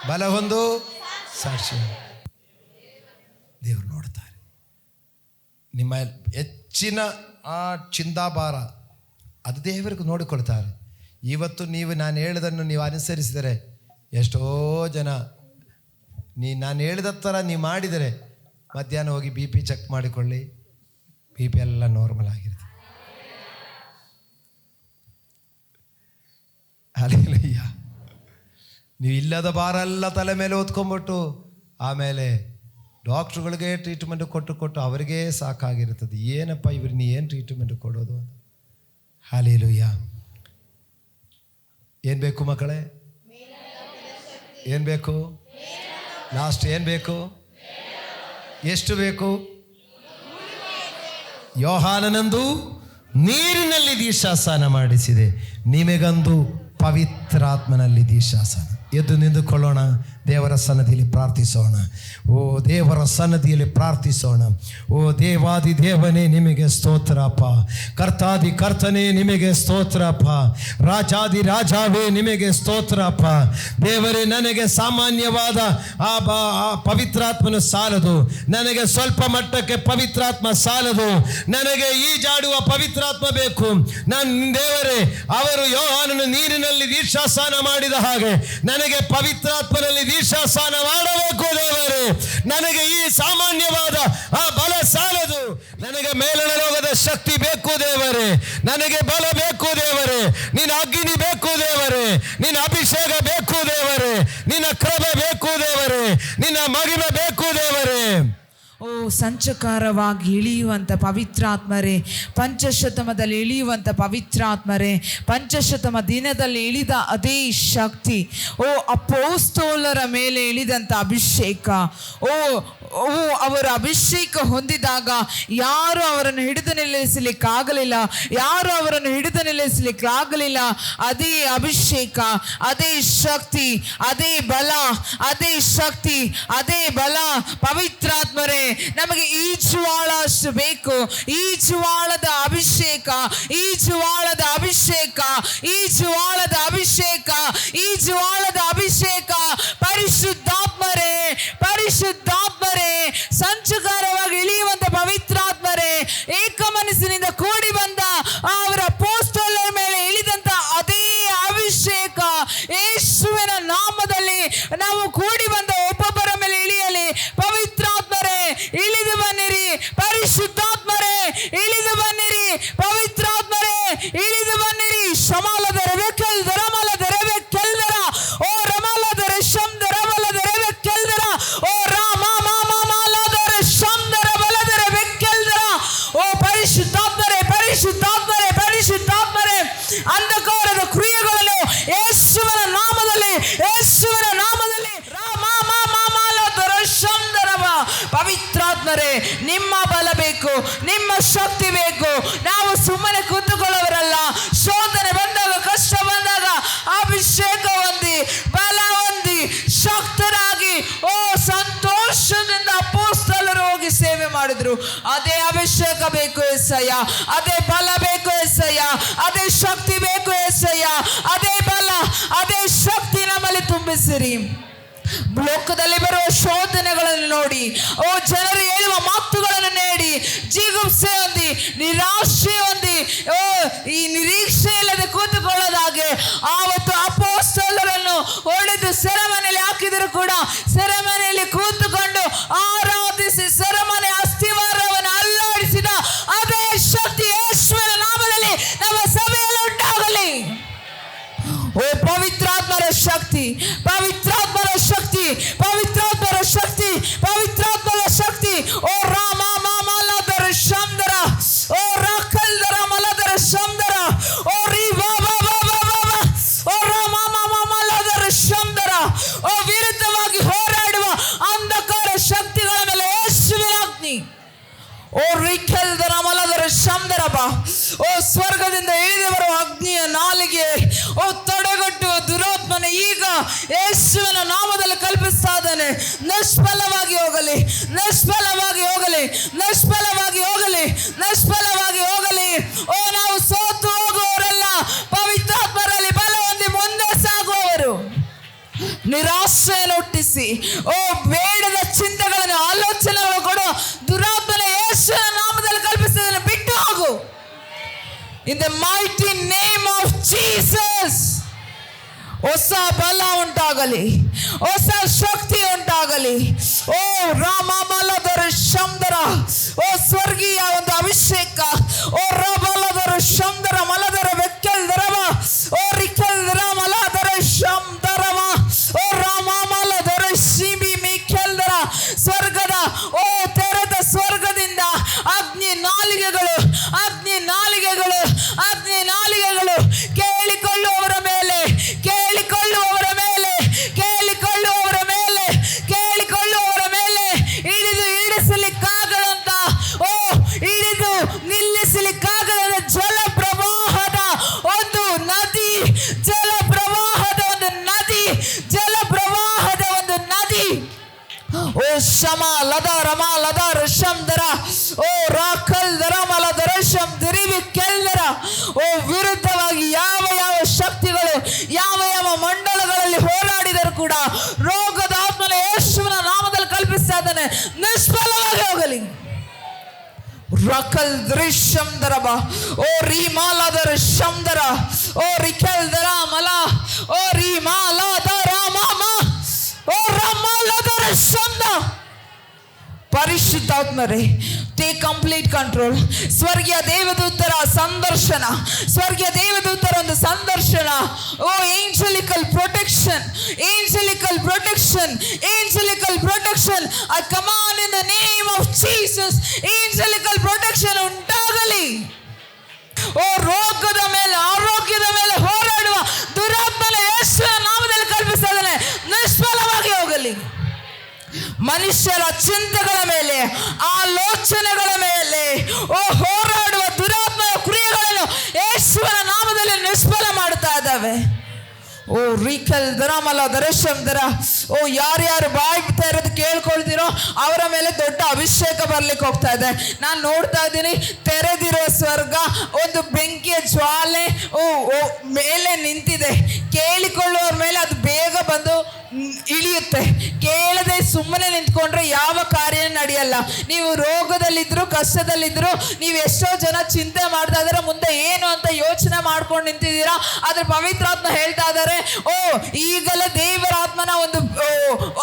[SPEAKER 1] ಬಲ ಹೊಂದು ಸಾಕ್ಷಿ. ದೇವರು ನೋಡ್ತಾರೆ. ನಿಮ್ಮ ಹೆಚ್ಚಿನ ಆ ಚಿಂತಾಭಾರ ಅದು ದೇವರಿಗೆ ನೋಡಿಕೊಳ್ತಾರೆ. ಇವತ್ತು ನಾನು ಹೇಳಿದನ್ನು ನೀವು ಅನುಸರಿಸಿದರೆ ಎಷ್ಟೋ ಜನ ನಾನು ಹೇಳಿದ ಥರ ನೀವು ಮಾಡಿದರೆ ಮಧ್ಯಾಹ್ನ ಹೋಗಿ BP ಚೆಕ್ ಮಾಡಿಕೊಳ್ಳಿ, BP ಎಲ್ಲ ನಾರ್ಮಲ್ ಆಗಿರುತ್ತೆ. ಹಲ್ಲೆಲೂಯಾ. ನೀವು ಇಲ್ಲದ ಭಾರ ಎಲ್ಲ ತಲೆ ಮೇಲೆ ಹೊತ್ಕೊಂಡ್ಬಿಟ್ಟು ಆಮೇಲೆ ಡಾಕ್ಟ್ರುಗಳಿಗೆ ಟ್ರೀಟ್ಮೆಂಟ್ ಕೊಟ್ಟು ಅವರಿಗೆ ಸಾಕಾಗಿರ್ತದೆ. ಏನಪ್ಪ ಇವ್ರನ್ನ ಏನು ಟ್ರೀಟ್ಮೆಂಟ್ ಕೊಡೋದು ಅಂತ. ಹಲ್ಲೆಲೂಯಾ. ಏನು ಬೇಕು ಮಕ್ಕಳೇ? ಏನು ಬೇಕು? ಲಾಸ್ಟ್ ಏನು ಬೇಕು? ಎಷ್ಟು ಬೇಕು? ಯೋಹಾನನಂದು ನೀರಿನಲ್ಲಿ ದೀಕ್ಷಾಸ್ನಾನ ಮಾಡಿಸಿದೆ, ನಿಮಗಂದು ಪವಿತ್ರಾತ್ಮನಲ್ಲಿ ದೀಕ್ಷಾಸ್ನಾನ. ಎದ್ದು ನಿಂತುಕೊಳ್ಳೋಣ, ದೇವರ ಸನ್ನದಿಯಲ್ಲಿ ಪ್ರಾರ್ಥಿಸೋಣ. ಓ ದೇವರ ಸನ್ನದಿಯಲ್ಲಿ ಪ್ರಾರ್ಥಿಸೋಣ. ಓ ದೇವಾದಿ ದೇವನೇ ನಿಮಗೆ ಸ್ತೋತ್ರಪ್ಪ. ಕರ್ತಾದಿ ಕರ್ತನೇ ನಿಮಗೆ ಸ್ತೋತ್ರಪ್ಪ. ರಾಜಾದಿ ರಾಜಾವೇ ನಿಮಗೆ ಸ್ತೋತ್ರಪ್ಪ. ದೇವರೇ, ನನಗೆ ಸಾಮಾನ್ಯವಾದ ಆ ಪವಿತ್ರಾತ್ಮನು ಸಾಲದು. ನನಗೆ ಸ್ವಲ್ಪ ಮಟ್ಟಕ್ಕೆ ಪವಿತ್ರಾತ್ಮ ಸಾಲದು. ನನಗೆ ಈಜಾಡುವ ಪವಿತ್ರಾತ್ಮ ಬೇಕು. ನನ್ನ ದೇವರೇ, ಅವರು ಯೋಹಾನನು ನೀರಿನಲ್ಲಿ ದೀಕ್ಷಾಸ್ನಾನ ಮಾಡಿದ ಹಾಗೆ ನನಗೆ ಪವಿತ್ರಾತ್ಮನಲ್ಲಿ ದೀಕ್ಷಾಸ್ನಾನ ಮಾಡಬೇಕು ದೇವರೇ. ನನಗೆ ಈ ಸಾಮಾನ್ಯವಾದ ಆ ಬಲ ಸಾಲದು. ನನಗೆ ಮೇಲಣ ರೋಗದ ಶಕ್ತಿ ಬೇಕು ದೇವರೇ. ನನಗೆ ಬಲ ಬೇಕು ದೇವರೇ. ನಿನ್ನ ಅಗ್ನಿ ಬೇಕು ದೇವರೇ. ನಿನ್ನ ಅಭಿಷೇಕ ಬೇಕು ದೇವರೇ. ನಿನ್ನ ಕೃಪೆ ಬೇಕು ದೇವರೇ. ನಿನ್ನ ಮಹಿಮೆ ಬೇಕು ದೇವರೇ.
[SPEAKER 4] ಓ ಸಂಚಕಾರವಾಗಿ ಇಳಿಯುವಂಥ ಪವಿತ್ರಾತ್ಮರೇ, ಪಂಚಶತಮದಲ್ಲಿ ಇಳಿಯುವಂಥ ಪವಿತ್ರಾತ್ಮರೇ, ಪಂಚಶತಮ ದಿನದಲ್ಲಿ ಇಳಿದ ಅದೇ ಶಕ್ತಿ, ಓ ಅಪೊಸ್ತಲರ ಮೇಲೆ ಇಳಿದಂಥ ಅಭಿಷೇಕ, ಓ ಅವರ ಅಭಿಷೇಕ ಹೊಂದಿದಾಗ ಯಾರು ಅವರನ್ನು ಹಿಡಿದು ನಿಲ್ಲಿಸಲಿಕ್ಕಾಗಲಿಲ್ಲ. ಅದೇ ಅಭಿಷೇಕ, ಅದೇ ಶಕ್ತಿ, ಅದೇ ಬಲ, ಅದೇ ಶಕ್ತಿ, ಅದೇ ಬಲ. ಪವಿತ್ರಾತ್ಮರೇ, ನಮಗೆ ಈಜುವಾಳ ಅಷ್ಟು ಬೇಕು. ಈಜುವಾಳದ ಅಭಿಷೇಕ, ಈಜುವಾಳದ ಅಭಿಷೇಕ, ಈಜುವಾಳದ ಅಭಿಷೇಕ, ಈಜುವಾಳದ ಅಭಿಷೇಕ. ಪರಿಶುದ್ಧಾತ್ಮರೇ, ಪರಿಶುದ್ಧಾತ್ಮರೇ, ಸಂಚಕಾರವಾಗಿ ಇಳಿಯುವಂತ ಪವಿತ್ರಾತ್ಮರೇ, ಏಕ ಮನಸ್ಸಿನಿಂದ ಕೂಡಿ ಬಂದ ಅವರ ಅಪೊಸ್ತಲರ ಮೇಲೆ ಇಳಿದಂತ ಅದೇ ಅಭಿಷೇಕ ಯೇಸುವಿನ ನಾಮದಲ್ಲಿ ನಾವು ಕೂಡಿ ಬಂದ ಒಬ್ಬೊಬ್ಬರ ಮೇಲೆ ಇಳಿಯಲಿ. ಪವಿತ್ರಾತ್ಮರೇ ಇಳಿದು ಬನ್ನಿರಿ. ಪರಿಶುದ್ಧಾತ್ಮರೇ ಇಳಿದು ಬನ್ನಿರಿ. ಪವಿತ್ರ ಶಕ್ತಿ ಬೇಕು. ನಾವು ಸುಮ್ಮನೆ ಕೂತುಕೊಳ್ಳೋವರಲ್ಲ. ಶೋಧನೆ ಬಂದಾಗ, ಕಷ್ಟ ಬಂದಾಗ ಅಭಿಷೇಕ ಹೊಂದಿ, ಬಲ ಹೊಂದಿ, ಶಕ್ತರಾಗಿ ಸಂತೋಷದಿಂದ ಅಪೊಸ್ತಲರು ಹೋಗಿ ಸೇವೆ ಮಾಡಿದ್ರು. ಅದೇ ಅಭಿಷೇಕ ಬೇಕು యేసయ్య, ಅದೇ ಬಲ ಬೇಕು యేసయ్య, ಅದೇ ಶಕ್ತಿ ಬೇಕು యేసయ్య, ಅದೇ ಬಲ, ಅದೇ ಶಕ್ತಿ ನಮ್ಮಲ್ಲಿ ತುಂಬಿಸಿರಿ. ಲೋಕದಲ್ಲಿ ಬರುವ ಶೋಧನೆಗಳನ್ನು ನೋಡಿ, ಜನರು ಹೇಳುವ ಮಾತುಗಳನ್ನು ನೀಡಿ ಜಿಗುಪ್ಸೆ ಹೊಂದಿ, ನಿರಾಶೆ ಹೊಂದಿ, ಈ ನಿರೀಕ್ಷೆ ಇಲ್ಲದೆ ಕೂತುಕೊಳ್ಳೋದಾಗೆ ಆವತ್ತು ಅಪೊಸ್ತಲರನ್ನು ಹೊಡೆದು ಸೆರೆಮನೆಯಲ್ಲಿ ಹಾಕಿದರೂ ಕೂಡ ಸೆರೆಮನೆಯಲ್ಲಿ ಕೂತುಕೊಂಡು ಆರಾಧಿಸಿ ಸೆರೆಮನೆ ಅಸ್ಥಿವಾರವನ್ನು ಅಲ್ಲಾಡಿಸಿದ ಅದೇ ಶಕ್ತಿ ಯೇಸುವಿನ ನಾಮದಲ್ಲಿ ನಮ್ಮ ಸಭೆಯಲ್ಲಿ ಉಂಟಾಗಲಿ. ಪವಿತ್ರಾತ್ಮರ ಶಕ್ತಿ, ಪವಿತ್ರಾತ್ಮರ ಶಕ್ತಿ, ಪವಿತ್ರಾತ್ಮರ ಶಕ್ತಿ, ಪವಿತ್ರಾತ್ಮರ ಶಕ್ತಿ. ಓ ರಾಮ ಮಾಮಲದರ ಶಂದರ, ಓ ರಾಕಲ್ದರ ಮಲದರ ಶಂದರ, ಓ ರೀ ಬಾಬಾ ಬಾಬಾ ಬಾಬಾ, ಓ ರಾಮ ಮಾಮಲದರ ಶಂದರ. ಓ ವಿರುದ್ಧವಾಗಿ ಹೋರಾಡುವ ಅಂಧಕಾರ ಶಕ್ತಿಗಳ ಮೇಲೆ ಯೇಸುವಿನ ಅಗ್ನಿ. ಓ ರಿಖಲ್ದರ ಮಲದರ ಶಂದರಬ. ಓ ಸ್ವರ್ಗದಿಂದ ಇಳಿದು ಬರುವ ಅಗ್ನಿಯ ನಾಲಿಗೆ, ಓ ತಡೆಗಟ್ಟುವ ದುರಾತ್ಮನ ಈಗ ಯೇಸುವಿನ ನಾಮದಲ್ಲಿ ಕಲ್ಪಿಸ್ತಾ ಇದ್ದಾನೆ. ನಿಷ್ಫಲವಾಗಿ ಹೋಗಲಿ, ನಿಷ್ಫಲವಾಗಿ ಹೋಗಲಿ, ನಿಷ್ಫಲವಾಗಿ ಹೋಗಲಿ, ನಿಷ್ಫಲವಾಗಿ ಹೋಗಲಿ. ಓ ನಾವು ಸೋತು ಹೋಗುವವರೆಲ್ಲ ಪವಿತ್ರಾತ್ಮರಲ್ಲಿ ಬಲ ಹೊಂದಿ ಮುಂದೆ ಸಾಗುವವರು. ನಿರಾಶೆಯನ್ನು ಹುಟ್ಟಿಸಿ, ಓ ಬೇಡದ ಚಿಂತೆಗಳನ್ನು, ಆಲೋಚನೆಗಳು ಕೊಡು ದುರಾತ್ಮನ ಯೇಸುವಿನ ನಾಮದಲ್ಲಿ ಕಲ್ಪಿಸಿದ್ದನ್ನು ಬಿಟ್ಟು ಹೋಗು. In the mighty name of Jesus. ಹೊಸ ಬಲ ಉಂಟಾಗಲಿ, ಹೊಸ ಶಕ್ತಿ ಉಂಟಾಗಲಿ. ಓ ರಾಮಮಲದರ ಶಂದರ, ಓ ಸ್ವರ್ಗೀಯ ಒಂದು ಅಭಿಷೇಕ. ಓ ರಬಲದರ ಶಂದರ ಮಲದರ ಬೆಕ್ಕಲ್ದರವ, ಓ ರಿಕಲ್ದರ ಮಲದರ ಶಂದರವ, ಓ ರಾಮಮಲದರ ಶಿಬಿ ಮಿಕೆಲ್ದರ. ಸ್ವರ್ಗದ ಓ ತೆರೆದ ಸ್ವರ್ಗದಿಂದ ಅಗ್ನಿ ನಾಲಿಗೆಗಳು, ಅಗ್ನಿ ನಾಲಿಗೆಗಳು, ಅಗ್ನಿ ನಾಲಿಗೆಗಳು ಕೇಳಿಕೊಳ್ಳುವವರ ಮೇಲೆ, ಕೇಳಿಕೊಳ್ಳುವವರ ಮೇಲೆ, ಕೇಳಿಕೊಳ್ಳುವವರ ಮೇಲೆ, ಕೇಳಿಕೊಳ್ಳುವವರ ಮೇಲೆ ಹಿಡಿದು ಇಳಿಸಲಿಕ್ಕಾಗದಂತ, ಓ ಹಿಡಿದು ನಿಲ್ಲಿಸಲಿಕ್ಕಾಗದ ಜಲ ಪ್ರವಾಹದ ಒಂದು ನದಿ, ಜಲ ಪ್ರವಾಹದ ಒಂದು ನದಿ, ಜಲ ಪ್ರವಾಹದ ಒಂದು ನದಿ. ಓ ಶಮ ಲದ ರಮ ಲದ ರಶಂದರ, ಓ ರಾಕಲ್ ದರ ಮಲದ ರಶಂ ದಿರಿವಿ ಕೆಲ್ದರ. ಓ ವಿರುದ್ಧವಾಗಿ ಯಾವ ಯಾವ ಶಕ್ತಿಗಳು, ಯಾವ ಯಾವ ಮಂಡಲಗಳಲ್ಲಿ ಹೋರಾಡಿದರೂ ಕೂಡ ರೋಗದ ಆತ್ಮನ ಯೇಸುವಿನ ನಾಮದಲ್ಲಿ ಕಲ್ಪಿಸ್ತಾ ಇದ್ದಾನೆ, ನಿಷ್ಫಲವಾಗಿ ಹೋಗಲಿ. ರಕಲ್ ದೃಶ್ಯಂದರಬ, ಓ ರೀಮಾಲದರ ಶಂದರ, ಓ ರಿಕಲ್ದರ ಮಲ, ಓ ರೀಮಾಲದರ ಮಾಮ, ಓ ರಮಾಲದರ ಶಂದ. ಪರಿಶುದ್ಧಾತ್ಮರೇ, ಟೇಕ್ ಕಂಪ್ಲೀಟ್ ಕಂಟ್ರೋಲ್. ಸ್ವರ್ಗೀಯ ದೇವದೂತರ ಸಂದರ್ಶನ, ಸ್ವರ್ಗೀಯ ದೇವದೂತರ ಒಂದು ಸಂದರ್ಶನ. ಓ angelical protection, angelical protection, angelical protection. I command in the name of Jesus, angelical protection ಉಂಟಾಗಲಿ. ಓ ರೋಗದ ಮೇಲೆ, ಆರೋಗ್ಯದ ಮೇಲೆ ಹೋರಾಡುವ ದುರಾತ್ಮನ ಯೇಸುವಿನ ನಾಮದಲ್ಲಿ ಕಲ್ಪಿಸ್ತಾ ಇದ್ದಾನೆ, ನಿಷ್ಫಲವಾಗಿ ಹೋಗಲಿ. ಮನುಷ್ಯರ ಚಿಂತೆಗಳ ಮೇಲೆ, ಆಲೋಚನೆಗಳ ಮೇಲೆ ಓ ಹೋರಾಡುವ ದುರಾತ್ಮನ ಕ್ರಿಯೆಗಳನ್ನು ಯೇಸುವಿನ ನಾಮದಲ್ಲಿ ನಿಷ್ಫಲ ಮಾಡ್ತಾ ಇದ್ದಾವೆ. ಓ ರೀಕಲ್ ದರಮಲ ದರಶಂದರ. ಓ ಯಾರ್ಯಾರು ಬಾಯಿ ಬಿಡ್ತಾ ಇರೋದು ಕೇಳ್ಕೊಳ್ತೀರೋ ಅವರ ಮೇಲೆ ದೊಡ್ಡ ಅಭಿಷೇಕ ಬರ್ಲಿಕ್ಕೆ ಹೋಗ್ತಾ ಇದೆ. ನಾನು ನೋಡ್ತಾ ಇದ್ದೀನಿ, ತೆರೆದಿರೋ ಸ್ವರ್ಗ, ಒಂದು ಬೆಂಕಿಯ ಜ್ವಾಲೆ ಓ ಮೇಲೆ ನಿಂತಿದೆ. ಕೇಳಿಕೊಳ್ಳುವವ್ರ ಮೇಲೆ ಅದು ಬೇಗ ಬಂದು ಇಳಿಯುತ್ತೆ. ಕೇಳದೆ ಸುಮ್ಮನೆ ನಿಂತ್ಕೊಂಡ್ರೆ ಯಾವ ಕಾರ್ಯ ನಡೆಯಲ್ಲ. ನೀವು ರೋಗದಲ್ಲಿದ್ರು, ಕಷ್ಟದಲ್ಲಿದ್ರು, ನೀವು ಎಷ್ಟೋ ಜನ ಚಿಂತೆ ಮಾಡ್ತಾ ಇದ್ದಾರೆ, ಮುಂದೆ ಏನು ಅಂತ ಯೋಚನೆ ಮಾಡ್ಕೊಂಡು ನಿಂತಿದ್ದೀರಾ. ಆದ್ರೆ ಪವಿತ್ರಾತ್ಮ ಹೇಳ್ತಾ ಇದ್ದಾರೆ, ಓ ಈಗಲೇ ದೇವರ ಆತ್ಮನ ಒಂದು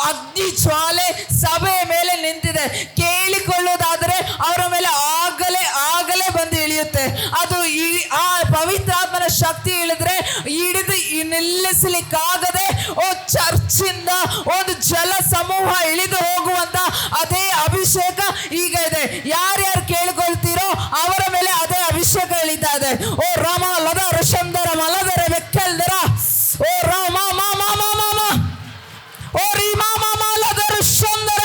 [SPEAKER 4] ಅಗ್ನಿ ಜ್ವಾಲೆ ಸಭೆಯ ಮೇಲೆ ನಿಂತಿದೆ. ಕೇಳಿಕೊಳ್ಳುವುದಾದರೆ ಅವರ ಮೇಲೆ ಆಗಲೇ ಬಂದು ಇಳಿಯುತ್ತೆ. ಅದು ಆ ಪವಿತ್ರಾತ್ಮನ ಶಕ್ತಿ ಇಳಿದ್ರೆ ಹಿಡಿದು ನಿಲ್ಲಿಸಲಿಕ್ಕಾಗದೆ ಓ ಚರ್ಚಿಂದ ಒಂದು ಜಲ ಸಮೂಹ ಇಳಿದು ಹೋಗುವಂತ ಅದೇ ಅಭಿಷೇಕ ಈಗ ಇದೆ. ಯಾರ್ಯಾರು ಕೇಳಿಕೊಳ್ತೀರೋ ಅವರ ಮೇಲೆ ಅದೇ ಅಭಿಷೇಕ ಇಳಿತಾ ಇದೆ. ಓ ರಾಮ ಲದ ರಶಂದರ ಮಲದರ ಬೆಕ್ಕಲ್ದರ, ಓ ರಾಮ ಮಾಮ ಮಾಮ, ಓ ರೀ ಮಾಮ ಮಾಲದರ ಶಂದರ.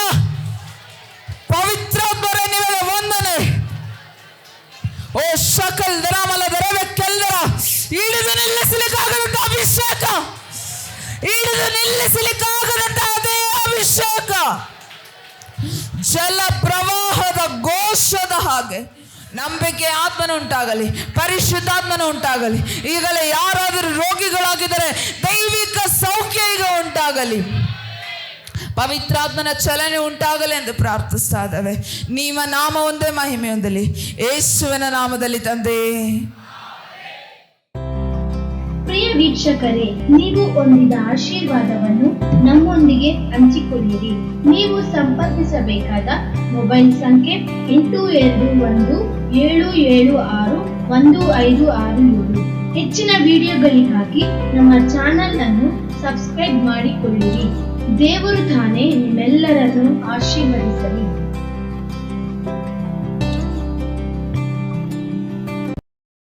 [SPEAKER 4] ಪವಿತ್ರಾತ್ಮರೇ ನಿಮಗೆ ವಂದನೆ, ಹಿಡಿದು ನಿಲ್ಲಿಸಲಿಕ್ಕಾಗದಂತಹ ಅದೇ ಅಭಿಷೇಕ, ಜಲ ಪ್ರವಾಹದ ಘೋಷದ ಹಾಗೆ ನಂಬಿಕೆ ಆತ್ಮನ ಉಂಟಾಗಲಿ, ಪರಿಶುದ್ಧಾತ್ಮನ ಉಂಟಾಗಲಿ. ಈಗಲೇ ಯಾರಾದರೂ ರೋಗಿಗಳಾಗಿದ್ದರೆ ದೈವಿಕ ಸೌಖ್ಯ ಈಗ ಉಂಟಾಗಲಿ, ಪವಿತ್ರಾತ್ಮನ ಚಲನೆ ಉಂಟಾಗಲಿ ಎಂದು ಪ್ರಾರ್ಥಿಸ್ತಾ ಇದ್ದೇವೆ. ನಿಮ್ಮ ನಾಮ ಒಂದೇ ಮಹಿಮೆ ಹೊಂದಲಿ, ಯೇಸುವಿನ ನಾಮದಲ್ಲಿ ತಂದೆ.
[SPEAKER 5] ಪ್ರಿಯ ವೀಕ್ಷಕರೇ, ನೀವು ಹೊಂದಿದ ಆಶೀರ್ವಾದವನ್ನು ನಮ್ಮೊಂದಿಗೆ ಹಂಚಿಕೊಳ್ಳಿರಿ. ನೀವು ಸಂಪರ್ಕಿಸಬೇಕಾದ ಮೊಬೈಲ್ ಸಂಖ್ಯೆ 8217761567. ಹೆಚ್ಚಿನ ವಿಡಿಯೋಗಳಿಗಾಗಿ ನಮ್ಮ ಚಾನೆಲ್ ಅನ್ನು ಸಬ್ಸ್ಕ್ರೈಬ್ ಮಾಡಿಕೊಳ್ಳಿರಿ. ದೇವರು ತಾನೇ ನಿಮ್ಮೆಲ್ಲರನ್ನು ಆಶೀರ್ವದಿಸಲಿ.